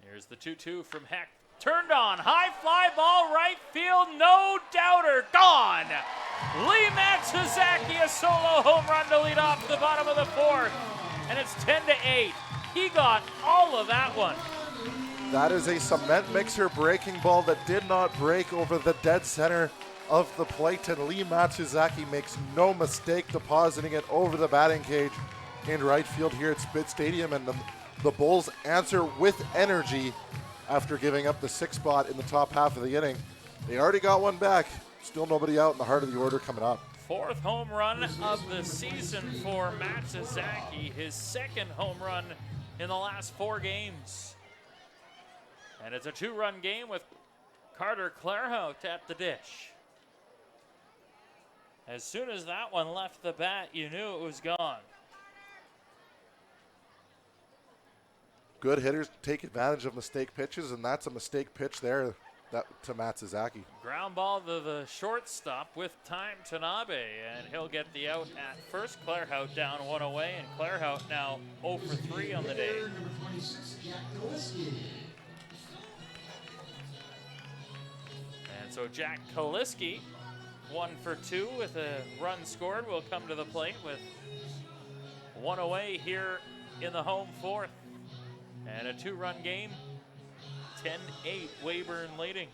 Here's the 2-2 from Heck. Turned on, high fly ball, right field, no doubter, gone. Lee Matsuzaki, a solo home run to lead off the bottom of the fourth, and it's 10-8. He got all of that one. That is a cement mixer breaking ball that did not break over the dead center of the plate, and Lee Matsuzaki makes no mistake depositing it over the batting cage in right field here at Spitz Stadium, and the Bulls answer with energy after giving up the 6th spot in the top half of the inning. They already got one back. Still nobody out in the heart of the order coming up. 4th home run of the season for Matsuzaki, his 2nd home run in the last 4 games. And it's a 2-run game with Carter Clairhout at the dish. As soon as that one left the bat, you knew it was gone. Good hitters take advantage of mistake pitches, and that's a mistake pitch there to Matsuzaki. Ground ball to the shortstop with time Tanabe, and he'll get the out at first. Clairhout down 1 away, and Clairhout now 0 for 3 on the day. And so Jack Kaliski, 1 for 2 with a run scored, will come to the plate with 1 away here in the home fourth. And a 2-run game, 10-8, Weyburn leading.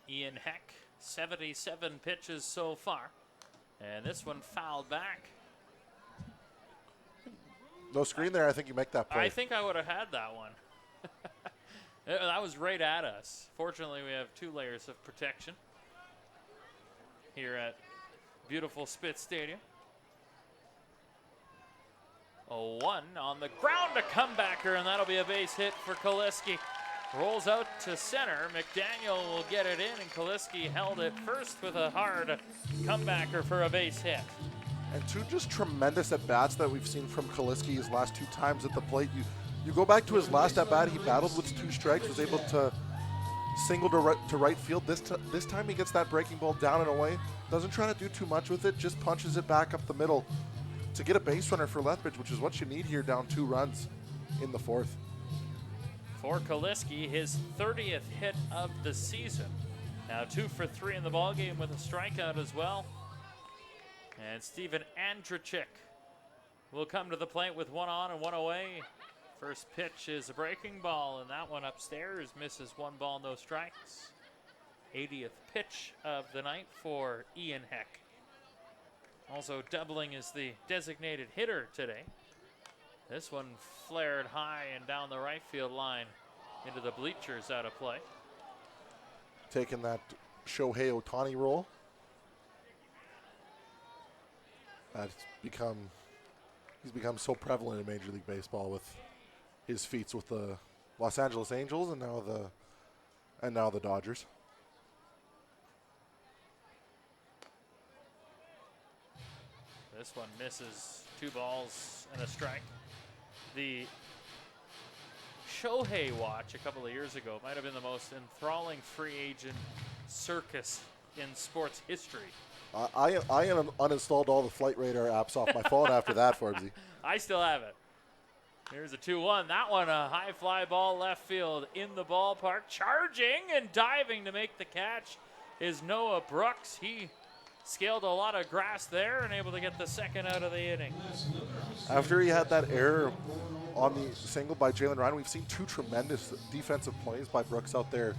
Ian Heck, 77 pitches so far. And this one fouled back. No screen there. I think you make that play. I think I would have had that one. That was right at us. Fortunately, we have 2 layers of protection here at beautiful Spitz Stadium. A 1 on the ground, a comebacker, and that'll be a base hit for Kaliski. Rolls out to center. McDaniel will get it in, and Kaliski held it first with a hard comebacker for a base hit. And 2 just tremendous at-bats that we've seen from Kaliski his last 2 times at the plate. You go back to his last at-bat, he battled with 2 strikes, was able to single to right field. This time he gets that breaking ball down and away. Doesn't try to do too much with it, just punches it back up the middle to get a base runner for Lethbridge, which is what you need here down 2 runs in the 4th. For Kaliski, his 30th hit of the season. Now 2 for 3 in the ballgame with a strikeout as well. And Steven Andrechik will come to the plate with 1 on and 1 away. First pitch is a breaking ball, and that one upstairs misses 1 ball, no strikes. 80th pitch of the night for Ian Heck. Also doubling as the designated hitter today. This one flared high and down the right field line into the bleachers, out of play. Taking that Shohei Ohtani role. He's become so prevalent in Major League Baseball with his feats with the Los Angeles Angels and now the Dodgers. This one misses, 2 balls and a strike. The Shohei watch a couple of years ago might have been the most enthralling free agent circus in sports history. I uninstalled all the Flight Radar apps off my phone after that, Forbesy. I still have it. Here's a 2-1. That one, a high fly ball left field in the ballpark. Charging and diving to make the catch is Noah Brooks. He scaled a lot of grass there and able to get the second out of the inning. After he had that error on the single by Jalen Ryan, we've seen 2 tremendous defensive plays by Brooks out there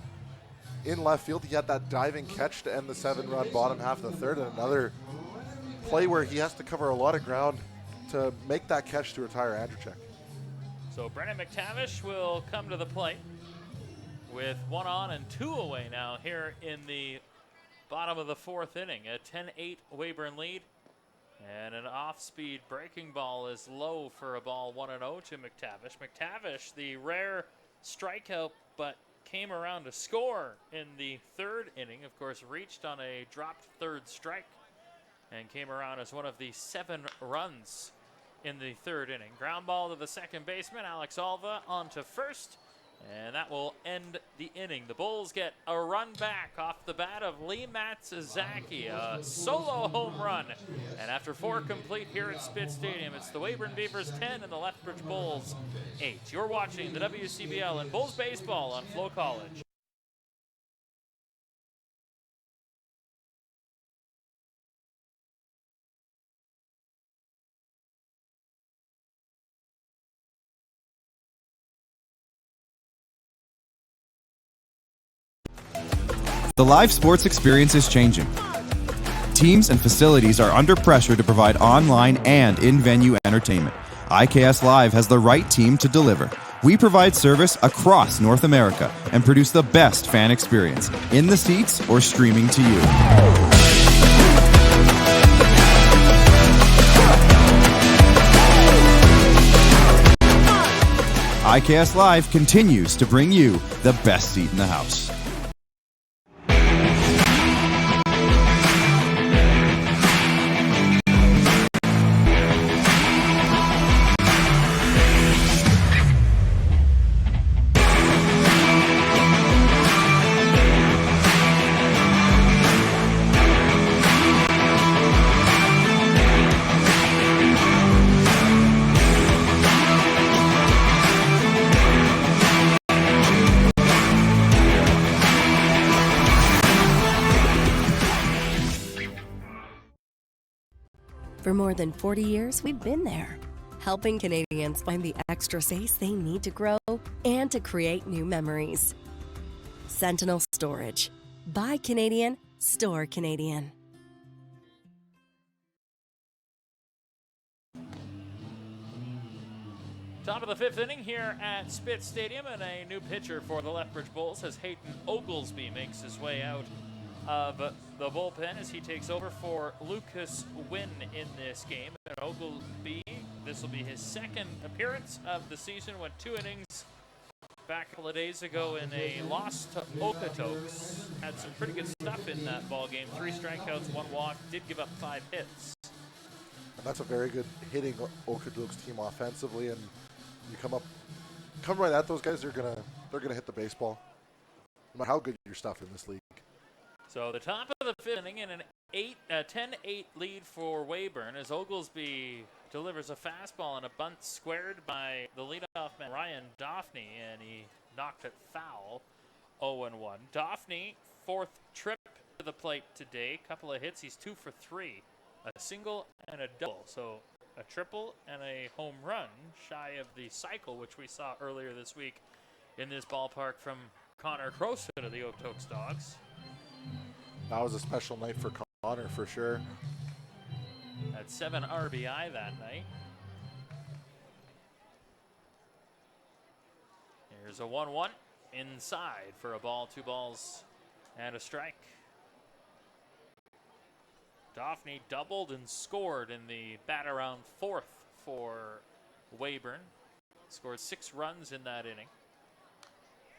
in left field. He had that diving catch to end the 7-run bottom half of the 3rd, and another play where he has to cover a lot of ground to make that catch to retire Andrechek. So Brennan McTavish will come to the plate with 1 on and 2 away now here in the bottom of the 4th inning. A 10-8 Weyburn lead, and an off-speed breaking ball is low for a ball 1-0 to McTavish. McTavish, the rare strikeout, but came around to score in the 3rd inning. Of course, reached on a dropped 3rd strike and came around as one of the 7 runs in the 3rd inning. Ground ball to the second baseman, Alex Alva, on to first, and that will end the inning. The Bulls get a run back off the bat of Lee Matsuzaki, a solo home run. And after 4 complete here at Spitz Stadium, it's the Weyburn Beavers 10 and the Lethbridge Bulls 8. You're watching the WCBL and Bulls baseball on FloCollege. The live sports experience is changing. Teams and facilities are under pressure to provide online and in-venue entertainment. IKS Live has the right team to deliver. We provide service across North America and produce the best fan experience, in the seats or streaming to you. IKS Live continues to bring you the best seat in the house. For more than 40 years, we've been there, helping Canadians find the extra space they need to grow and to create new memories. Sentinel Storage. Buy Canadian, store Canadian. Top of the fifth inning here at Spitz Stadium, and a new pitcher for the Lethbridge Bulls as Hayden Oglesby makes his way out of the bullpen as he takes over for Lucas Wynn in this game. And Oglesby, this will be his second appearance of the season, went 2 innings back a couple of days ago in a loss to Okotoks. Had some pretty good stuff in that ball game. 3 strikeouts, 1 walk, did give up 5 hits. And that's a very good hitting Okotoks team offensively, and you come right at those guys, they're gonna hit the baseball. No matter how good your stuff in this league. So the top of the fifth inning in an 10-8 lead for Weyburn as Oglesby delivers a fastball and a bunt squared by the leadoff man Ryan Daphne, and he knocked it foul. 0-1. Daphne, 4th trip to the plate today. Couple of hits. He's 2 for 3. A single and a double. So a triple and a home run, shy of the cycle which we saw earlier this week in this ballpark from Connor Crowfoot of the Okotoks Dogs. That was a special night for Connor for sure. Had 7 RBI that night. Here's a 1-1 inside for a ball, 2 balls and a strike. Daphne doubled and scored in the bat around 4th for Weyburn. Scored 6 runs in that inning.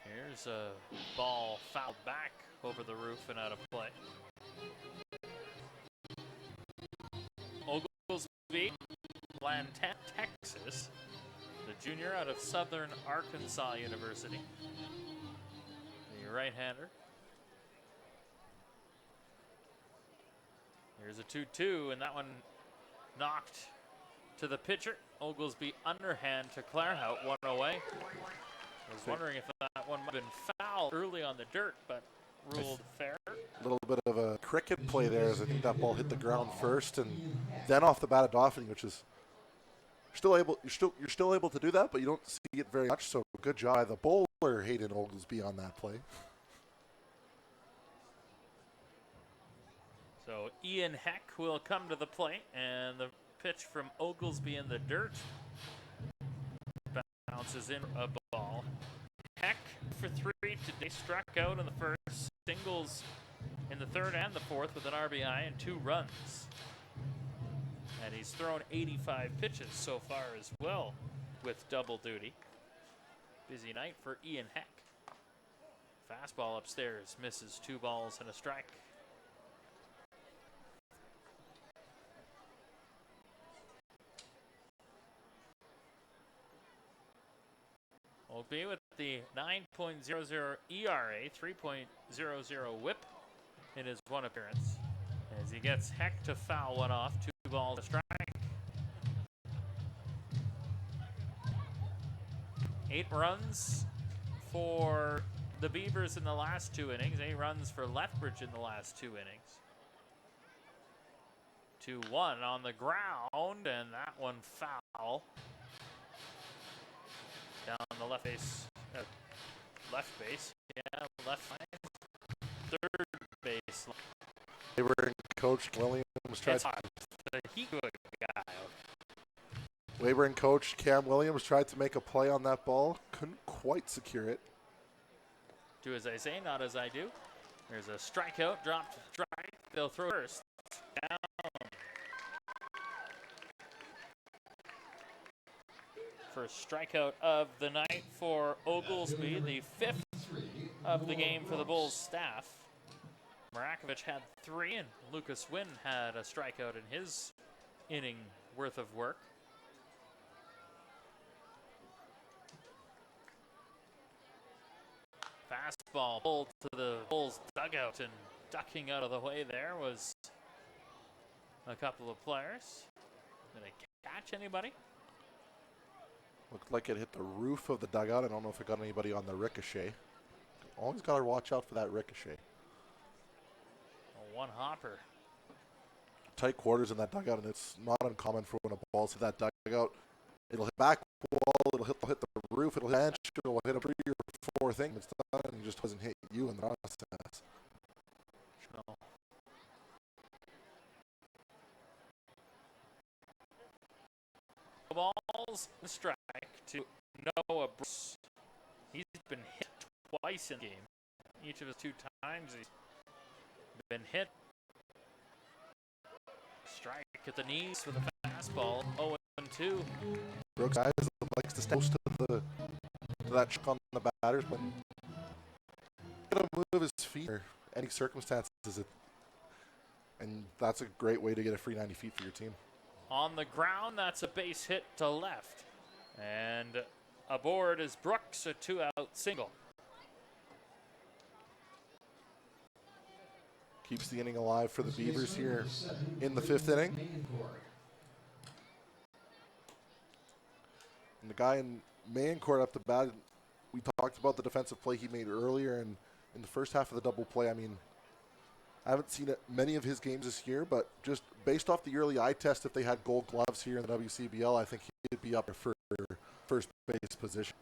Here's a ball fouled back over the roof and out of play. Oglesby, Lantan, Texas, the junior out of Southern Arkansas University. The right-hander. Here's a 2-2, and that one knocked to the pitcher. Oglesby underhand to Clairhout, 1 away. I was wondering if that one might have been foul early on the dirt, but ruled fair. A little bit of a cricket play there, as I think that ball hit the ground first, and then off the bat of Dauphin, which is you're still able to do that, but you don't see it very much. So good job by the bowler Hayden Oglesby on that play. So Ian Heck will come to the plate, and the pitch from Oglesby in the dirt bounces in a ball. Heck for 3 today, struck out in the first, singles in the third and the fourth with an RBI and 2 runs. And he's thrown 85 pitches so far as well with double duty. Busy night for Ian Heck. Fastball upstairs, misses, 2 balls and a strike. Oglesby with the 9.00 ERA, 3.00 whip in his 1 appearance. As he gets Heck to foul one off, 2 balls to strike. 8 runs for the Beavers in the last 2 innings. 8 runs for Lethbridge in the last 2 innings. 2-1 on the ground, and that one foul. Down the left base, yeah, left line, third base. Weyburn coach Williams tried. Weyburn coach Cam Williams tried to make a play on that ball, couldn't quite secure it. Do as I say, not as I do. There's a strikeout, dropped strike. They'll throw first. Down. First strikeout of the night for Oglesby, the 5th of the game for the Bulls staff. Marakovich had 3, and Lucas Wynn had a strikeout in his inning worth of work. Fastball pulled to the Bulls dugout, and ducking out of the way there was a couple of players. Did it catch anybody? Looked like it hit the roof of the dugout. I don't know if it got anybody on the ricochet. Always got to watch out for that ricochet. A 1 hopper. Tight quarters in that dugout, and it's not uncommon for when a ball's hit that dugout. It'll hit back wall, it'll hit the roof, it'll hit bench, it'll hit a 3 or 4 things. It's done, and it just doesn't hit you in the process. No. Balls and strike to Noah Brooks. He's been hit twice in the game. Each of his 2 times he's been hit. Strike at the knees with a fastball. 0-2. Brooks guys likes to stay close to that chuck on the batters, but gonna move his feet or any circumstances, and that's a great way to get a free 90 feet for your team. On the ground, that's a base hit to left. And aboard is Brooks, a 2-out single. Keeps the inning alive for the Beavers here in the 5th inning. And the guy in main court up the bat, we talked about the defensive play he made earlier, and in the first half of the double play, I mean, I haven't seen many of his games this year, but just based off the early eye test, if they had gold gloves here in the WCBL, I think he'd be up for first base position.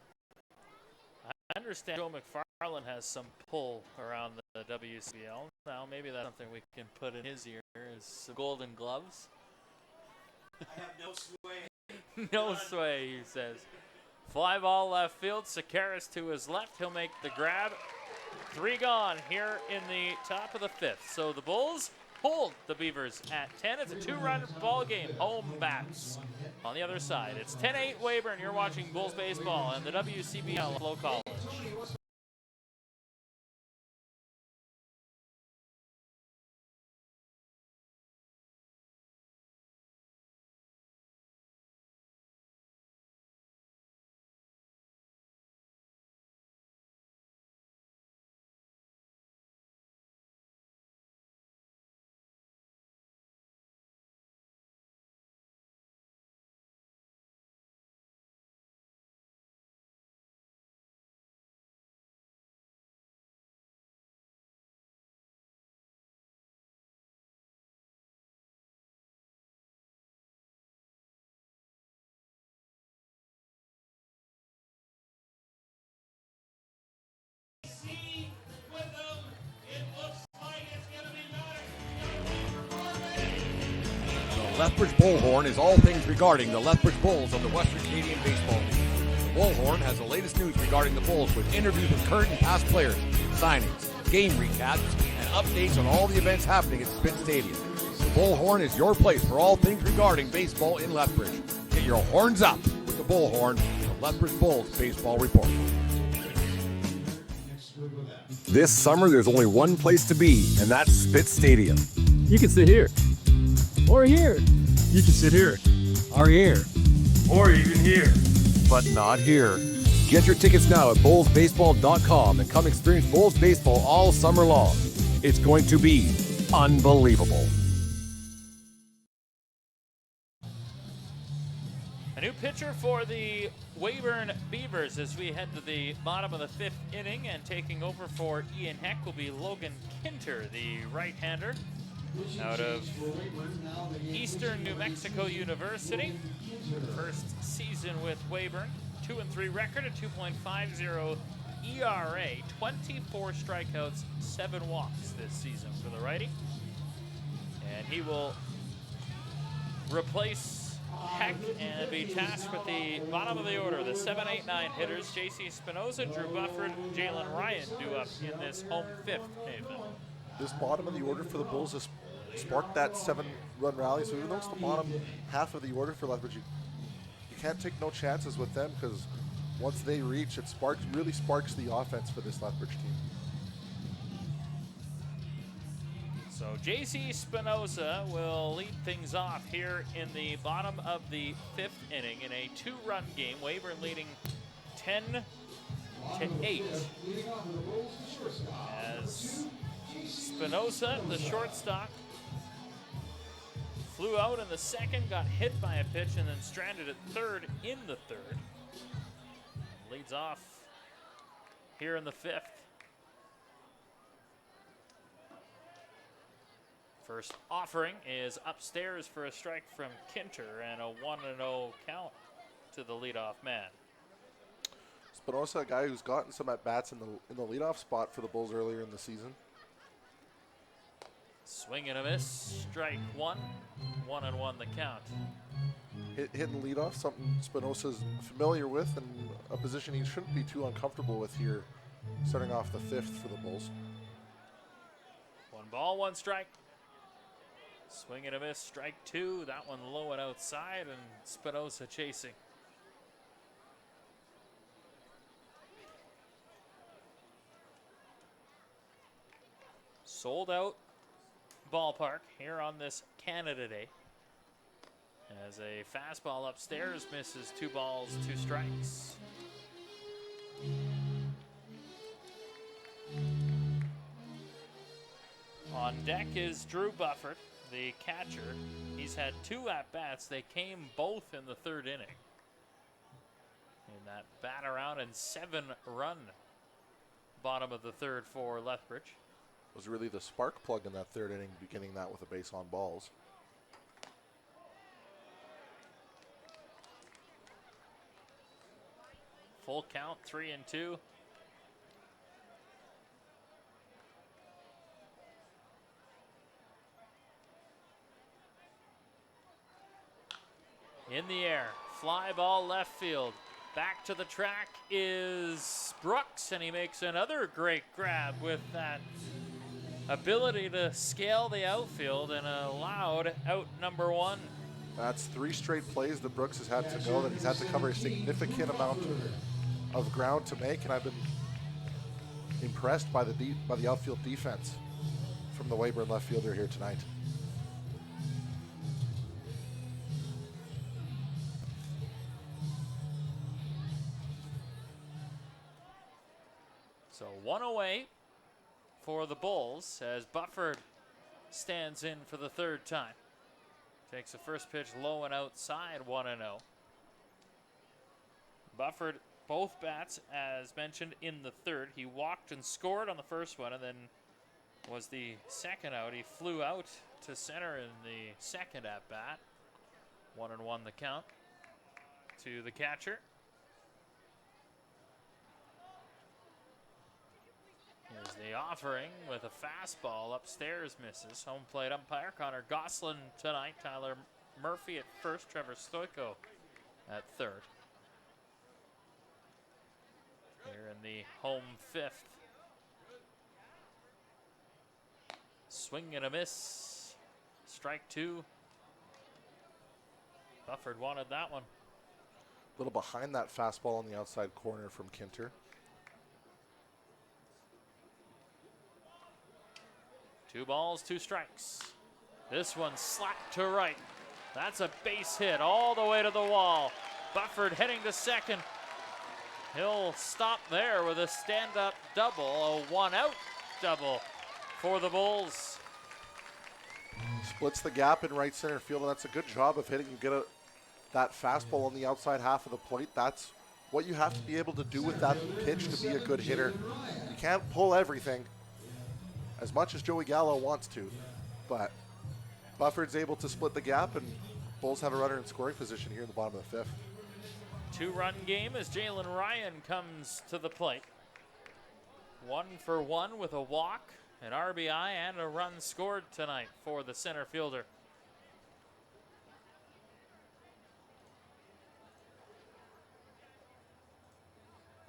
I understand Joe McFarland has some pull around the WCBL. Now, maybe that's something we can put in his ear is some golden gloves. I have no sway. No sway, he says. Fly ball left field. Sakaris to his left. He'll make the grab. 3 gone here in the top of the 5th. So the Bulls hold the Beavers at 10. It's a 2-run ball game. Home bats on the other side. It's 10-8 Weyburn. You're watching Bulls baseball and the WCBL FloCollege. The Lethbridge Bullhorn is all things regarding the Lethbridge Bulls of the Western Canadian Baseball League. The Bullhorn has the latest news regarding the Bulls with interviews with current and past players, signings, game recaps, and updates on all the events happening at Spit Stadium. The Bullhorn is your place for all things regarding baseball in Lethbridge. Get your horns up with the Bullhorn, the Lethbridge Bulls Baseball Report. This summer, there's only one place to be, and that's Spit Stadium. You can sit here. Or here. You can sit here. Or here. Or even here. But not here. Get your tickets now at bullsbaseball.com and come experience Bulls baseball all summer long. It's going to be unbelievable. A new pitcher for the Weyburn Beavers as we head to the bottom of the 5th inning, and taking over for Ian Heck will be Logan Kinter, the right-hander out of Eastern New Mexico University. First season with Weyburn, 2-3 record, a 2.50 ERA, 24 strikeouts, 7 walks this season for the righty. And he will replace Heck and be tasked with the bottom of the order. The 7, 8, 9 hitters, J.C. Spinoza, Drew Bufford, Jalen Ryan due up in this home 5th, Nathan. This bottom of the order for the Bulls has sparked that 7-run rally. So even though it's the bottom half of the order for Lethbridge, you can't take no chances with them, because once they reach, it really sparks the offense for this Lethbridge team. So J.C. Spinoza will lead things off here in the bottom of the 5th inning in a 2-run game. Weyburn leading 10-8 as Spinoza, the shortstop, flew out in the 2nd, got hit by a pitch, and then stranded at 3rd in the 3rd. Leads off here in the 5th. First offering is upstairs for a strike from Kinter, and a 1-0 count to the leadoff man. Spinoza, a guy who's gotten some at-bats in the leadoff spot for the Bulls earlier in the season. Swing and a miss, strike 1, 1-1 the count. hitting leadoff, something Spinoza's familiar with, and a position he shouldn't be too uncomfortable with here, starting off the 5th for the Bulls. 1 ball, 1 strike. Swing and a miss, strike 2. That one low and outside, and Spinoza chasing. Sold out ballpark here on this Canada Day. As a fastball upstairs misses 2 balls, 2 strikes. On deck is Drew Bufford, the catcher. He's had 2 at-bats. They came both in the 3rd inning. In that bat around and 7-run bottom of the 3rd for Lethbridge. Was really the spark plug in that 3rd inning, beginning that with a base on balls. Full count, 3-2. In the air, fly ball left field. Back to the track is Brooks, and he makes another great grab with that ability to scale the outfield and allowed out number 1. That's 3 straight plays that Brooks has had to go, that he's had to cover a significant amount of ground to make, and I've been impressed by the outfield defense from the Weyburn left fielder here tonight. So 1 away for the Bulls as Bufford stands in for the 3rd time. Takes the first pitch low and outside, 1-0. Bufford, both bats, as mentioned, in the 3rd. He walked and scored on the first one, and then was the 2nd out. He flew out to center in the 2nd at-bat. 1-1 the count to the catcher. Here's the offering with a fastball upstairs, misses. Home plate umpire Connor Gosselin tonight. Tyler Murphy at first. Trevor Stoico at 3rd. Here in the home 5th. Swing and a miss. Strike 2. Bufford wanted that one. A little behind that fastball on the outside corner from Kinter. 2 balls, 2 strikes. This one slapped to right. That's a base hit all the way to the wall. Bufford heading to 2nd. He'll stop there with a stand-up double, a 1-out double for the Bulls. Splits the gap in right center field, and that's a good job of hitting. You get that fastball on the outside half of the plate. That's what you have to be able to do with that pitch to be a good hitter. You can't pull everything, as much as Joey Gallo wants to, but Bufford's able to split the gap, and Bulls have a runner in scoring position here in the bottom of the 5th. 2-run game as Jalen Ryan comes to the plate. 1 for 1 with a walk, an RBI, and a run scored tonight for the center fielder.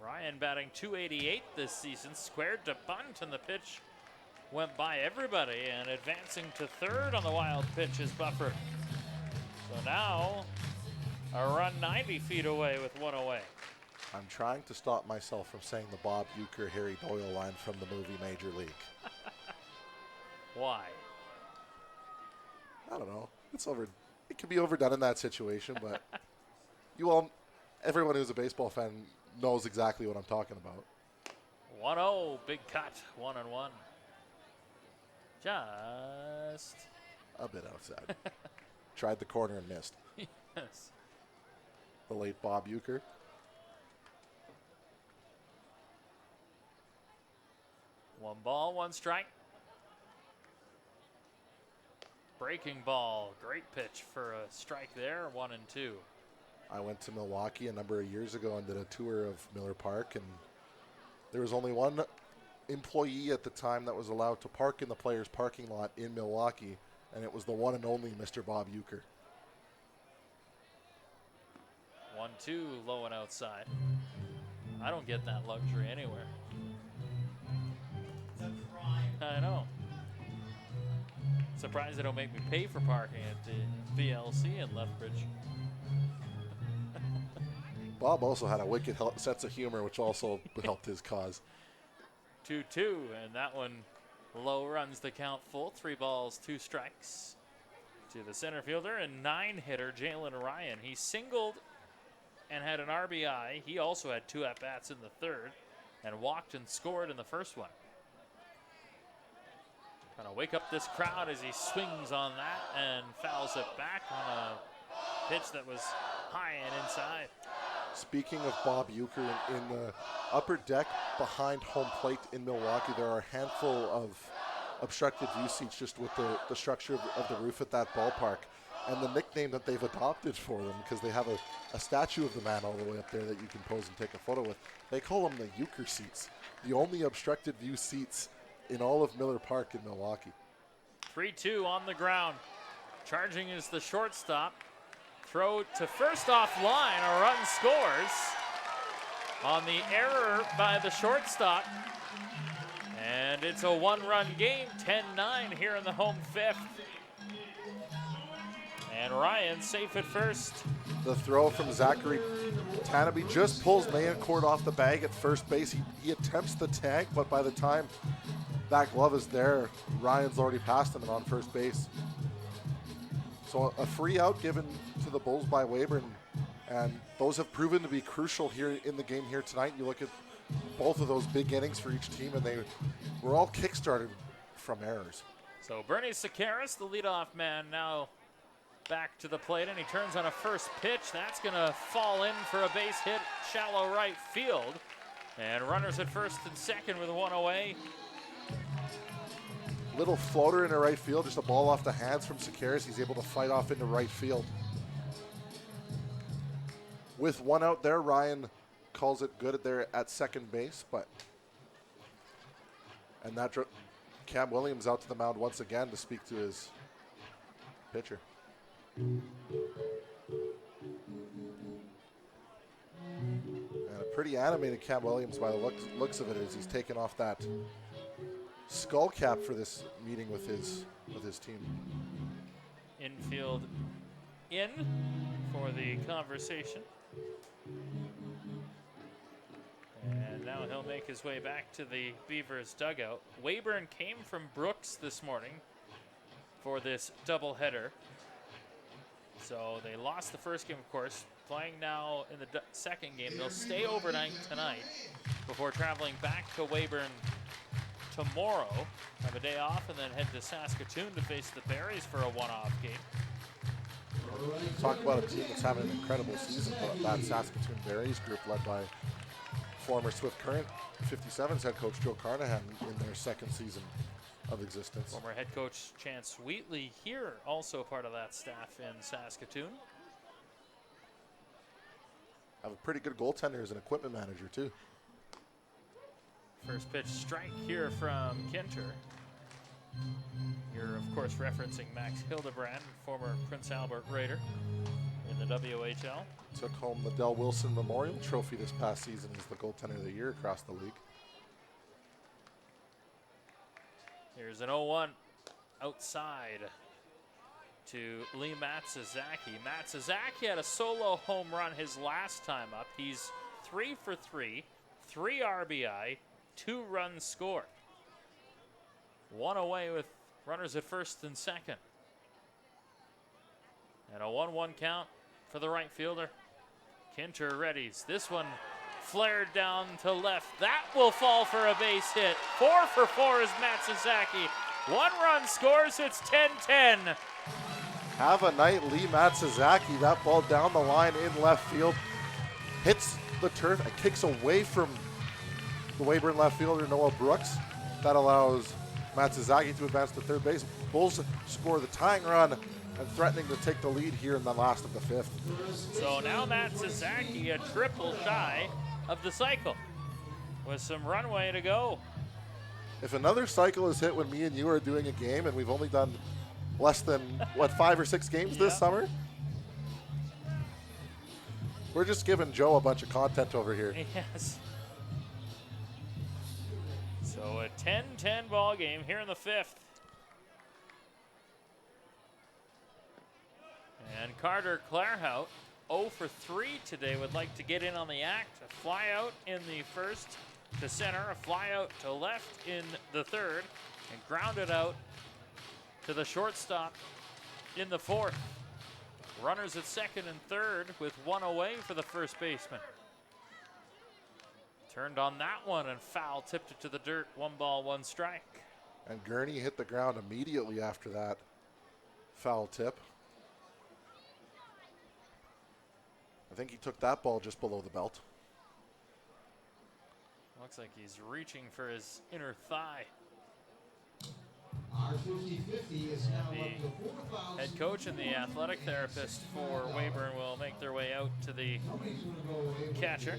Ryan batting .288 this season, squared to bunt, and the pitch went by everybody, and advancing to 3rd on the wild pitch is Bufford. So now a run 90 feet away with 1 away. I'm trying to stop myself from saying the Bob Uecker, Harry Doyle line from the movie Major League. Why? I don't know. It can be overdone in that situation, but everyone who's a baseball fan knows exactly what I'm talking about. 1-0, big cut, 1-1. Just a bit outside. Tried the corner and missed. Yes. The late Bob Uecker. One ball, 1 strike. Breaking ball, great pitch for a strike there, 1-2. I went to Milwaukee a number of years ago and did a tour of Miller Park, and there was only one employee at the time that was allowed to park in the players' parking lot in Milwaukee, and it was the one and only Mr. Bob Uecker. 1-2, low and outside. I don't get that luxury anywhere. I know. Surprised they don't make me pay for parking at the VLC in Lethbridge. Bob also had a wicked sense of humor, which also helped his cause. 2-2, and that one low, runs the count full. 3 balls, 2 strikes to the center fielder and 9-hitter Jalen Ryan. He singled and had an RBI. He also had 2 at-bats in the third and walked and scored in the first one. Trying to wake up this crowd as he swings on that and fouls it back on a pitch that was high and inside. Speaking of Bob Euchre, in the upper deck behind home plate in Milwaukee, there are a handful of obstructed view seats just with the structure of the roof at that ballpark. And the nickname that they've adopted for them, because they have a statue of the man all the way up there that you can pose and take a photo with, they call them the Euchre seats, the only obstructed view seats in all of Miller Park in Milwaukee. 3-2 on the ground. Charging is the shortstop. Throw to first offline, a run scores on the error by the shortstop. And it's a 1-run game, 10-9 here in the home fifth. And Ryan safe at first. The throw from Zachary Tanabe just pulls Mayencourt off the bag at first base. He attempts the tag, but by the time that glove is there, Ryan's already passed him and on first base. So a free out given to the Bulls by Weyburn, and those have proven to be crucial here in the game here tonight. You look at both of those big innings for each team, and they were all kick-started from errors. So Bernie Sakaris, the leadoff man, now back to the plate, and he turns on a first pitch. That's going to fall in for a base hit, shallow right field. And runners at first and second with 1 away. Little floater into right field, just a ball off the hands from Sakaris. He's able to fight off into right field. With 1 out there, Ryan calls it good there at second base, and that Cam Williams out to the mound once again to speak to his pitcher. And a pretty animated Cam Williams by the looks of it, as he's taken off that skull cap for this meeting with his team. Infield in for the conversation. And now he'll make his way back to the Beavers dugout. Weyburn came from Brooks this morning for this doubleheader. So they lost the first game, of course. Playing now in the second game. They'll stay overnight tonight before traveling back to Weyburn tomorrow. Have a day off and then head to Saskatoon to face the Berries for a one-off game. Talk about a team that's having an incredible season, but that Saskatoon Berries group led by former Swift Current 57's head coach Joe Carnahan in their second season of existence. Former head coach Chance Wheatley here, also part of that staff in Saskatoon. Have a pretty good goaltender as an equipment manager too. First pitch strike here from Kinter. You're, of course, referencing Max Hildebrand, former Prince Albert Raider in the WHL. Took home the Del Wilson Memorial Trophy this past season as the goaltender of the year across the league. Here's an 0-1 outside to Lee Matsuzaki. Matsuzaki had a solo home run his last time up. He's 3 for 3, 3 RBI, 2 runs scored. 1 away with runners at first and second. And a 1-1 count for the right fielder. Kinter readies. This one flared down to left. That will fall for a base hit. 4 for 4 is Matsuzaki. 1 run scores. It's 10-10. Have a night, Lee Matsuzaki. That ball down the line in left field. Hits the turf and kicks away from the Weyburn left fielder, Noah Brooks. That allows Matsuzaki to advance to third base. Bulls score the tying run and threatening to take the lead here in the last of the fifth. So now Matsuzaki a triple shy of the cycle with some runway to go. If another cycle is hit when me and you are doing a game and we've only done less than, 5 or 6 games this summer? We're just giving Joe a bunch of content over here. Yes. So a 10-10 ball game here in the 5th. And Carter Clairhout, 0 for 3 today, would like to get in on the act. A fly out in the first to center, a fly out to left in the third, and grounded out to the shortstop in the 4th. Runners at second and third with one away for the first baseman. Turned on that one and foul, tipped it to the dirt. 1 ball, 1 strike. And Gurney hit the ground immediately after that foul tip. I think he took that ball just below the belt. Looks like he's reaching for his inner thigh. Our 50-50 is now up to The 4,000. head coach and the athletic therapist for Weyburn will make their way out to the catcher.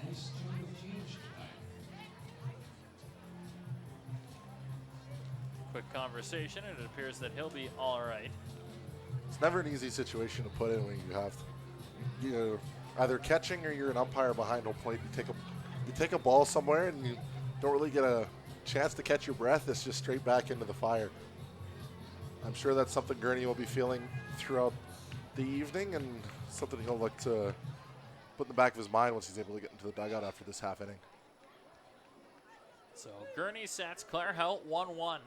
Nice change of change tonight. Quick conversation, and it appears that he'll be all right. It's never an easy situation to put in when you have you're either catching or you're an umpire behind home plate. You take a ball somewhere and you don't really get a chance to catch your breath. It's just straight back into the fire. I'm sure that's something Gurney will be feeling throughout the evening, and something he'll look to put in the back of his mind once he's able to get into the dugout after this half inning. So Gurney sets Clairhout 1-1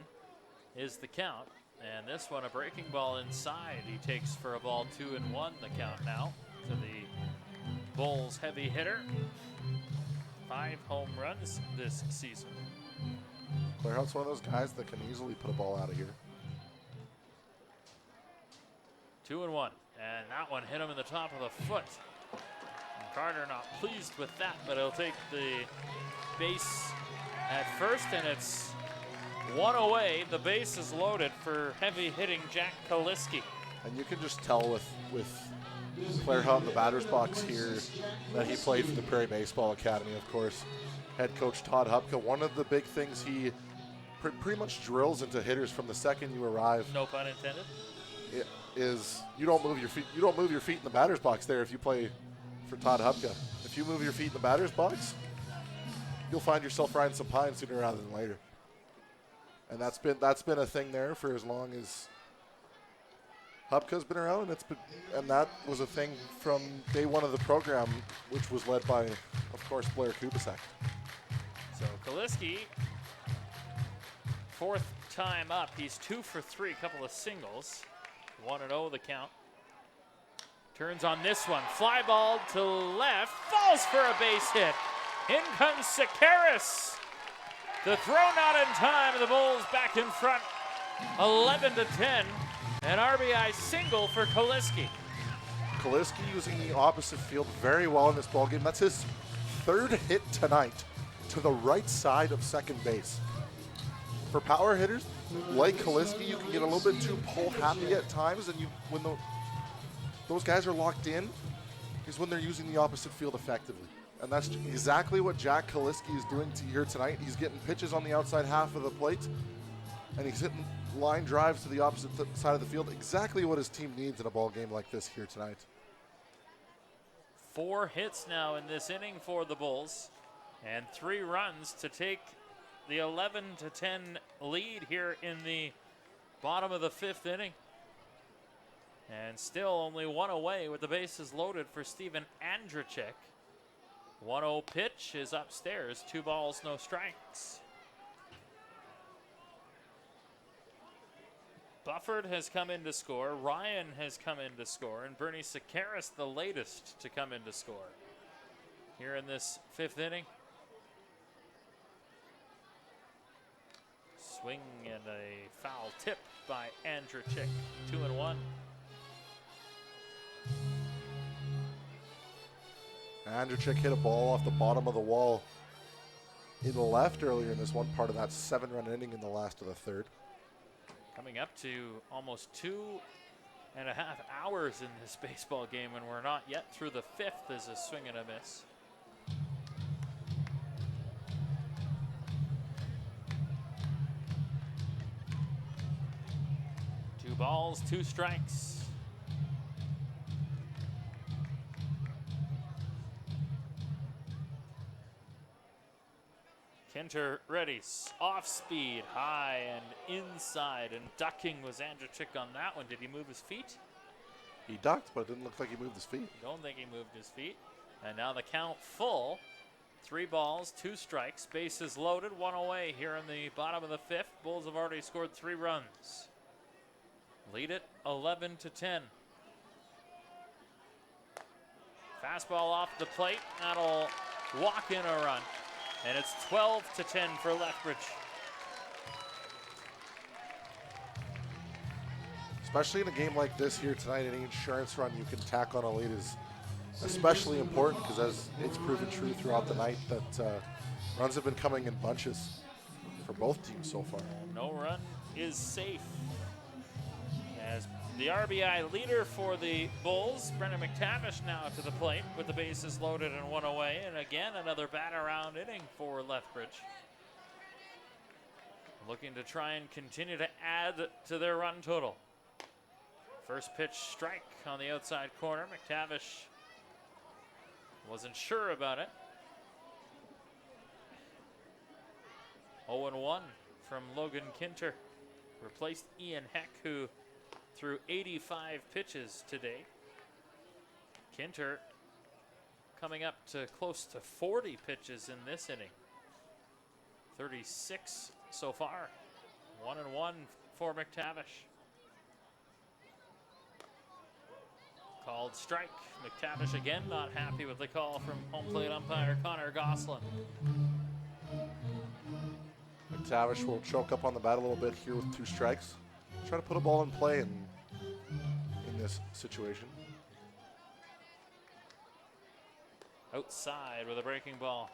is the count. And this one, a breaking ball inside. He takes for a ball 2-1 the count now to the Bulls heavy hitter. 5 home runs this season. Clairhout's one of those guys that can easily put a ball out of here. 2-1. And that one hit him in the top of the foot. And Carter not pleased with that, but he'll take the base at first, and it's 1 away. The base is loaded for heavy hitting Jack Kaliski. And you can just tell with Clairhout in the batter's box here that he played for the Prairie Baseball Academy, of course. Head coach Todd Hupka, one of the big things he pretty much drills into hitters from the second you arrive. No pun intended. Is you don't move your feet. You don't move your feet in the batter's box there if you play for Todd Hupka. If you move your feet in the batter's box, you'll find yourself riding some pine sooner rather than later. And that's been a thing there for as long as Hupka's been around, and that was a thing from day one of the program, which was led by, of course, Blair Kubasek. So Kaliski, 4th time up. He's 2 for 3, couple of singles. 1-0 the count. Turns on this one. Fly ball to left. Falls for a base hit. In comes Sakaris. The throw not in time. The Bulls back in front. 11-10. An RBI single for Kaliski. Kaliski using the opposite field very well in this ballgame. That's his 3rd hit tonight to the right side of second base. For power hitters like Kaliski, you can get a little bit too pull happy at times, and when those guys are locked in is when they're using the opposite field effectively. And that's exactly what Jack Kaliski is doing here tonight. He's getting pitches on the outside half of the plate, and he's hitting line drives to the opposite side of the field. Exactly what his team needs in a ball game like this here tonight. 4 hits now in this inning for the Bulls, and 3 runs to take the 11-10 lead here in the bottom of the 5th inning. And still only 1 away with the bases loaded for Steven Andrzejczyk. 1-0 pitch is upstairs. 2 balls, no strikes. Bufford has come in to score. Ryan has come in to score. And Bernie Sakaris, the latest to come in to score here in this 5th inning. Swing and a foul tip by Andrzejczyk. 2-1. Andrzejczyk hit a ball off the bottom of the wall in the left earlier in this one, part of that 7-run inning in the last of the 3rd. Coming up to almost 2.5 hours in this baseball game, and we're not yet through the 5th as a swing and a miss. Two balls, 2 strikes. Kinter ready, off speed, high and inside, and ducking was Andrechik on that one. Did he move his feet? He ducked, but it didn't look like he moved his feet. Don't think he moved his feet. And now the count full. 3 balls, 2 strikes, bases loaded, 1 away here in the bottom of the 5th. Bulls have already scored 3 runs. Lead it 11-10. Fastball off the plate, that'll walk in a run. And it's 12-10 for Lethbridge. Especially in a game like this here tonight, any insurance run you can tack on a lead is especially important because as it's proven true throughout the night that runs have been coming in bunches for both teams so far. No run is safe. As the RBI leader for the Bulls, Brendan McTavish now to the plate with the bases loaded and 1 away. And again, another bat around inning for Lethbridge. Looking to try and continue to add to their run total. First pitch strike on the outside corner. McTavish wasn't sure about it. 0-1 from Logan Kinter. Replaced Ian Heck, who threw 85 pitches today. Kinter coming up to close to 40 pitches in this inning. 36 so far. 1-1 for McTavish. Called strike. McTavish again not happy with the call from home plate umpire Connor Gosselin. McTavish will choke up on the bat a little bit here with 2 strikes. Try to put a ball in play in this situation. Outside with a breaking ball.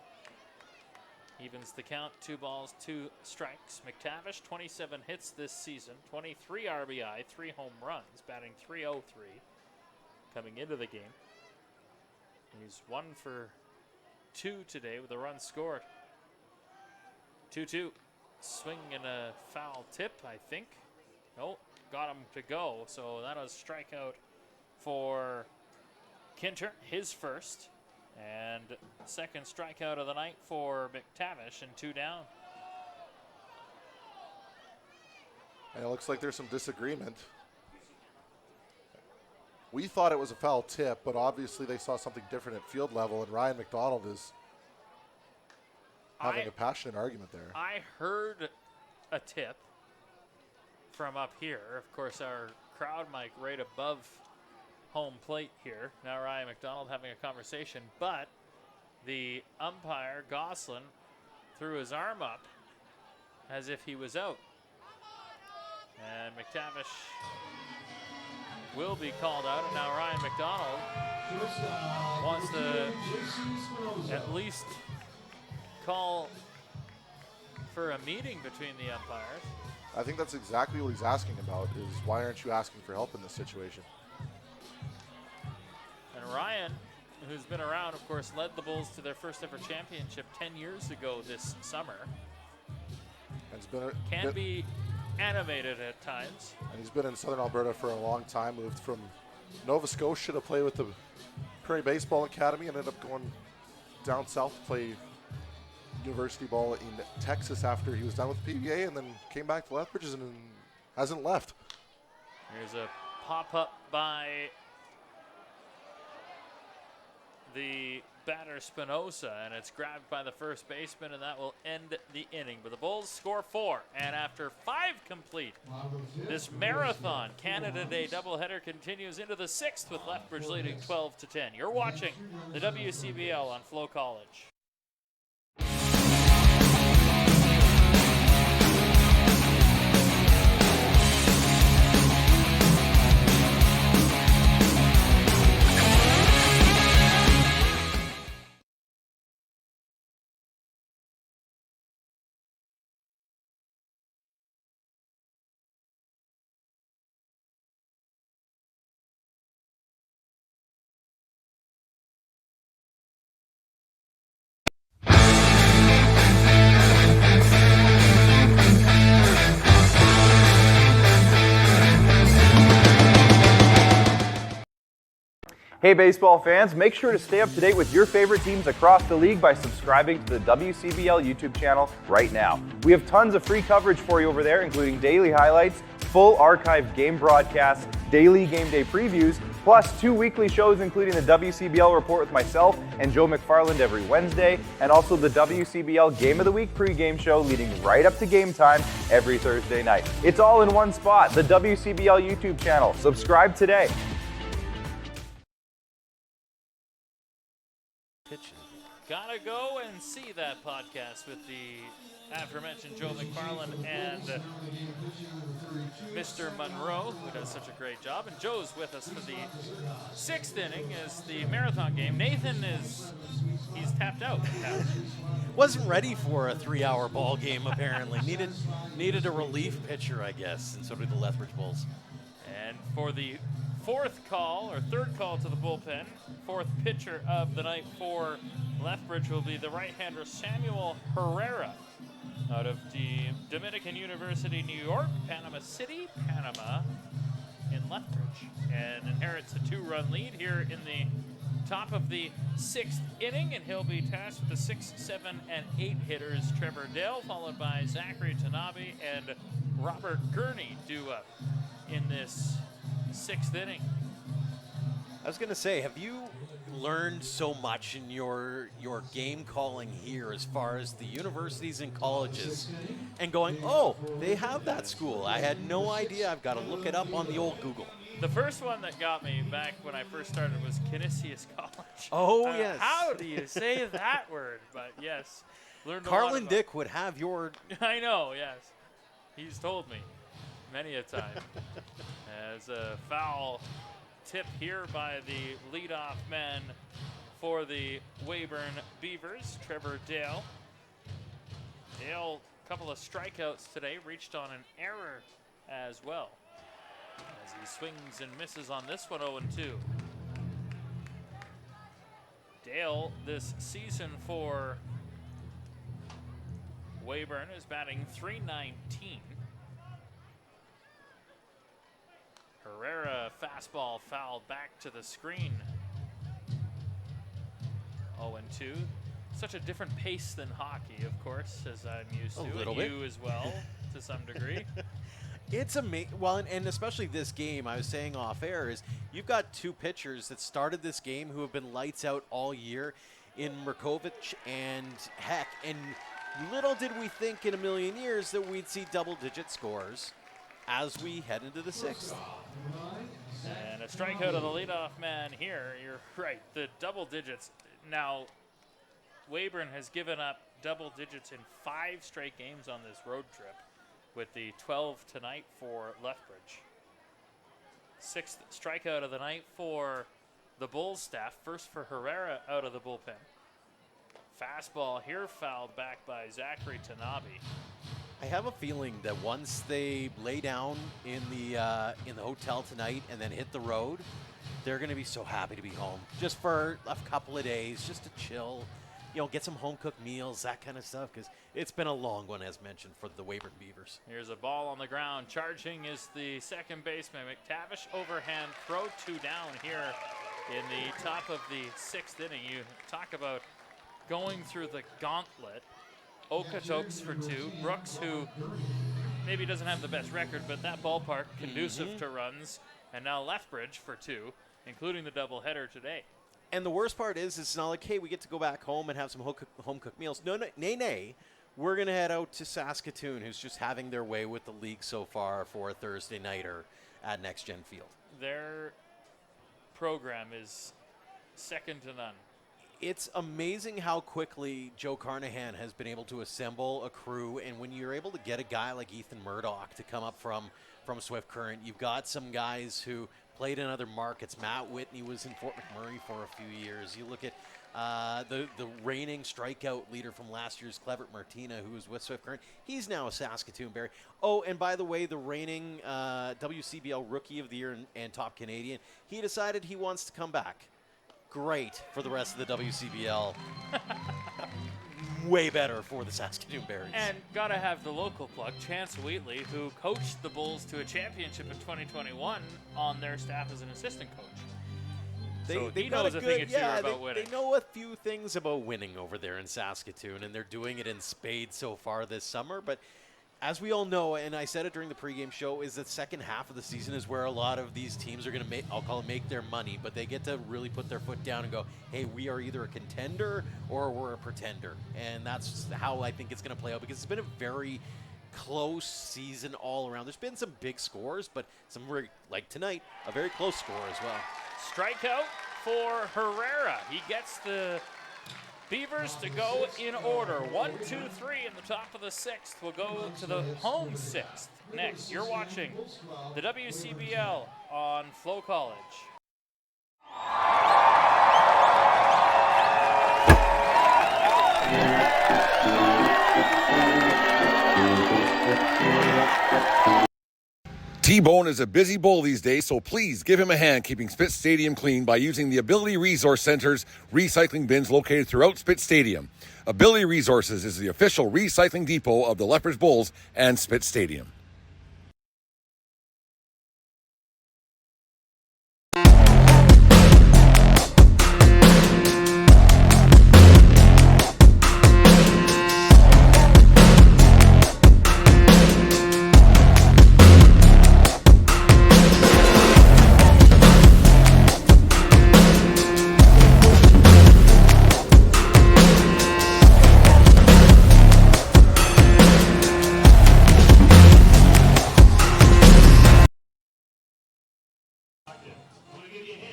Evens the count, 2 balls, 2 strikes. McTavish, 27 hits this season, 23 RBI, 3 home runs, batting .303 coming into the game. He's 1 for 2 today with a run scored. 2-2. Swing and a foul tip, I think. Nope, got him to go. So that was strikeout for Kinter, his first. And second strikeout of the night for McTavish, and 2 down. And it looks like there's some disagreement. We thought it was a foul tip, but obviously they saw something different at field level, and Ryan McDonald is having a passionate argument there. I heard a tip from up here. Of course, our crowd mic right above home plate here. Now Ryan McDonald having a conversation, but the umpire, Gosselin, threw his arm up as if he was out. And McTavish will be called out, and now Ryan McDonald wants to at least call for a meeting between the umpires. I think that's exactly what he's asking about, is why aren't you asking for help in this situation? And Ryan, who's been around, of course, led the Bulls to their first ever championship 10 years ago this summer. Can be animated at times. And he's been in Southern Alberta for a long time, moved from Nova Scotia to play with the Prairie Baseball Academy, and ended up going down south to play university ball in Texas after he was done with PBA, and then came back to Lethbridge and hasn't left. Here's a pop-up by the batter Spinoza, and it's grabbed by the first baseman, and that will end the inning. But the Bulls score 4, and after 5 complete, this marathon Canada Day doubleheader continues into the 6th with Lethbridge leading 12-10. You're watching the WCBL on FloCollege. Hey baseball fans, make sure to stay up to date with your favorite teams across the league by subscribing to the WCBL YouTube channel right now. We have tons of free coverage for you over there, including daily highlights, full archived game broadcasts, daily game day previews, plus 2 weekly shows including the WCBL report with myself and Joe McFarland every Wednesday, and also the WCBL Game of the Week pregame show leading right up to game time every Thursday night. It's all in one spot, the WCBL YouTube channel. Subscribe today. Gotta go and see that podcast with the aforementioned Joe McFarland and Mr. Monroe, who does such a great job. And Joe's with us for the 6th inning as the marathon game. Nathan he's tapped out now. Wasn't ready for a 3-hour ball game, apparently. Needed a relief pitcher, I guess, and so did the Lethbridge Bulls. And for the 4th call, or 3rd call to the bullpen, 4th pitcher of the night for Lethbridge will be the right-hander Samuel Herrera out of the Dominican University, New York, Panama City, Panama, in Lethbridge, and inherits a 2-run lead here in the top of the 6th inning, and he'll be tasked with the 6, 7, and 8 hitters. Trevor Dale, followed by Zachary Tanabe and Robert Gurney, due up in this 6th inning. I was going to say, have you learned so much in your game calling here as far as the universities and colleges and going, oh, they have that school. I had no idea. I've got to look it up on the old Google. The first one that got me back when I first started was Canisius College. Oh, yes. How do you say that word? But yes, learned a lot Carlin about Dick would have your... I know, yes. He's told me many a time. As a foul tip here by the leadoff man for the Weyburn Beavers, Trevor Dale. Dale, a couple of strikeouts today, reached on an error as well, as he swings and misses on this one, 0-2. Dale, this season for Weyburn, is batting .319. Herrera, fastball fouled back to the screen. 0-2. Such a different pace than hockey, of course, as I'm used to. A little and bit. you as well, to some degree. It's amazing. Well, and especially this game, I was saying off air, is you've got 2 pitchers that started this game who have been lights out all year in Murkovic and Heck. And little did we think in a million years that we'd see double-digit scores as we head into the 6th. And a strikeout of the leadoff man here. You're right, the double digits. Now, Weyburn has given up double digits in 5 straight games on this road trip, with the 12 tonight for Lethbridge. 6th strikeout of the night for the Bulls staff. First for Herrera out of the bullpen. Fastball here fouled back by Zachary Tanabe. I have a feeling that once they lay down in the hotel tonight and then hit the road, they're going to be so happy to be home, just for a couple of days, just to chill, get some home-cooked meals, that kind of stuff, because it's been a long one, as mentioned, for the Weyburn Beavers. Here's a ball on the ground. Charging is the second baseman, McTavish. Overhand throw, 2 down here in the top of the 6th inning. You talk about going through the gauntlet. Okotoks for 2. Brooks, who maybe doesn't have the best record, but that ballpark conducive to runs. And now Lethbridge for 2, including the doubleheader today. And the worst part is, it's not like, hey, we get to go back home and have some home-cooked meals. No, nay. We're going to head out to Saskatoon, who's just having their way with the league so far for a Thursday nighter at Next Gen Field. Their program is second to none. It's amazing how quickly Joe Carnahan has been able to assemble a crew, and when you're able to get a guy like Ethan Murdoch to come up from Swift Current, you've got some guys who played in other markets. Matt Whitney was in Fort McMurray for a few years. You look at the reigning strikeout leader from last year's Clevert Martina, who was with Swift Current. He's now a Saskatoon Berry. Oh, and by the way, the reigning WCBL Rookie of the Year and top Canadian, he decided he wants to come back. Great for the rest of the WCBL. Way better for the Saskatoon Berries. And gotta have the local plug, Chance Wheatley, who coached the Bulls to a championship in 2021 on their staff as an assistant coach. They he got knows a thing or two yeah, about winning. They know a few things about winning over there in Saskatoon, and they're doing it in spades so far this summer. But as we all know, and I said it during the pregame show, is the second half of the season is where a lot of these teams are going to make, I'll call it make their money, but they get to really put their foot down and go, hey, we are either a contender or we're a pretender. And that's how I think it's going to play out, because it's been a very close season all around. There's been some big scores, but some, like tonight, a very close score as well. Strikeout for Herrera. He gets the Beavers to go in order. 1, 2, 3 in the top of the 6th. We'll go to the home 6th next. You're watching the WCBL on FloCollege. T-Bone is a busy bull these days, so please give him a hand keeping Spitz Stadium clean by using the Ability Resource Center's recycling bins located throughout Spitz Stadium. Ability Resources is the official recycling depot of the Lethbridge Bulls and Spitz Stadium.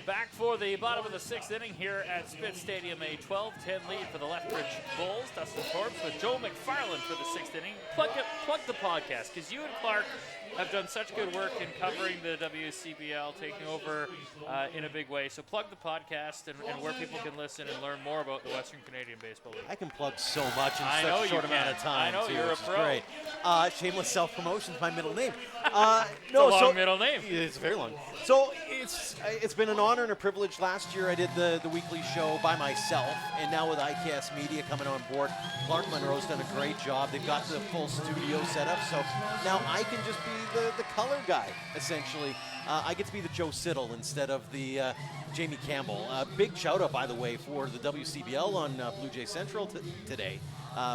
Back for the bottom of the 6th inning here at Spitz Stadium, a 12-10 lead for the Lethbridge Bulls. Dustin Forbes with Joe McFarland for the 6th inning. Plug the podcast, because you and Clark have done such good work in covering the WCBL, taking over in a big way. So plug the podcast and where people can listen and learn more about the Western Canadian Baseball League. I can plug so much in I such know a short you amount can. of time. I know, too, you're a which is pro. Great. Shameless self-promotion is my middle name. It's a long middle name. It's very long. So it's been an honor and a privilege. Last year I did the weekly show by myself, and now with ICAST Media coming on board, Clark Monroe's done a great job. They've got the full studio set up, so now I can just be the color guy, essentially. I get to be the Joe Siddle instead of the Jamie Campbell. Big shout out, by the way, for the WCBL on Blue Jay Central today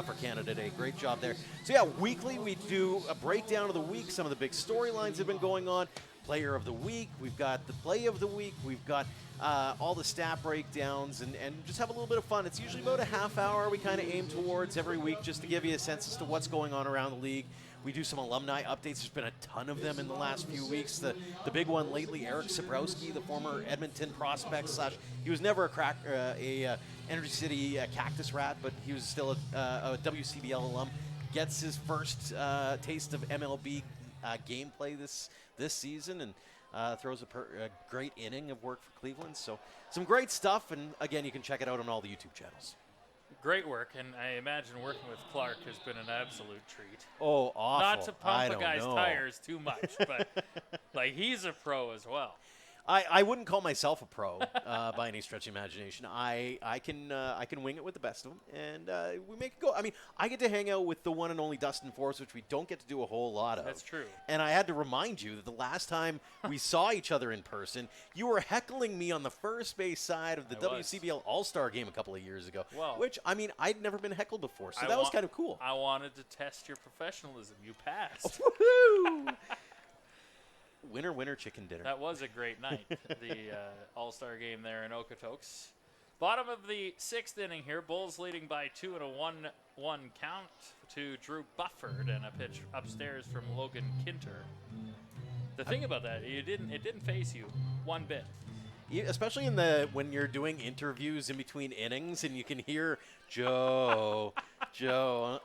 for Canada Day. Great job there. So yeah, weekly we do a breakdown of the week. Some of the big storylines have been going on. Player of the week. We've got the play of the week. We've got all the stat breakdowns and just have a little bit of fun. It's usually about a half hour we kind of aim towards every week, just to give you a sense as to what's going on around the league. We do some alumni updates. There's been a ton of them in the last few weeks. The big one lately, Eric Sabrowski, the former Edmonton prospect / he was never a Energy City Cactus Rat, but he was still a WCBL alum. Gets his first taste of MLB gameplay this season, and throws a great inning of work for Cleveland. So some great stuff, and again, you can check it out on all the YouTube channels. Great work, and I imagine working with Clark has been an absolute treat. Oh, awful. Not to pump a guy's tires too much, but like, he's a pro as well. I wouldn't call myself a pro by any stretch of imagination. I can wing it with the best of them, and we make it go. I mean, I get to hang out with the one and only Dustin Forbes, which we don't get to do a whole lot of. That's true. And I had to remind you that the last time we saw each other in person, you were heckling me on the first base side of the WCBL All-Star game a couple of years ago. Well, which, I mean, I'd never been heckled before, so that was kind of cool. I wanted to test your professionalism. You passed. Woohoo! Winner, winner, chicken dinner. That was a great night, the All-Star game there in Okotoks. Bottom of the 6th inning here. Bulls leading by 2 and a 1-1 count to Drew Bufford, and a pitch upstairs from Logan Kinter. The thing about that, it didn't phase you one bit. Especially when you're doing interviews in between innings, and you can hear Joe,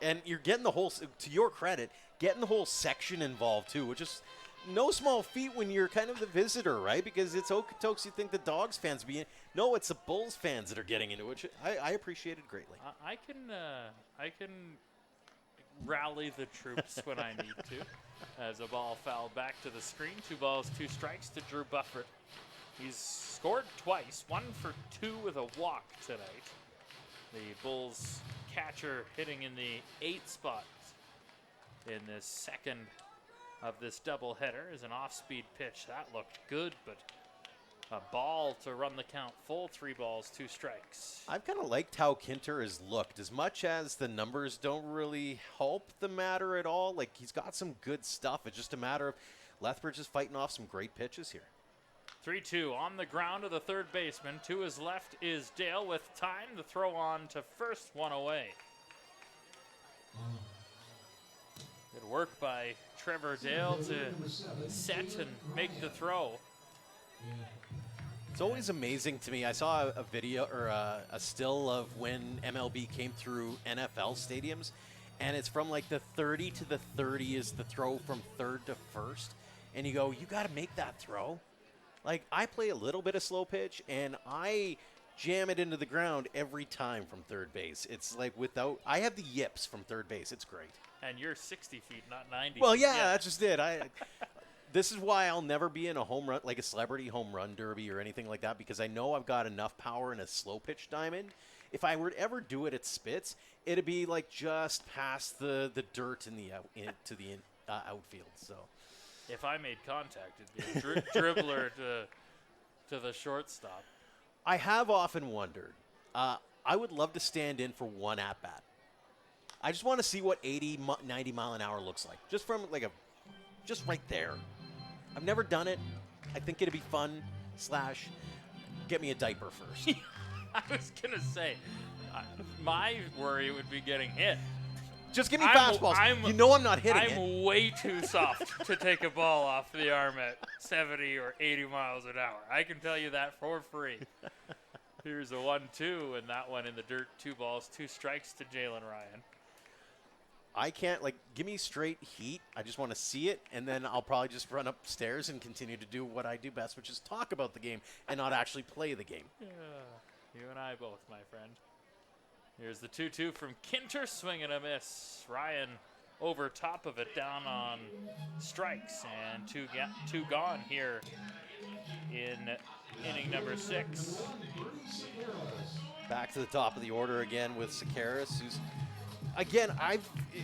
and you're getting the whole, to your credit, getting the whole section involved too, which is no small feat when you're kind of the visitor, right? Because it's Okotoks, you think the Dogs fans be in. No, it's the Bulls fans that are getting into it, which I appreciated greatly. I can rally the troops when I need to. As a ball fouled back to the screen. 2 balls, 2 strikes to Drew Bufford. He's scored twice, 1 for 2 with a walk tonight. The Bulls catcher hitting in the 8th spot in this second of this doubleheader is an off-speed pitch. That looked good, but A ball to run the count. Full 3 balls, 2 strikes. I've kind of liked how Kinter has looked. As much as the numbers don't really help the matter at all, like he's got some good stuff. It's just a matter of Lethbridge is fighting off some great pitches here. 3-2 on the ground to the third baseman. To his left is Dale with time to throw on to first, 1 away. Good work by Trevor Dale to set and make the throw. It's always amazing to me. I saw a video or a still of when MLB came through NFL stadiums, and it's from like the 30 to the 30 is the throw from third to first. And you go, you got to make that throw. Like, I play a little bit of slow pitch, and I jam it into the ground every time from third base. It's like I have the yips from third base. It's great. And you're 60 feet, not 90. Well, yeah, that's just it. This is why I'll never be in a home run, like a celebrity home run derby or anything like that, because I know I've got enough power in a slow pitch diamond. If I were to ever do it at Spitz, it'd be like just past the dirt in the outfield. So, if I made contact, it'd be a dribbler to the shortstop. I have often wondered. I would love to stand in for one at bat. I just want to see what 80, 90 mile an hour looks like, just from just right there. I've never done it. I think it'd be fun. / get me a diaper first. I was gonna say, my worry would be getting hit. Just give me fastballs. You know I'm not hitting it. I'm way too soft to take a ball off the arm at 70 or 80 miles an hour. I can tell you that for free. Here's a 1-2, and that one in the dirt. 2 balls, 2 strikes to Jalen Ryan. I can't, give me straight heat. I just want to see it, and then I'll probably just run upstairs and continue to do what I do best, which is talk about the game and not actually play the game. You and I both, my friend. Here's the 2-2 from Kinter, swing and a miss. Ryan over top of it, down on strikes, and two gone here in inning number 6. Back to the top of the order again with Sakaris, who's, again,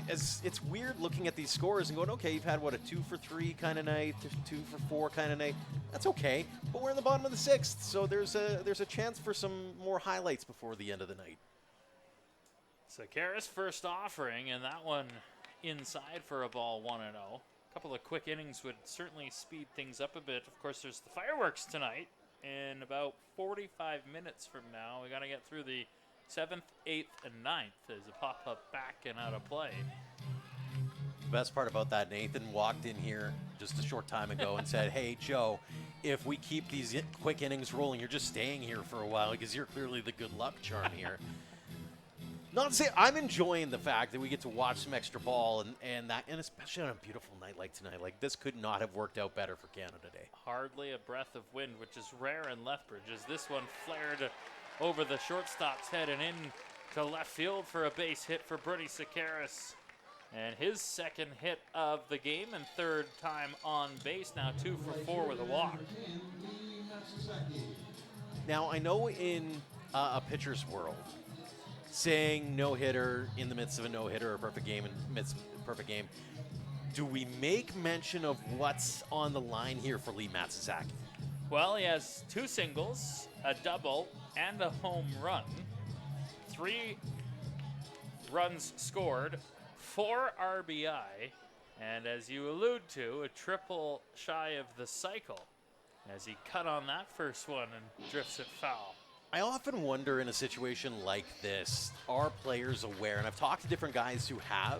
it's weird looking at these scores and going, okay, you've had, a 2 for 3 kind of night, 2 for 4 kind of night. That's okay, but we're in the bottom of the 6th, so there's a chance for some more highlights before the end of the night. Sakaris first offering, and that one inside for a ball, 1-0. A couple of quick innings would certainly speed things up a bit. Of course, there's the fireworks tonight. In about 45 minutes from now, we got to get through the 7th, 8th, and 9th as a pop-up back and out of play. The best part about that, Nathan walked in here just a short time ago and said, hey, Joe, if we keep these quick innings rolling, you're just staying here for a while because you're clearly the good luck charm here. Not to say I'm enjoying the fact that we get to watch some extra ball and especially on a beautiful night like tonight. Like, this could not have worked out better for Canada Day. Hardly a breath of wind, which is rare in Lethbridge, as this one flared over the shortstop's head and in to left field for a base hit for Brody Sakaris. And his second hit of the game and third time on base, now 2 for 4 with a walk. Now, I know in a pitcher's world, saying no-hitter in the midst of a no-hitter or perfect game in the midst of a perfect game, do we make mention of what's on the line here for Lee Matsuzaki? Well, he has 2 singles, a double, and a home run. 3 runs scored, 4 RBI, and as you allude to, a triple shy of the cycle as he cut on that first one and drifts it foul. I often wonder in a situation like this, are players aware? And I've talked to different guys who have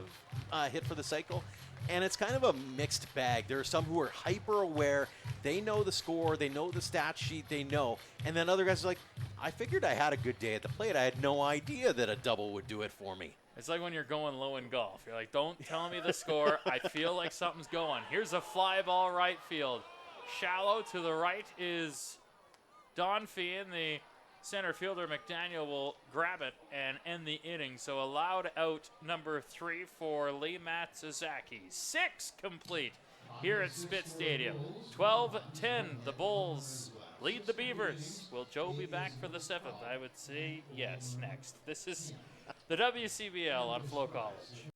hit for the cycle, and it's kind of a mixed bag. There are some who are hyper aware. They know the score. They know the stat sheet. They know. And then other guys are like, I figured I had a good day at the plate. I had no idea that a double would do it for me. It's like when you're going low in golf. You're like, don't tell me the score. I feel like something's going. Here's a fly ball right field. Shallow to the right is Don Feehan, the center fielder. McDaniel will grab it and end the inning. So allowed out number 3 for Lee Matsuzaki. 6 complete here at Spitz Stadium. 12-10, the Bulls lead the Beavers. Will Joe be back for the 7th? I would say yes next. This is the WCBL on FloCollege.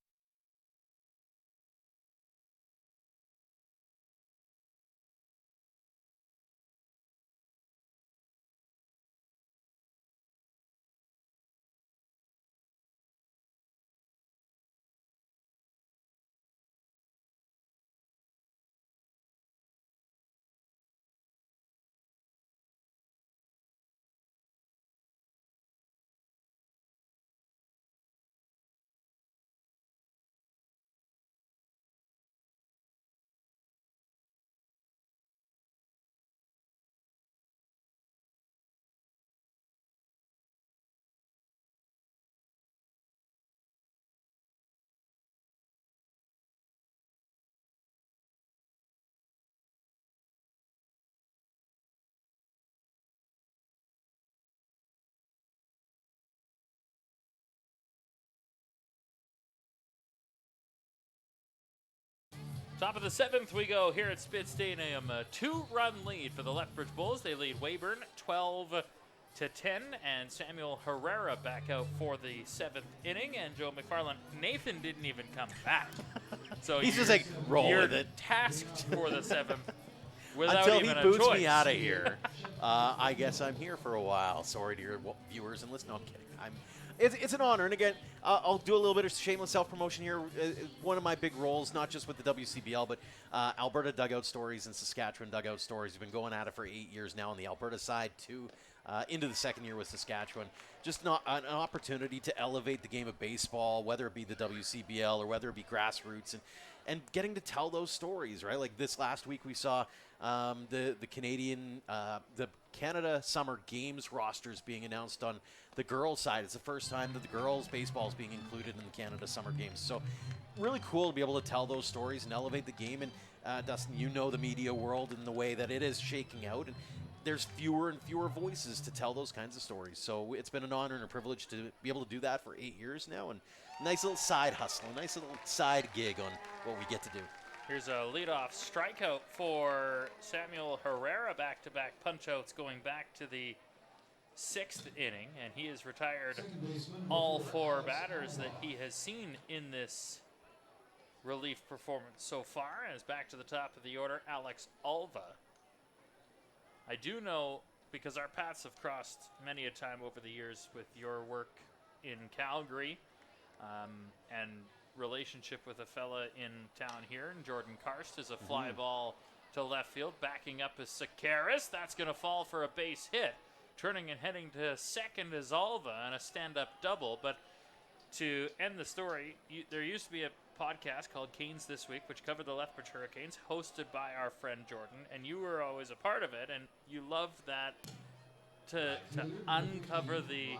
Top of the 7th, we go here at Spit Stadium. A 2-run lead for the Lethbridge Bulls. They lead Weyburn 12-10, and Samuel Herrera back out for the 7th inning. And Joe McFarland, Nathan didn't even come back, so He's just like, roll you're with it. tasked for the 7th without Until even he a boots choice. me out of here. I guess I'm here for a while. Sorry to your viewers and listeners. No, I'm kidding. It's an honor. And again, I'll do a little bit of shameless self-promotion here. One of my big roles, not just with the WCBL, but Alberta Dugout Stories and Saskatchewan Dugout Stories. We've been going at it for 8 years now on the Alberta side, too, into the second year with Saskatchewan. Just not an opportunity to elevate the game of baseball, whether it be the WCBL or whether it be grassroots, and getting to tell those stories, right? Like this last week we saw the Canada Summer Games rosters being announced on the girls' side. It's the first time that the girls' baseball is being included in the Canada Summer Games. So really cool to be able to tell those stories and elevate the game. And Dustin, you know the media world and the way that it is shaking out. And there's fewer and fewer voices to tell those kinds of stories. So it's been an honor and a privilege to be able to do that for 8 years now. And nice little side hustle, a nice little side gig on what we get to do. Here's a leadoff strikeout for Samuel Herrera, back-to-back punch-outs going back to the 6th inning, and he has retired all 4 batters that he has seen in this relief performance so far. And is back to the top of the order, Alex Alva. I do know, because our paths have crossed many a time over the years with your work in Calgary, and relationship with a fella in town here, and Jordan Karst, is a fly ball to left field. Backing up is Sakaris. That's going to fall for a base hit. Turning and heading to second is Alva and a stand-up double. But to end the story, there used to be a podcast called Canes This Week, which covered the Lethbridge Hurricanes, hosted by our friend Jordan, and you were always a part of it, and you loved that to uncover the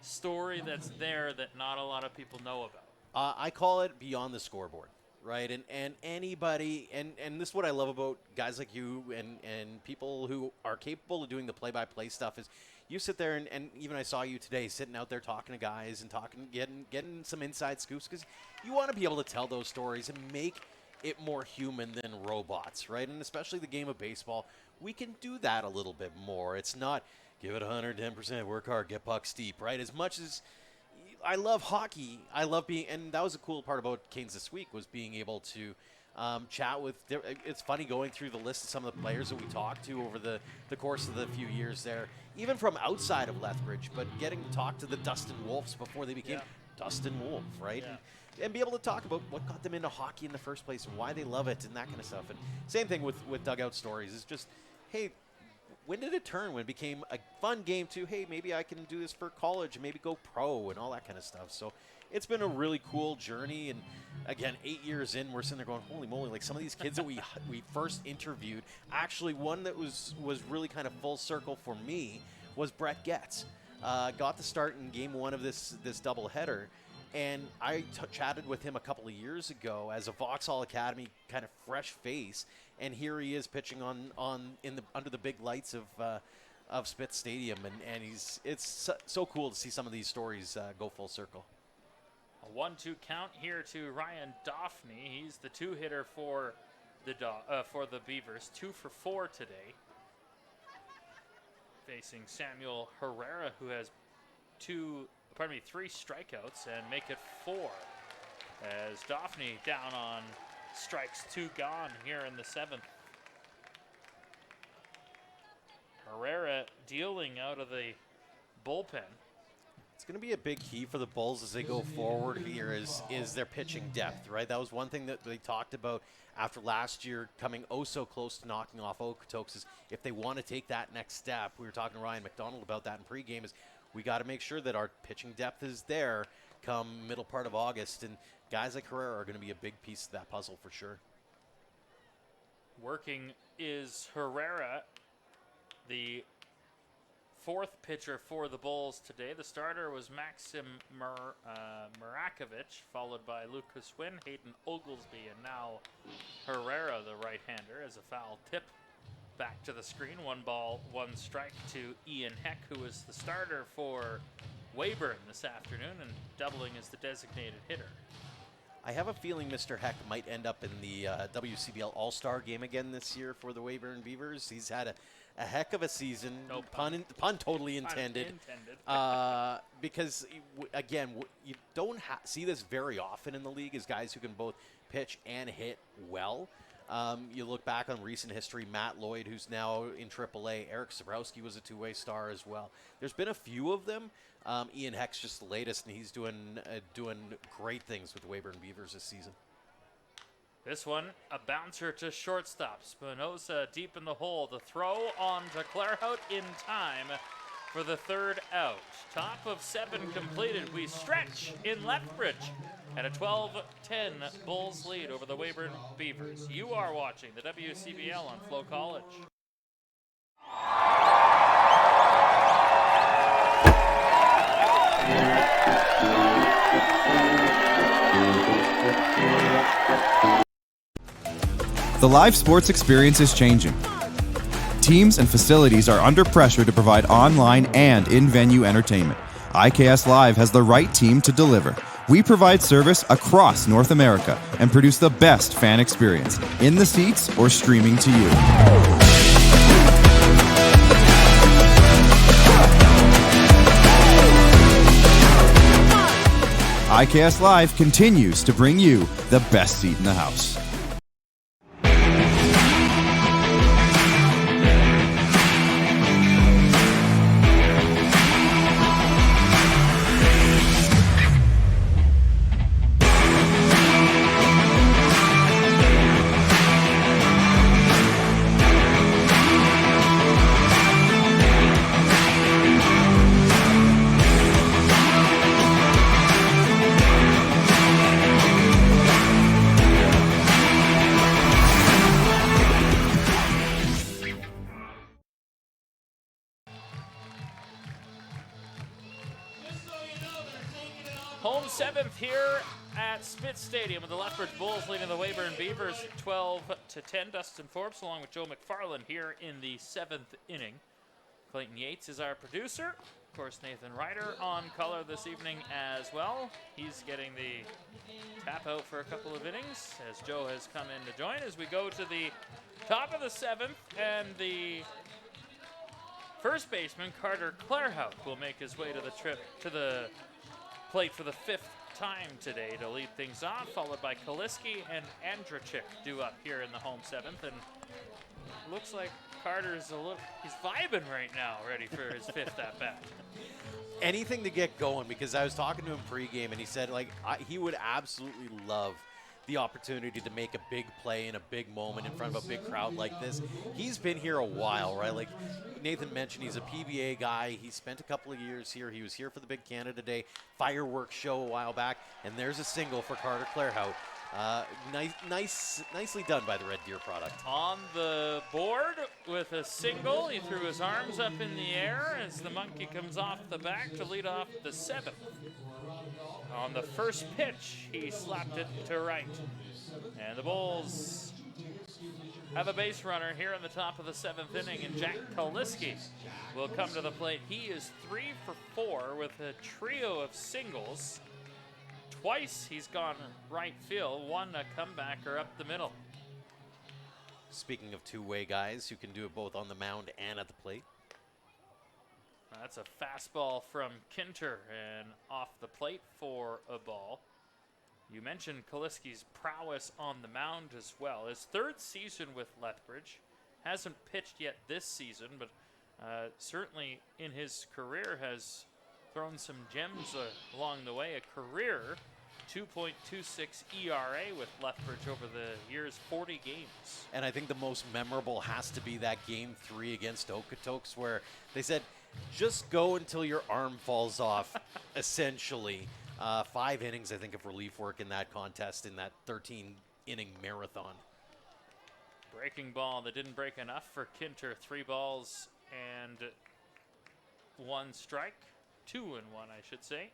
story that's there that not a lot of people know about. I call it beyond the scoreboard, right? And anybody, and this is what I love about guys like you and people who are capable of doing the play-by-play stuff is you sit there and even I saw you today sitting out there talking to guys and getting some inside scoops because you want to be able to tell those stories and make it more human than robots, right? And especially the game of baseball, we can do that a little bit more. It's not give it 110%, work hard, get pucks deep, right? As much as I love hockey. I love being, and that was a cool part about Canes This Week was being able to chat with. It's funny going through the list of some of the players that we talked to over the course of the few years there, even from outside of Lethbridge, but getting to talk to the Dustin Wolves before they became Dustin Wolf, right? Yeah. And be able to talk about what got them into hockey in the first place and why they love it and that kind of stuff. And same thing with Dugout Stories is just, hey, when did it turn when it became a fun game to, hey, maybe I can do this for college and maybe go pro and all that kind of stuff. So it's been a really cool journey. And again, 8 years in, we're sitting there going, holy moly, like some of these kids that we first interviewed, actually one that was really kind of full circle for me was Brett Getz. Got to start in game 1 of this doubleheader. And I chatted with him a couple of years ago as a Vauxhall Academy kind of fresh face, and here he is pitching under the big lights of Spitz Stadium, and it's so cool to see some of these stories go full circle. A 1-2 count here to Ryan Doffney. He's the 2-hitter for the Beavers, 2 for 4 today, facing Samuel Herrera, who has 3 strikeouts and make it 4 as Doffney down on strikes 2 gone here in the 7th. Herrera dealing out of the bullpen. It's going to be a big key for the Bulls as they go forward here is their pitching depth, right? That was one thing that they talked about after last year coming so close to knocking off Okotoks is if they want to take that next step. We were talking to Ryan McDonald about that in pregame is we got to make sure that our pitching depth is there come middle part of August, and guys like Herrera are going to be a big piece of that puzzle for sure. Working is Herrera, the 4th pitcher for the Bulls today. The starter was Maxim Marakovic, followed by Lucas Wynn, Hayden Oglesby, and now Herrera, the right-hander, as a foul tip. Back to the screen, 1 ball, 1 strike to Ian Heck, who was the starter for Weyburn this afternoon and doubling as the designated hitter. I have a feeling Mr. Heck might end up in the WCBL All-Star game again this year for the Weyburn Beavers. He's had a heck of a season. No pun totally intended. Because, again, you don't see this very often in the league, is guys who can both pitch and hit well. You look back on recent history, Matt Lloyd, who's now in AAA, Eric Sabrowski was a two-way star as well. There's been a few of them. Ian Heck's just the latest, and he's doing great things with the Weyburn Beavers this season. This one, a bouncer to shortstop. Spinoza deep in the hole. The throw on to Clairhout in time for the third out. Top of 7 completed. We stretch in Lethbridge at a 12-10 Bulls lead over the Weyburn Beavers. You are watching the WCBL on FloCollege. The live sports experience is changing. Teams and facilities are under pressure to provide online and in-venue entertainment. IKS Live has the right team to deliver. We provide service across North America and produce the best fan experience, in the seats or streaming to you. IKS Live continues to bring you the best seat in the house. Home 7th here at Spitz Stadium with the Lethbridge Bulls leading the Weyburn Beavers 12-10. Dustin Forbes along with Joe McFarland here in the 7th inning. Clayton Yates is our producer. Of course, Nathan Ryder on color this evening as well. He's getting the tap out for a couple of innings as Joe has come in to join as we go to the top of the 7th, and the first baseman, Carter Clairhout, will make his way to the plate for the 5th time today to lead things off, followed by Kaliski and Andrachik due up here in the home 7th. And looks like Carter's he's vibing right now, ready for his 5th at bat. Anything to get going, because I was talking to him pregame, and he said he would absolutely love the opportunity to make a big play in a big moment in front of a big crowd like this. He's been here a while, right? Like Nathan mentioned, he's a PBA guy. He spent a couple of years here. He was here for the big Canada Day fireworks show a while back, and there's a single for Carter Clairhout. Nicely done by the Red Deer product. On the board with a single, he threw his arms up in the air as the monkey comes off the back to lead off the 7th. On the first pitch, he slapped it to right. And the Bulls have a base runner here in the top of the 7th inning, and Jack Kaliski will come to the plate. He is 3 for 4 with a trio of singles. Twice he's gone right field, one a comebacker up the middle. Speaking of two-way guys who can do it both on the mound and at the plate. That's a fastball from Kinter and off the plate for a ball. You mentioned Kaliski's prowess on the mound as well. His 3rd season with Lethbridge. Hasn't pitched yet this season, but certainly in his career has thrown some gems along the way. A career 2.26 ERA with Lethbridge over the year's 40 games. And I think the most memorable has to be that Game 3 against Okotoks, where they said, just go until your arm falls off, essentially. 5 innings, I think, of relief work in that contest, in that 13-inning marathon. Breaking ball that didn't break enough for Kinter. 3 balls and 1 strike. 2 and 1, I should say.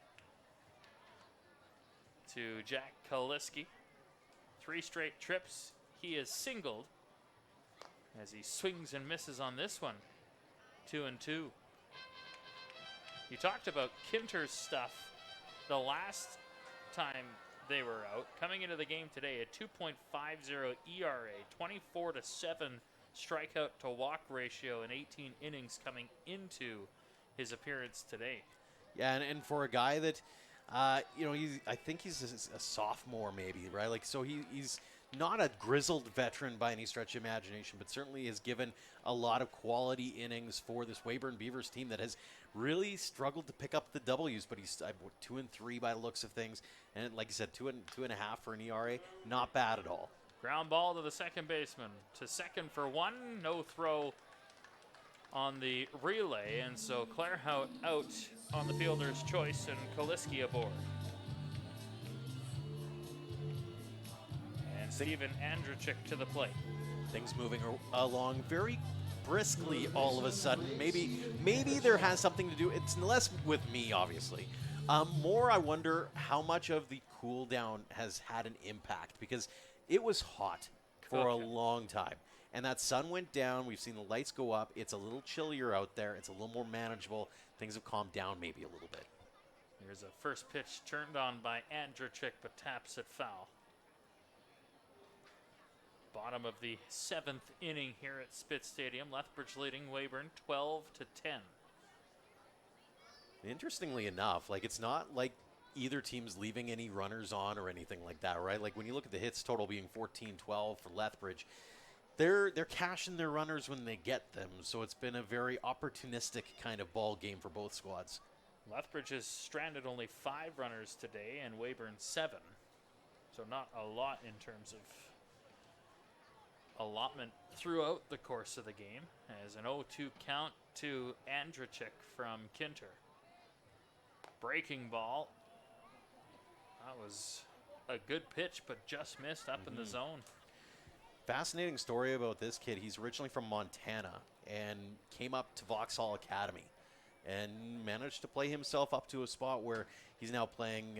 To Jack Kaliski. 3 straight trips. He is singled as he swings and misses on this one. 2 and 2. You talked about Kinter's stuff. The last time they were out. Coming into the game today, a 2.50 ERA, 24-7 strikeout to walk ratio in 18 innings coming into his appearance today. Yeah, and for a guy that, I think he's a sophomore maybe, right? Like, so he's not a grizzled veteran by any stretch of imagination, but certainly has given a lot of quality innings for this Weyburn Beavers team that has really struggled to pick up the W's. But he's 2-3 by the looks of things, and like you said, 2.5 for an ERA, not bad at all. Ground ball to the second baseman. To second for one, no throw on the relay, and so Clairhout out on the fielder's choice and Koliski aboard. And Steven Andrzejczyk to the plate. Things moving along very briskly all of a sudden. Maybe there has something to do. It's less with me, obviously. More, I wonder how much of the cool down has had an impact, because it was hot for a long time. And that sun went down. We've seen the lights go up. It's a little chillier out there. It's a little more manageable. Things have calmed down maybe a little bit. Here's a first pitch turned on by Andrzejczyk, but taps it foul. Bottom of the 7th inning here at Spitz Stadium. Lethbridge leading Weyburn 12-10. Interestingly enough, like, it's not like either team's leaving any runners on or anything like that, right? Like, when you look at the hits total being 14-12 for Lethbridge, they're cashing their runners when they get them. So it's been a very opportunistic kind of ball game for both squads. Lethbridge has stranded only 5 runners today and Weyburn 7. So not a lot in terms of allotment throughout the course of the game, as an 0-2 count to Andrzejczyk from Kinter. Breaking ball. That was a good pitch, but just missed up in the zone. Fascinating story about this kid. He's originally from Montana and came up to Vauxhall Academy and managed to play himself up to a spot where he's now playing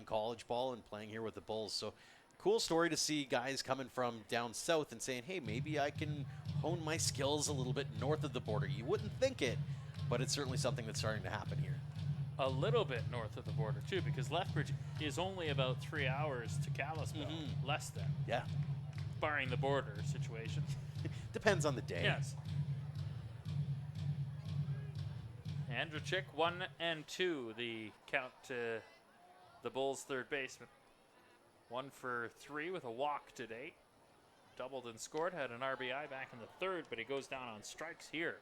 college ball and playing here with the Bulls. So cool story to see guys coming from down south and saying, hey, maybe I can hone my skills a little bit north of the border. You wouldn't think it, but it's certainly something that's starting to happen here. A little bit north of the border, too, because Lethbridge is only about 3 hours to Kalispell. Less than. Yeah. Barring the border situation. Depends on the day. Yes. Andrzejczyk 1-2, the count to the Bulls' third baseman. 1 for 3 with a walk today. Doubled and scored, had an RBI back in the third, but he goes down on strikes here.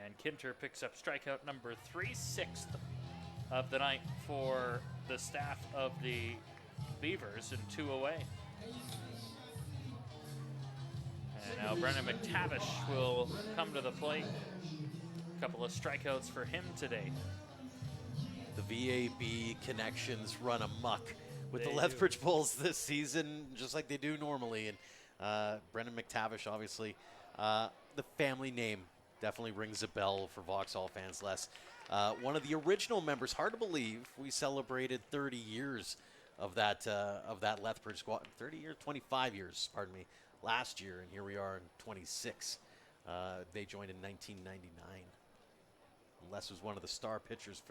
And Kinter picks up strikeout number 3, 6th of the night for the staff of the Beavers, and 2 away. And now Brennan McTavish will come to the plate. A couple of strikeouts for him today. The VAB connections run amok with They the Lethbridge Bulls this season, just like they do normally. And Brendan McTavish, obviously, the family name definitely rings a bell for Vauxhall fans. Les, one of the original members. Hard to believe we celebrated 30 years of that Lethbridge squad. 30 years, 25 years, pardon me, last year, and here we are in 26. They joined in 1999. Les was one of the star pitchers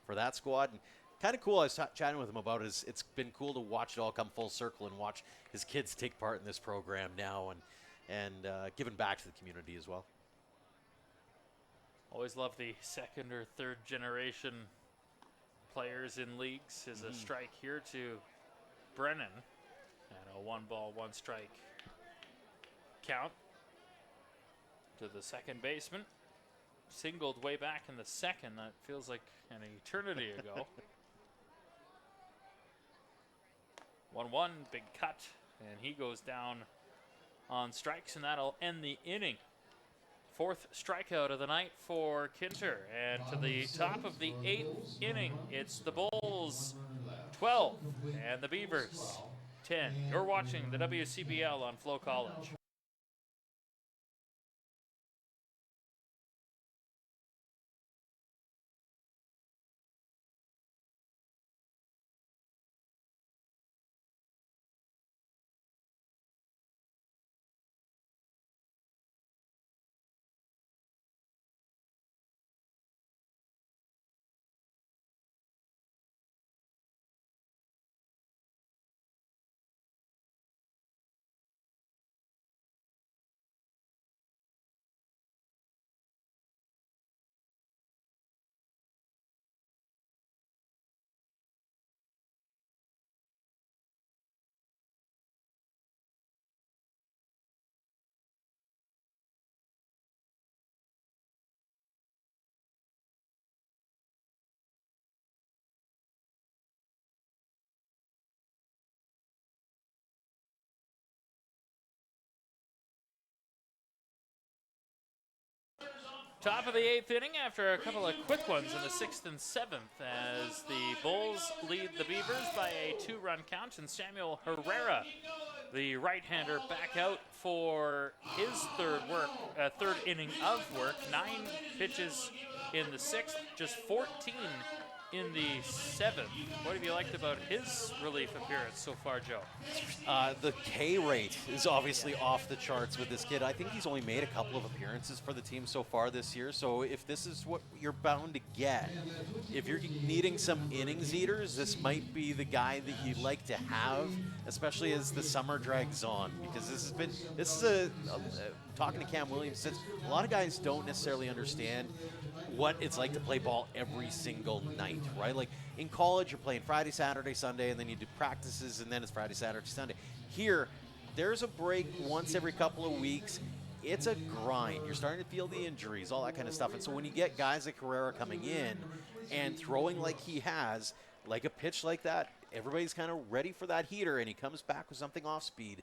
for that squad. And kind of cool. I was chatting with him about it. It's been cool to watch it all come full circle and watch his kids take part in this program now and giving back to the community as well. Always love the second or third generation players in leagues. Is a strike here to Brennan. And a 1-1 strike count to the second baseman. Singled way back in the second. That feels like an eternity ago. 1-1, big cut, and he goes down on strikes, and that'll end the inning. 4th strikeout of the night for Kinter. And to the top of the 8th inning, it's the Bulls 12 and the Beavers 10. You're watching the WCBL on FloCollege. Top of the 8th inning after a couple of quick ones in the 6th and 7th as the Bulls lead the Beavers by a 2-run count, and Samuel Herrera, the right-hander, back out for his third inning of work. 9 pitches in the 6th, just 14 in the 7th. What have you liked about his relief appearance so far, Joe? The K rate is obviously off the charts with this kid. I think he's only made a couple of appearances for the team so far this year. So if this is what you're bound to get, if you're needing some innings eaters, this might be the guy that you'd like to have, especially as the summer drags on. Because this is talking to Cam Williams, a lot of guys don't necessarily understand what it's like to play ball every single night, right? Like in college, you're playing Friday, Saturday, Sunday, and then you do practices, and then it's Friday, Saturday, Sunday. Here, there's a break once every couple of weeks. It's a grind. You're starting to feel the injuries, all that kind of stuff. And so when you get guys like Herrera coming in and throwing like he has, like a pitch like that, everybody's kind of ready for that heater, and he comes back with something off speed.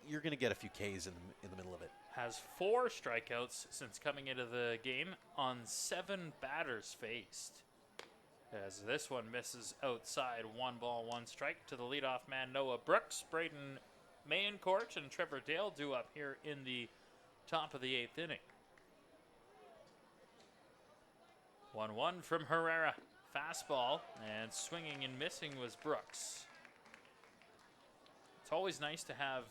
You're going to get a few Ks in the middle of it. Has 4 strikeouts since coming into the game on 7 batters faced. As this one misses outside, 1 ball, 1 strike to the leadoff man, Noah Brooks. Braden Mayencourt and Trevor Dale due up here in the top of the 8th inning. 1-1 from Herrera. Fastball, and swinging and missing was Brooks. It's always nice to have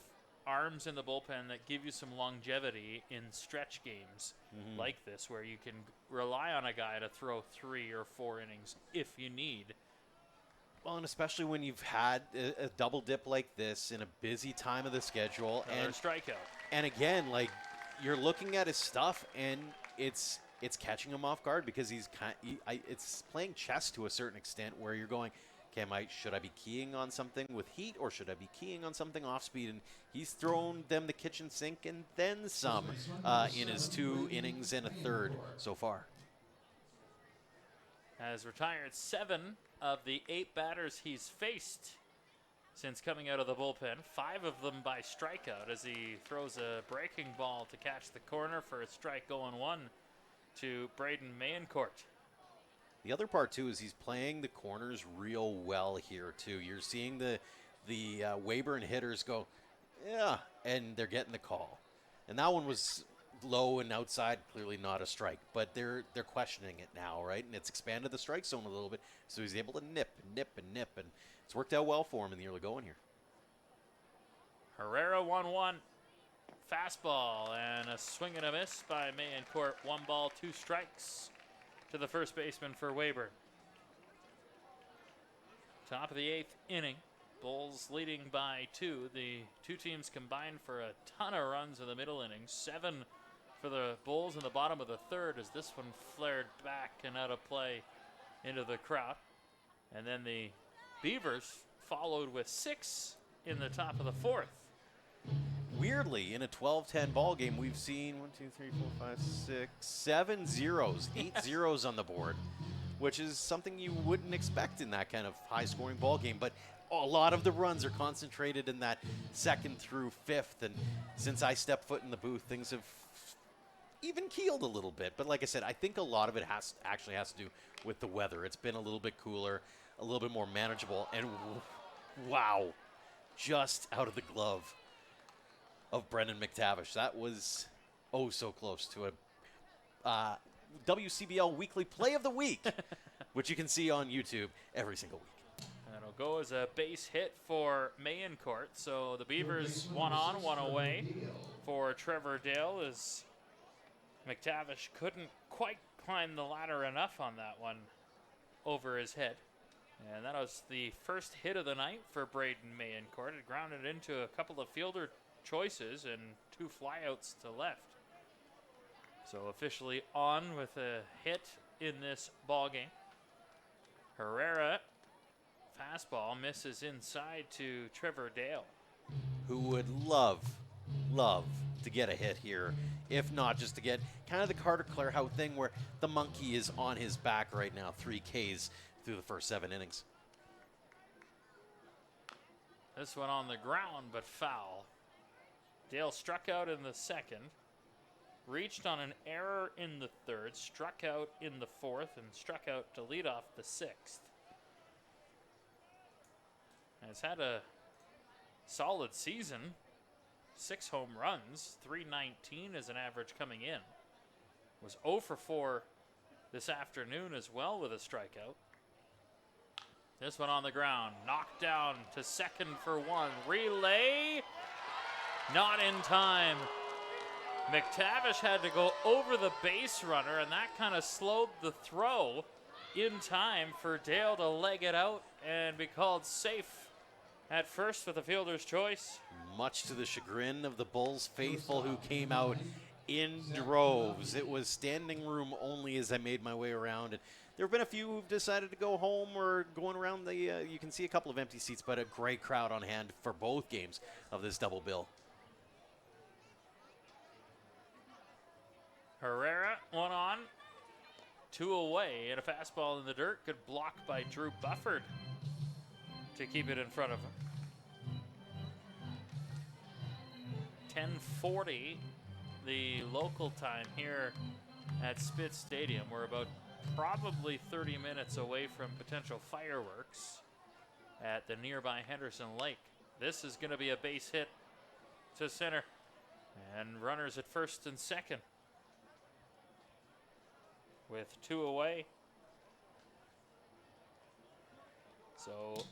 arms in the bullpen that give you some longevity in stretch games like this, where you can rely on a guy to throw 3 or 4 innings if you need. Well, and especially when you've had a double dip like this in a busy time of the schedule. Another strikeout. And again, like, you're looking at his stuff, and it's catching him off guard because it's playing chess to a certain extent, where you're going, okay, should I be keying on something with heat, or should I be keying on something off speed? And he's thrown them the kitchen sink and then some in his 2 innings and a third so far. Has retired 7 of the 8 batters he's faced since coming out of the bullpen, 5 of them by strikeout, as he throws a breaking ball to catch the corner for a strike going 1 to Braden Mayencourt. The other part, too, is he's playing the corners real well here, too. You're seeing the Weyburn hitters go, yeah, and they're getting the call. And that one was low and outside, clearly not a strike. But they're questioning it now, right? And it's expanded the strike zone a little bit, so he's able to nip, and it's worked out well for him in the early going here. Herrera 1-1. Fastball and a swing and a miss by Mayencourt. 1 ball, 2 strikes to the first baseman for Weyburn. Top of the 8th inning. Bulls leading by 2. The 2 teams combined for a ton of runs in the middle innings. 7 for the Bulls in the bottom of the 3rd, as this one flared back and out of play into the crowd. And then the Beavers followed with 6 in the top of the 4th. Weirdly, in a 12-10 ball game, we've seen 1, 2, 3, 4, 5, 6, 7 zeros, 8 zeros on the board, which is something you wouldn't expect in that kind of high-scoring ball game. But a lot of the runs are concentrated in that 2nd through 5th, and since I stepped foot in the booth, things have even keeled a little bit. But like I said, I think a lot of it actually has to do with the weather. It's been a little bit cooler, a little bit more manageable, and wow, just out of the glove of Brendan McTavish. That was so close to a WCBL Weekly Play of the Week, which you can see on YouTube every single week. That'll go as a base hit for Mayencourt. So the Beavers 1 on, 1 away for Trevor Dale, as McTavish couldn't quite climb the ladder enough on that one over his head. And that was the first hit of the night for Braden Mayencourt. It grounded into a couple of fielder choices and 2 flyouts to left. So officially on with a hit in this ball game. Herrera, fastball, misses inside to Trevor Dale, who would love to get a hit here, if not just to get kind of the Carter Clarehout thing where the monkey is on his back right now. 3 Ks through the first 7 innings. This one on the ground, but foul. Dale struck out in the 2nd. reached on an error in the third, struck out in the fourth, and struck out to lead off the sixth. Has had a solid season. 6 home runs, 319 as an average coming in. Was 0 for 4 this afternoon as well with a strikeout. This one on the ground, knocked down to second for 1. Relay, not in time. McTavish had to go over the base runner, and that kind of slowed the throw in time for Dale to leg it out and be called safe at first with a fielder's choice. Much to the chagrin of the Bulls faithful who came out in droves. It was standing room only as I made my way around. And there have been a few who've decided to go home or going around the, you can see a couple of empty seats, but a great crowd on hand for both games of this double bill. Herrera, 1 on, 2 away, and a fastball in the dirt. Good block by Drew Bufford to keep it in front of him. 10:40, the local time here at Spitz Stadium. We're about probably 30 minutes away from potential fireworks at the nearby Henderson Lake. This is going to be a base hit to center, and runners at first and second with 2 away. So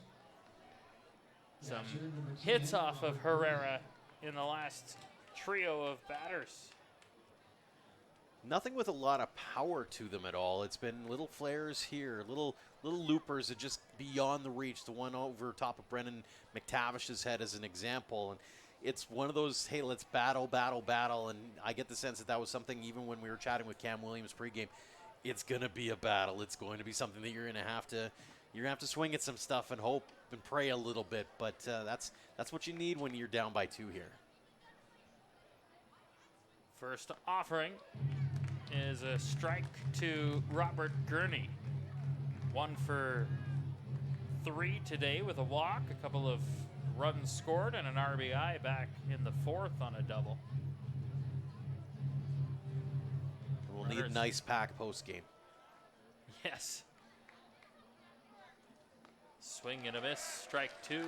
some hits off of Herrera in the last trio of batters. Nothing with a lot of power to them at all. It's been little flares here, little loopers that just beyond the reach. The one over top of Brendan McTavish's head as an example. And it's one of those, hey, let's battle. And I get the sense that that was something even when we were chatting with Cam Williams pregame. It's going to be a battle. It's going to be something that you're going to have to swing at some stuff and hope and pray a little bit. But that's what you need when you're down by 2 here. First offering is a strike to Robert Gurney. 1 for 3 today with a walk, a couple of runs scored, and an RBI back in the 4th on a double. We'll need a nice pack post game. Yes. Swing and a miss, strike 2.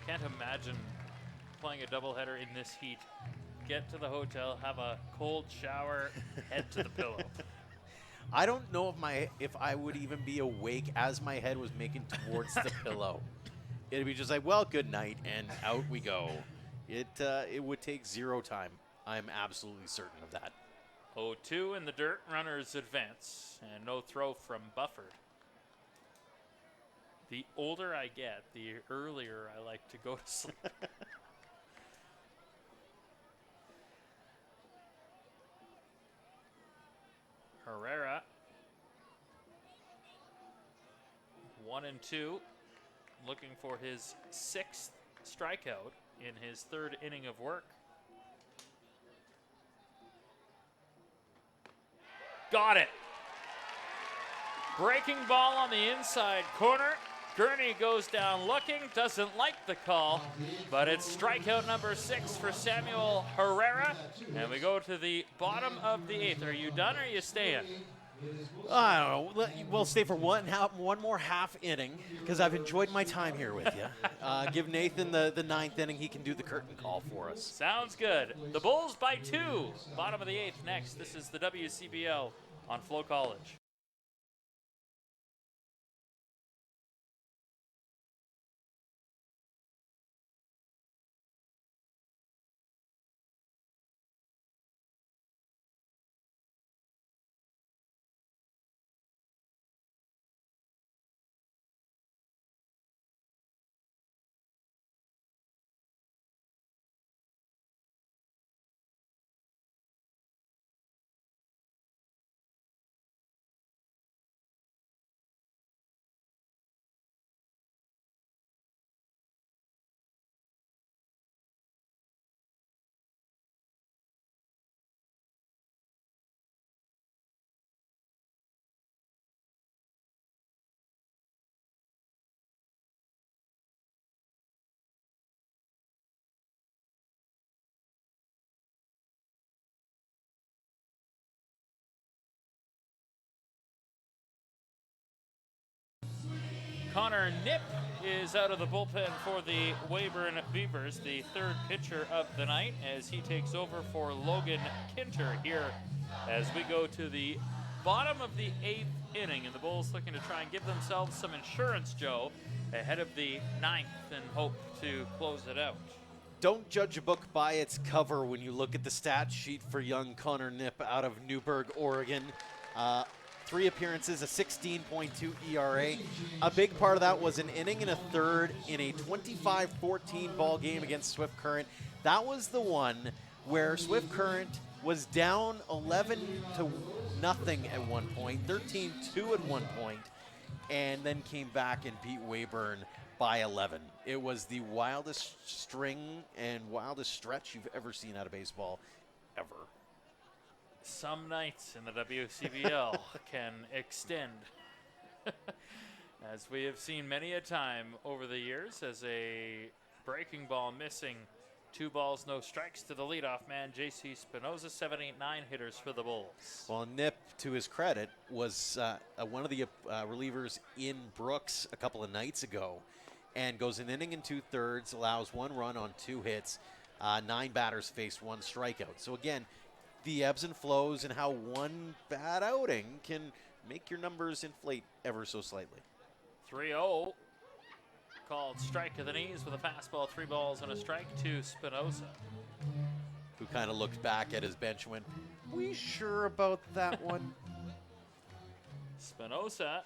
Can't imagine playing a doubleheader in this heat. Get to the hotel, have a cold shower, head to the pillow. I don't know if I would even be awake as my head was making towards the pillow. It'd be just like, well, good night, and out we go. It would take 0 time. I'm absolutely certain of that. 0-2 in the dirt, runners advance, and no throw from Bufford. The older I get, the earlier I like to go to sleep. Herrera, 1-2, looking for his 6th strikeout in his 3rd inning of work. Got it. Breaking ball on the inside corner. Gurney goes down looking, doesn't like the call, but it's strikeout number 6 for Samuel Herrera. And we go to the bottom of the 8th. Are you done or are you staying? I don't know. We'll stay for one more half inning because I've enjoyed my time here with you. Give Nathan the 9th inning. He can do the curtain call for us. Sounds good. The Bulls by 2. Bottom of the 8th next. This is the WCBL on FloCollege. Connor Nip is out of the bullpen for the Weyburn Beavers, the third pitcher of the night, as he takes over for Logan Kinter here as we go to the bottom of the 8th inning, and the Bulls looking to try and give themselves some insurance, Joe, ahead of the 9th and hope to close it out. Don't judge a book by its cover when you look at the stat sheet for young Connor Nip out of Newburgh, Oregon. 3 appearances, a 16.2 ERA. A big part of that was an inning and a third in a 25-14 ball game against Swift Current. That was the one where Swift Current was down 11-0 at one point, 13-2 at one point, and then came back and beat Weyburn by 11. It was the wildest string and wildest stretch you've ever seen out of baseball, ever. Some nights in the WCBL can extend, as we have seen many a time over the years, as a breaking ball missing 2 balls, no strikes to the leadoff man, J.C. Spinoza, 7-8-9 hitters for the Bulls. Well, Nip, to his credit, was one of the relievers in Brooks a couple of nights ago, and goes an inning and 2/3, allows 1 run on 2 hits, 9 batters faced, 1 strikeout. So again, the ebbs and flows and how one bad outing can make your numbers inflate ever so slightly. 3-0, called strike of the knees with a fastball, 3 balls and a strike to Spinoza. Who kind of looked back at his bench and went, "We sure about that one?" Spinoza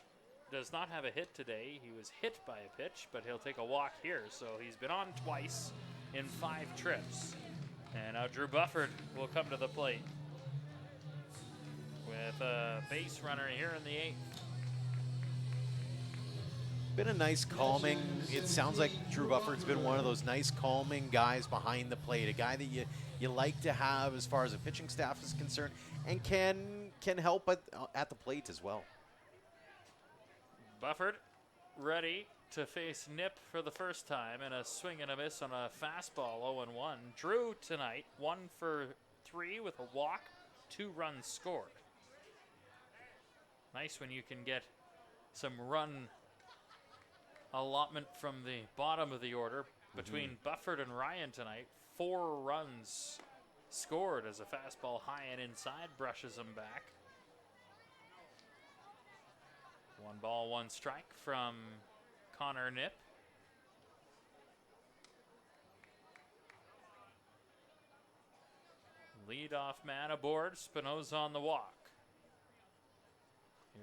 does not have a hit today. He was hit by a pitch, but he'll take a walk here. So he's been on twice in 5 trips. And now Drew Bufford will come to the plate with a base runner here in the 8th. Been a nice calming. It sounds like Drew Bufford's been one of those nice calming guys behind the plate, a guy that you like to have as far as a pitching staff is concerned, and can help at the plate as well. Bufford ready to face Nip for the first time, and a swing and a miss on a fastball, 0-1. Drew tonight, 1 for 3 with a walk, 2 runs scored. Nice when you can get some run allotment from the bottom of the order between Bufford and Ryan tonight. 4 runs scored as a fastball high and inside brushes him back. 1 ball, 1 strike from Connor Nip. Leadoff man aboard, Spinoza on the walk.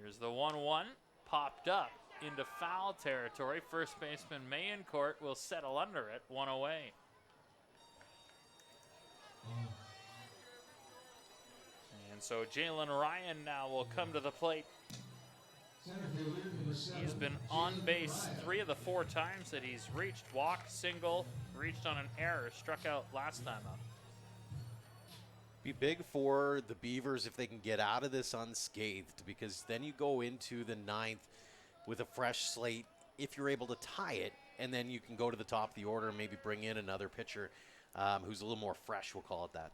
Here's the 1-1, popped up into foul territory. First baseman Mayencourt will settle under it, 1 away. And so Jalen Ryan now will come to the plate. He's been on base 3 of the 4 times that he's reached. Walk, single, reached on an error, struck out last time up. Be big for the Beavers if they can get out of this unscathed, because then you go into the 9th with a fresh slate if you're able to tie it, and then you can go to the top of the order and maybe bring in another pitcher who's a little more fresh, we'll call it that.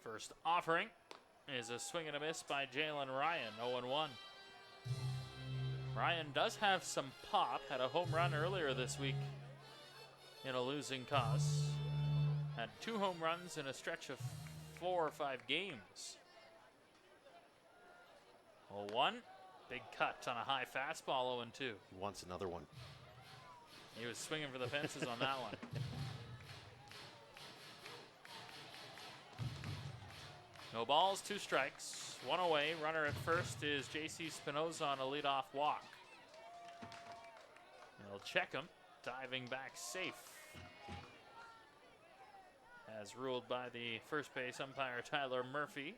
First offering is a swing and a miss by Jalen Ryan, 0-1. Ryan does have some pop, had a home run earlier this week in a losing cause. Had 2 home runs in a stretch of 4 or 5 games. 0-1, big cut on a high fastball, 0-2. He wants another one. He was swinging for the fences on that one. No balls, 2 strikes, 1 away. Runner at first is J.C. Spinoza on a leadoff walk. He'll check him, diving back safe, as ruled by the first base umpire Tyler Murphy.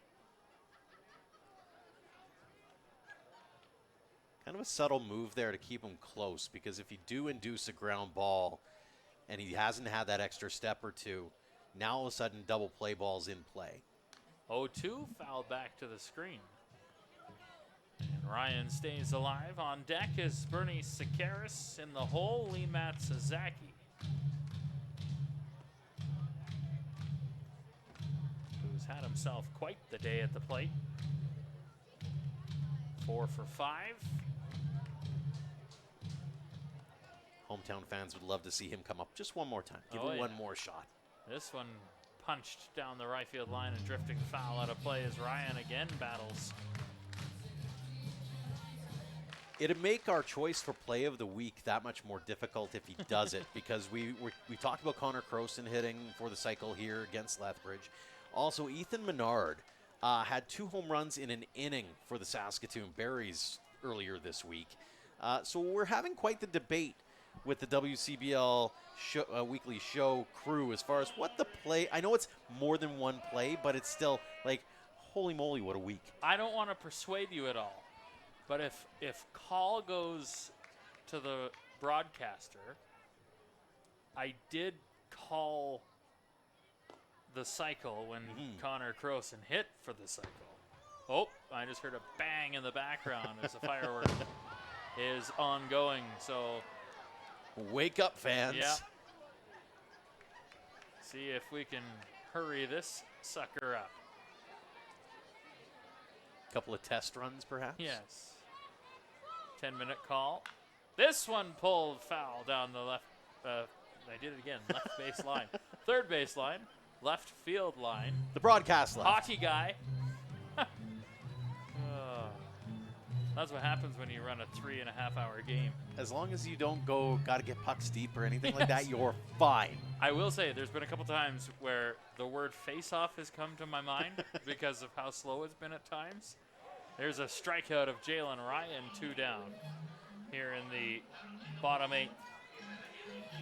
Kind of a subtle move there to keep him close, because if you do induce a ground ball and he hasn't had that extra step or 2, now all of a sudden double play ball's in play. 0-2, foul back to the screen. And Ryan stays alive. On deck is Bernie Sakaris. In the hole, Lee Matsuzaki, who's had himself quite the day at the plate. 4 for 5. Hometown fans would love to see him come up just one more time. Give him one more shot. This one punched down the right field line and drifting foul out of play as Ryan again battles. It'd make our choice for play of the week that much more difficult if he does it, because we talked about Connor Croson hitting for the cycle here against Lethbridge. Also, Ethan Menard had 2 home runs in an inning for the Saskatoon Berries earlier this week. So we're having quite the debate with the WCBL weekly show crew as far as what the play. I know it's more than one play, but it's still like, holy moly, what a week. I don't want to persuade you at all, but if call goes to the broadcaster, I did call the cycle when Connor Croson hit for the cycle. Oh, I just heard a bang in the background as the firework is ongoing. So wake up, fans. Yeah. See if we can hurry this sucker up. Couple of test runs, perhaps? Yes. 10-minute call. This one pulled foul down the left. I did it again. Left base line. Third base line. Left field line. The broadcast left. Hockey guy. That's what happens when you run a 3.5-hour game. As long as you don't got to get pucks deep or anything like that, you're fine. I will say there's been a couple times where the word face-off has come to my mind because of how slow it's been at times. There's a strikeout of Jalen Ryan, 2 down here in the bottom 8.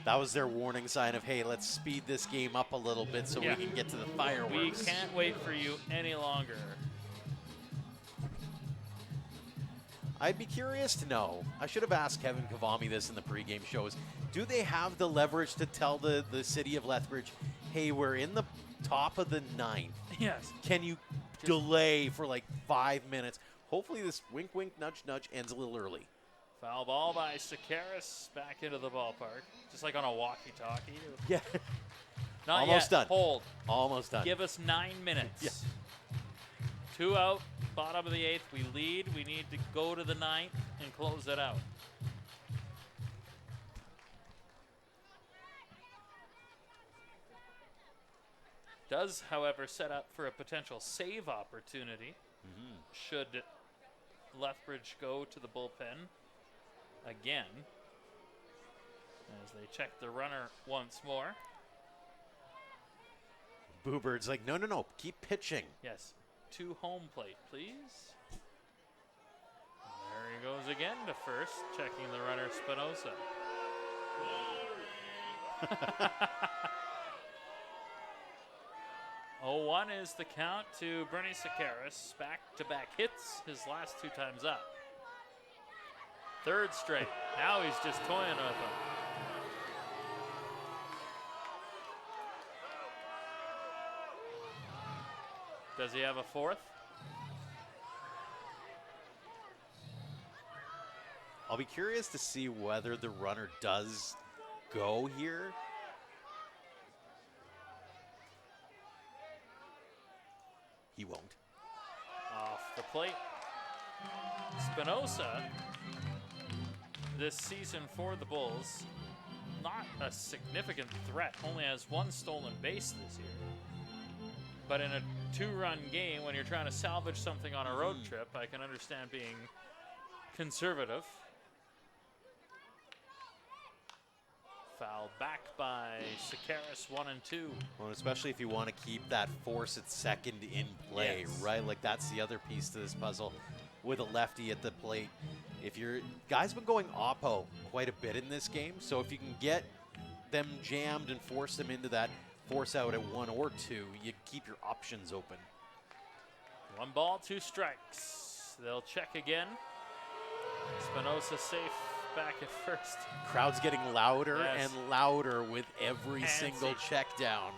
That was their warning sign of, hey, let's speed this game up a little bit so we can get to the fireworks. We can't wait for you any longer. I'd be curious to know. I should have asked Kevin Kavami this in the pregame shows. Do they have the leverage to tell the city of Lethbridge, hey, we're in the top of the 9th. Yes. Can you delay for like 5 minutes? Hopefully this wink, wink, nudge, nudge ends a little early. Foul ball by Sakaris back into the ballpark. Just like on a walkie-talkie. Yeah. Not Almost yet. done. Hold. Almost done. Give us 9 minutes. Yeah. 2 out, bottom of the 8th. We lead. We need to go to the 9th and close it out. Does, however, set up for a potential save opportunity should Lethbridge go to the bullpen again as they check the runner once more. Boobird's like, no, keep pitching. Yes. To home plate, please. There he goes again to first, checking the runner Spinoza. 0-1 is the count to Bernie Sakaris. Back-to-back hits his last 2 times up. Third straight. Now he's just toying with them. Does he have a 4th? I'll be curious to see whether the runner does go here. He won't. Off the plate. Spinoza, this season for the Bulls, not a significant threat. Only has 1 stolen base this year. But in a 2-run game, when you're trying to salvage something on a road trip, I can understand being conservative. Fouled back by Sakaris, 1 and 2. Well, especially if you want to keep that force at second in play, Yes. right? Like that's the other piece to this puzzle with a lefty at the plate. If your guys been going oppo quite a bit in this game, so if you can get them jammed and force them into that force out at 1 or 2, you keep your options open. 1 ball, 2 strikes. They'll check again. Spinoza safe back at first. Crowd's getting louder Yes. and louder with every Fancy. single check down.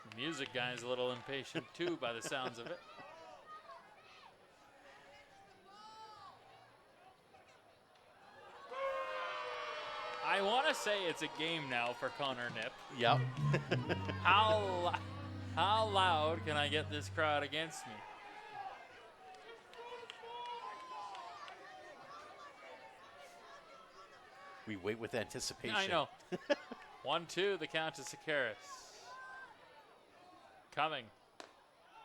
The music guy's a little impatient too by the sounds of it. I want to say it's a game now for Connor Nip. Yep. How loud can I get this crowd against me? We wait with anticipation. I know. 1-2, the count to Sakaris. Coming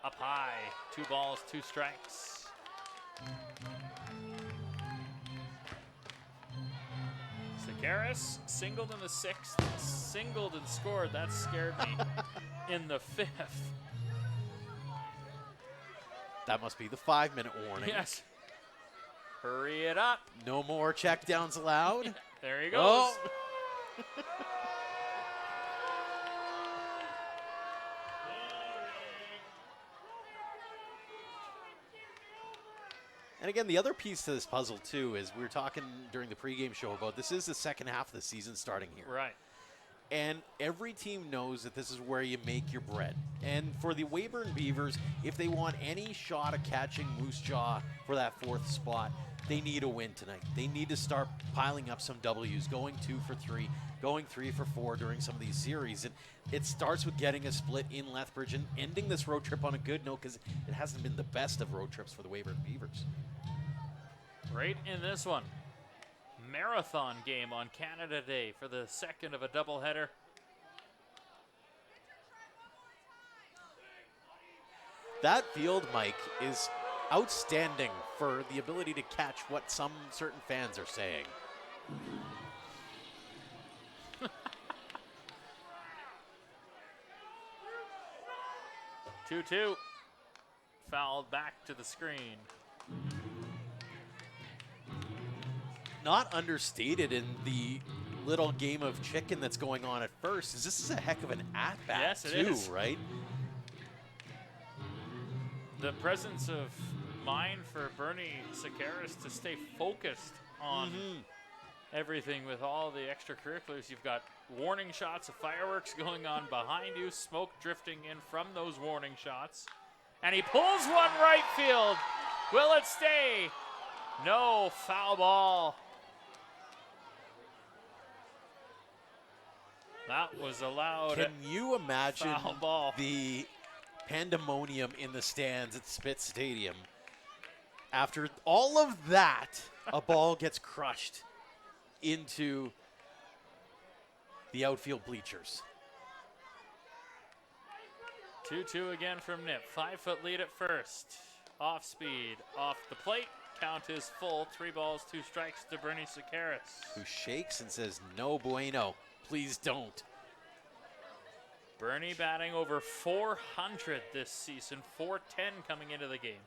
up high. 2 balls, 2 strikes. Sakaris singled in the 6th, singled and scored. That scared me in the 5th. That must be the 5-minute warning. Yes. Hurry it up. No more checkdowns allowed. There he goes. Oh. And again, the other piece to this puzzle, too, is we were talking during the pregame show about this is the second half of the season starting here. Right. And every team knows that this is where you make your bread. And for the Weyburn Beavers, if they want any shot at catching Moose Jaw for that 4th spot, they need a win tonight. They need to start piling up some W's, going 2 for 3, going 3 for 4 during some of these series. And it starts with getting a split in Lethbridge and ending this road trip on a good note, because it hasn't been the best of road trips for the Weyburn Beavers. Right in this one. Marathon game on Canada Day for the second of a doubleheader. That field, Mike, is outstanding for the ability to catch what some certain fans are saying. 2-2. Fouled back to the screen. Not understated in the little game of chicken that's going on at first is this is a heck of an at-bat, yes, it too, is. right? The presence of mind for Bernie Sakaris to stay focused on everything with all the extracurriculars. You've got warning shots of fireworks going on behind you, smoke drifting in from those warning shots. And he pulls one right field. Will it stay? No, foul ball. That was allowed. Can you imagine Foul ball. the pandemonium in the stands at Spitz Stadium? After all of that, a ball gets crushed into the outfield bleachers. 2-2 again from Nip. 5-foot lead at first. Off speed, off the plate. Count is full. 3 balls, 2 strikes to Bernie Sakaris. Who shakes and says, no bueno, please don't. Bernie batting over 400 this season, 410 coming into the game.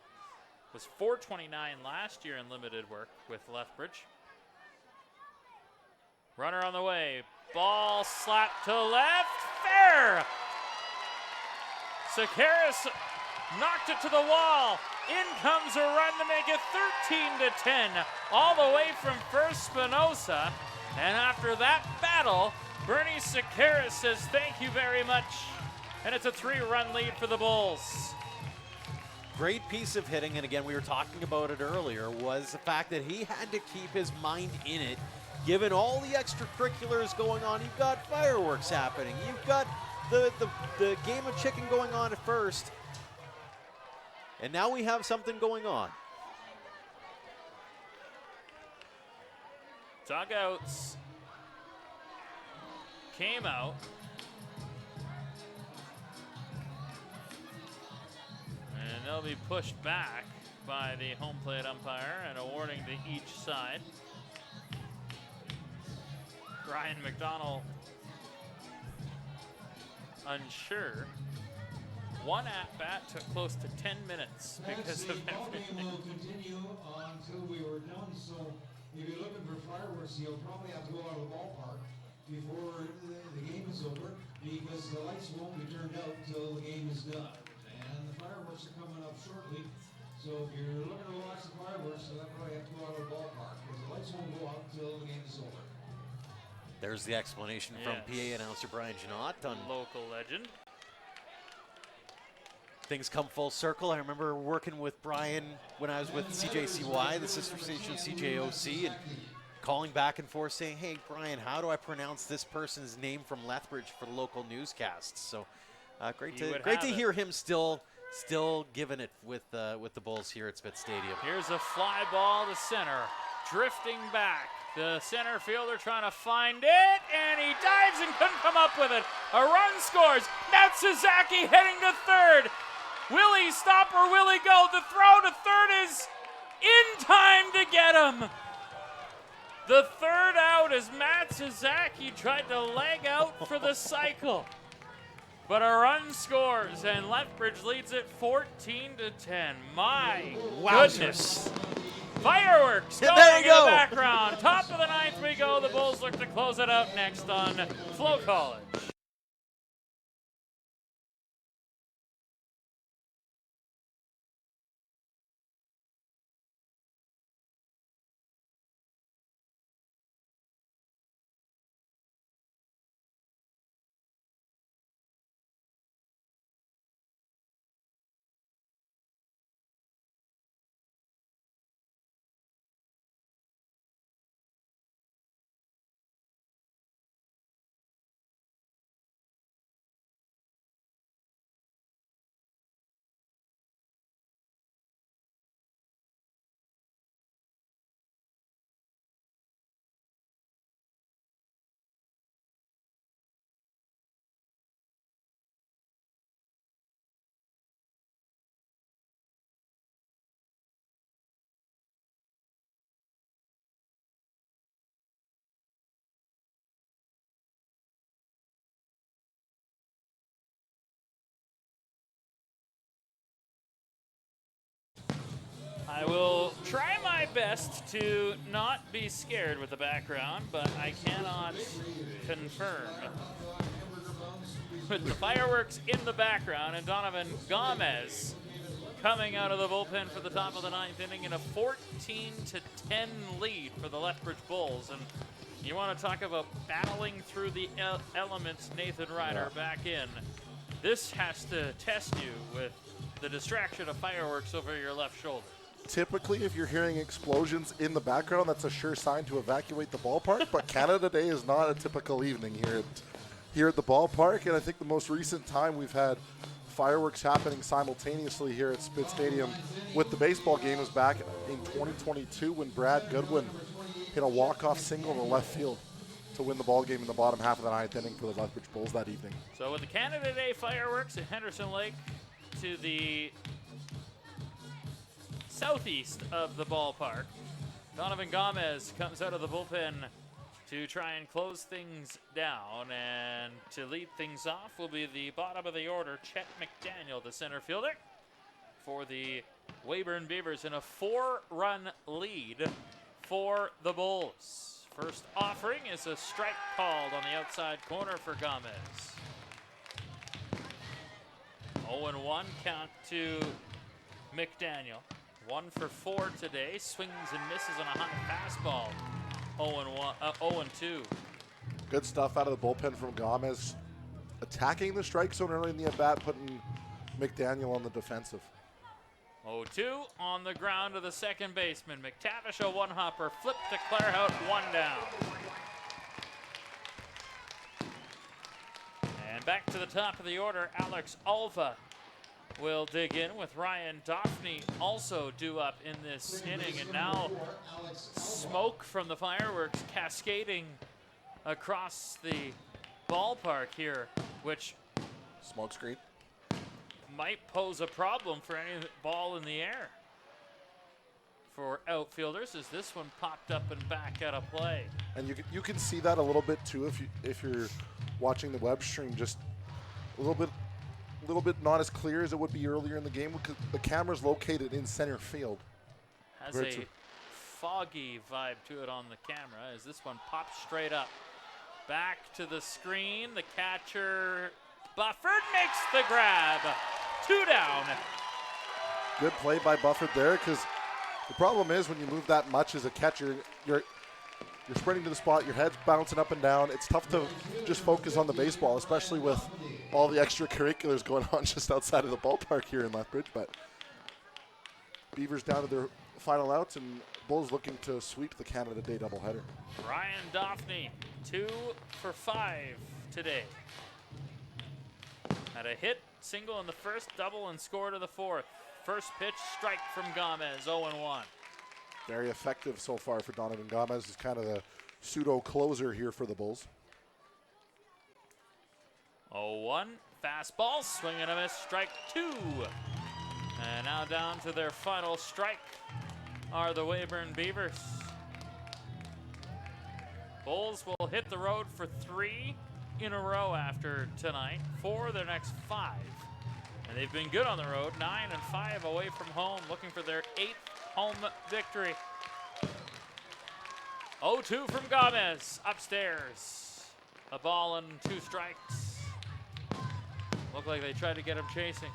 Was 429 last year in limited work with Lethbridge. Runner on the way. Ball slapped to left. Fair! Sakaris knocked it to the wall. In comes a run to make it 13-10. All the way from first Spinoza. And after that battle, Bernie Sakaris says thank you very much. And it's a 3-run lead for the Bulls. Great piece of hitting, and again, we were talking about it earlier, was the fact that he had to keep his mind in it, given all the extracurriculars going on. You've got fireworks happening. You've got the game of chicken going on at first. And now we have something going on. Dugouts came out. And they'll be pushed back by the home plate umpire and a warning to each side. Brian McDonald unsure. One at-bat took close to 10 minutes because of everything. Will continue until we were done, so if you're looking for fireworks, you'll probably have to go out of the ballpark before the game is over, because the lights won't be turned out until the game is done. And the fireworks are coming up shortly, so if you're looking to watch the fireworks, you'll probably have to go out of the ballpark, because the lights won't go out until the game is over. There's the explanation from PA announcer Brian Janot on local legend. Things come full circle. I remember working with Brian when I was with CJCY, the sister station of CJOC, and calling back and forth saying, hey, Brian, how do I pronounce this person's name from Lethbridge for the local newscasts? So great to hear him still giving it with the Bulls here at Spitz Stadium. Here's a fly ball to center, drifting back. The center fielder trying to find it, and he dives and couldn't come up with it. A run scores. Matt Suzuki heading to third. Will he stop or will he go? The throw to third is in time to get him. The third out as Matt Suzuki tried to leg out for the cycle. But a run scores, and Lethbridge leads it 14-10. My goodness. Fireworks going there you in go. the background. Top of the ninth we go. The Bulls look to close it out next on FloCollege. I will try my best to not be scared with the background, but I cannot confirm. With the fireworks in the background and Donovan Gomez coming out of the bullpen for the top of the ninth inning in a 14-10 lead for the Lethbridge Bulls. And you want to talk about battling through the elements, Nathan Ryder back in. This has to test you with the distraction of fireworks over your left shoulder. Typically, if you're hearing explosions in the background, that's a sure sign to evacuate the ballpark. But Canada Day is not a typical evening here at the ballpark. And I think the most recent time we've had fireworks happening simultaneously here at Spitz Stadium with the baseball game was back in 2022 when Brad Goodwin hit a walk-off single to left field to win the ball game in the bottom half of the ninth inning for the Lethbridge Bulls that evening. So with the Canada Day fireworks at Henderson Lake to the southeast of the ballpark, Donovan Gomez comes out of the bullpen to try and close things down, and to lead things off will be the bottom of the order, Chet McDaniel, the center fielder for the Weyburn Beavers in a 4-run lead for the Bulls. First offering is a strike called on the outside corner for Gomez. 0-1 count to McDaniel. 1 for 4 today. Swings and misses on a high fastball. 0-2. Good stuff out of the bullpen from Gomez. Attacking the strike zone early in the at-bat, putting McDaniel on the defensive. 0-2 on the ground to the second baseman. McTavish a one-hopper. Flip to clear out, 1 down. And back to the top of the order, Alex Alva will dig in with Ryan Daphne also due up in this inning. And now smoke from the fireworks cascading across the ballpark here, which smoke screen might pose a problem for any ball in the air for outfielders, as this one popped up and back out of play. And you can see that a little bit too if you're watching the web stream. Just a little bit not as clear as it would be earlier in the game because the camera's located in center field. Has a foggy vibe to it on the camera as this one pops straight up. Back to the screen. The catcher, Bufford, makes the grab. 2 down. Good play by Bufford there, because the problem is when you move that much as a catcher, you're sprinting to the spot, your head's bouncing up and down. It's tough to just focus on the baseball, especially with all the extracurriculars going on just outside of the ballpark here in Lethbridge. But Beavers down to their final outs, and Bulls looking to sweep the Canada Day doubleheader. Ryan Daphne, 2 for 5 today. Had a hit, single in the first, double, and score to the fourth. First pitch, strike from Gomez, 0-1. Very effective so far for Donovan Gomez. He's kind of the pseudo closer here for the Bulls. 0-1, fastball, swing and a miss, strike 2. And now down to their final strike are the Weyburn Beavers. Bulls will hit the road for 3 in a row after tonight, for their next 5. And they've been good on the road, 9-5 away from home, looking for their 8th home victory. 0-2 from Gomez, upstairs. A ball and 2 strikes. Looked like they tried to get him chasing.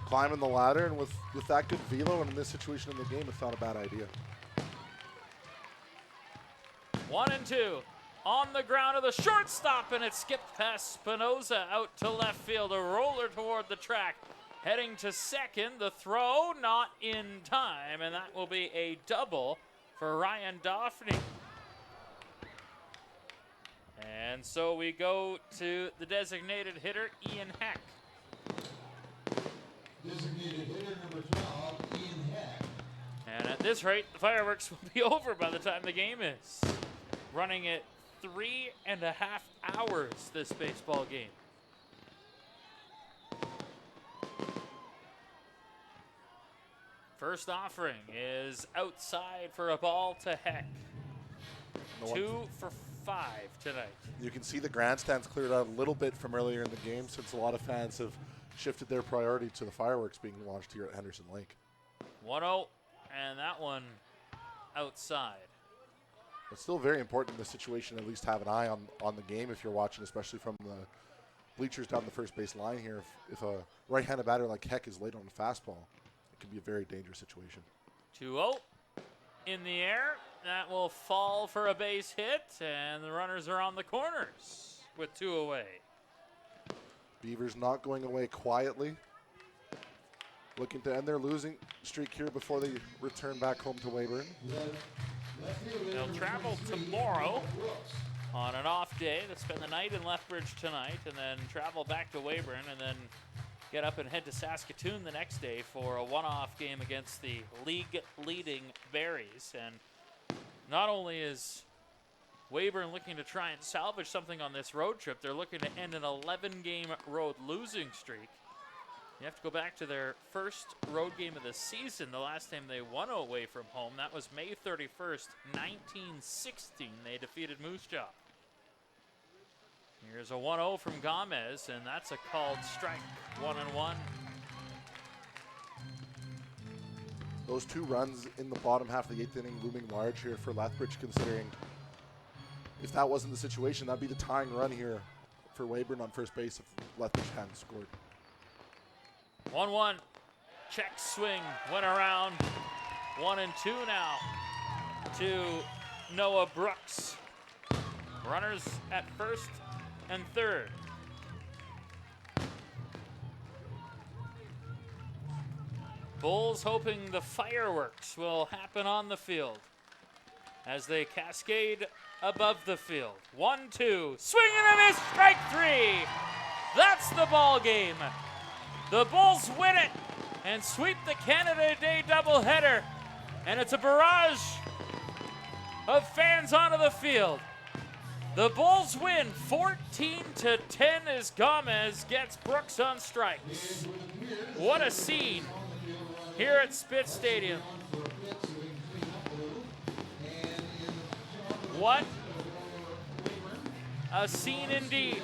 Climbing the ladder, and with that good velo and in this situation in the game, it's not a bad idea. 1-2. On the ground of the shortstop, and it skipped past Spinoza out to left field. A roller toward the track. Heading to second. The throw not in time, and that will be a double for Ryan Daphne. And so we go to the designated hitter, Ian Heck. Designated hitter number 12, Ian Heck. And at this rate, the fireworks will be over by the time the game is. Running it 3.5 hours, this baseball game. First offering is outside for a ball to Heck. 2 for 5 tonight. You can see the grandstands cleared out a little bit from earlier in the game, since a lot of fans have shifted their priority to the fireworks being launched here at Henderson Lake. 1-0, and that one outside. It's still very important in this situation to at least have an eye on the game if you're watching, especially from the bleachers down the first base line here. If a right-handed batter like Heck is late on the fastball, it can be a very dangerous situation. 2-0 in the air. That will fall for a base hit, and the runners are on the corners with 2 away. Beavers not going away quietly. Looking to end their losing streak here before they return back home to Weyburn. They'll travel tomorrow on an off day. They'll spend the night in Lethbridge tonight and then travel back to Weyburn and then get up and head to Saskatoon the next day for a one-off game against the league-leading Berries. And not only is Weyburn looking to try and salvage something on this road trip, they're looking to end an 11-game road losing streak. You have to go back to their first road game of the season, the last time they won away from home. That was May 31st, 1916. They defeated Moose Jaw. Here's a 1-0 from Gomez, and that's a called strike. 1-1. Those 2 runs in the bottom half of the 8th inning looming large here for Lethbridge, considering if that wasn't the situation, that'd be the tying run here for Weyburn on first base if Lethbridge hadn't scored. 1-1. Check swing. Went around. 1-2 now to Noah Brooks. Runners at first and third. Bulls hoping the fireworks will happen on the field as they cascade above the field. 1-2. Swing and a miss. Strike 3. That's the ball game. The Bulls win it and sweep the Canada Day doubleheader. And it's a barrage of fans onto the field. The Bulls win 14-10 as Gomez gets Brooks on strikes. What a scene here at Spitz Stadium. What a scene indeed.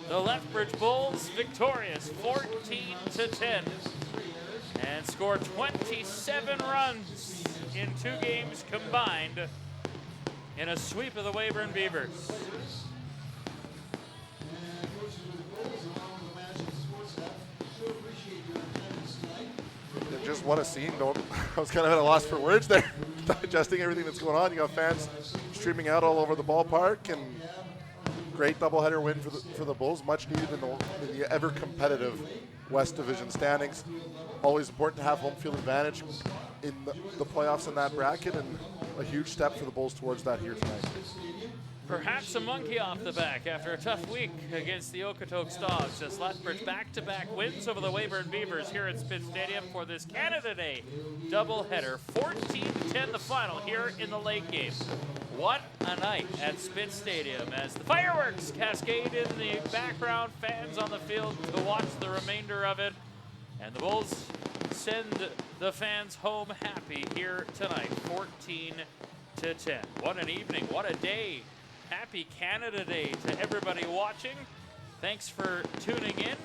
The Lethbridge Bulls victorious 14-10 and score 27 runs in 2 games combined in a sweep of the Weyburn Beavers. And just what a scene. I was kind of at a loss for words there, digesting everything that's going on. You got fans streaming out all over the ballpark, and great doubleheader win for the Bulls, much needed in the ever competitive West Division standings. Always important to have home field advantage in the playoffs in that bracket, and a huge step for the Bulls towards that here tonight. Perhaps a monkey off the back after a tough week against the Okotoks Dogs as Lethbridge back-to-back wins over the Weyburn Beavers here at Spitz Stadium for this Canada Day doubleheader. 14-10 the final here in the late game. What a night at Spitz Stadium as the fireworks cascade in the background, fans on the field to watch the remainder of it, and the Bulls send the fans home happy here tonight, 14-10. What an evening, what a day. Happy Canada Day to everybody watching. Thanks for tuning in.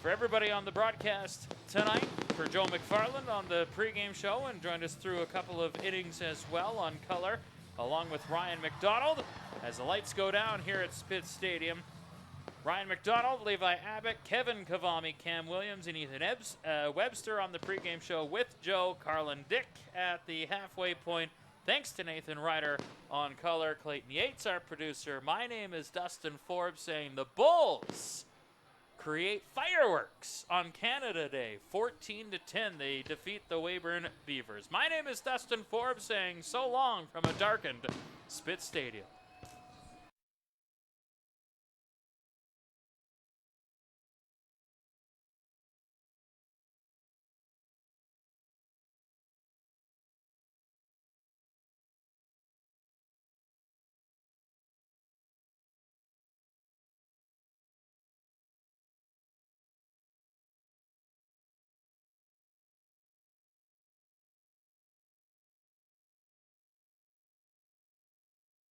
For everybody on the broadcast tonight, for Joe McFarland on the pregame show and joined us through a couple of innings as well on color, along with Ryan McDonald as the lights go down here at Spitz Stadium. Ryan McDonald, Levi Abbott, Kevin Kavami, Cam Williams, and Ethan Webster on the pregame show with Joe, Carlin Dick at the halfway point. Thanks to Nathan Ryder on color, Clayton Yates, our producer. My name is Dustin Forbes saying the Bulls create fireworks on Canada Day. 14-10, they defeat the Weyburn Beavers. My name is Dustin Forbes saying so long from a darkened Spitz Stadium.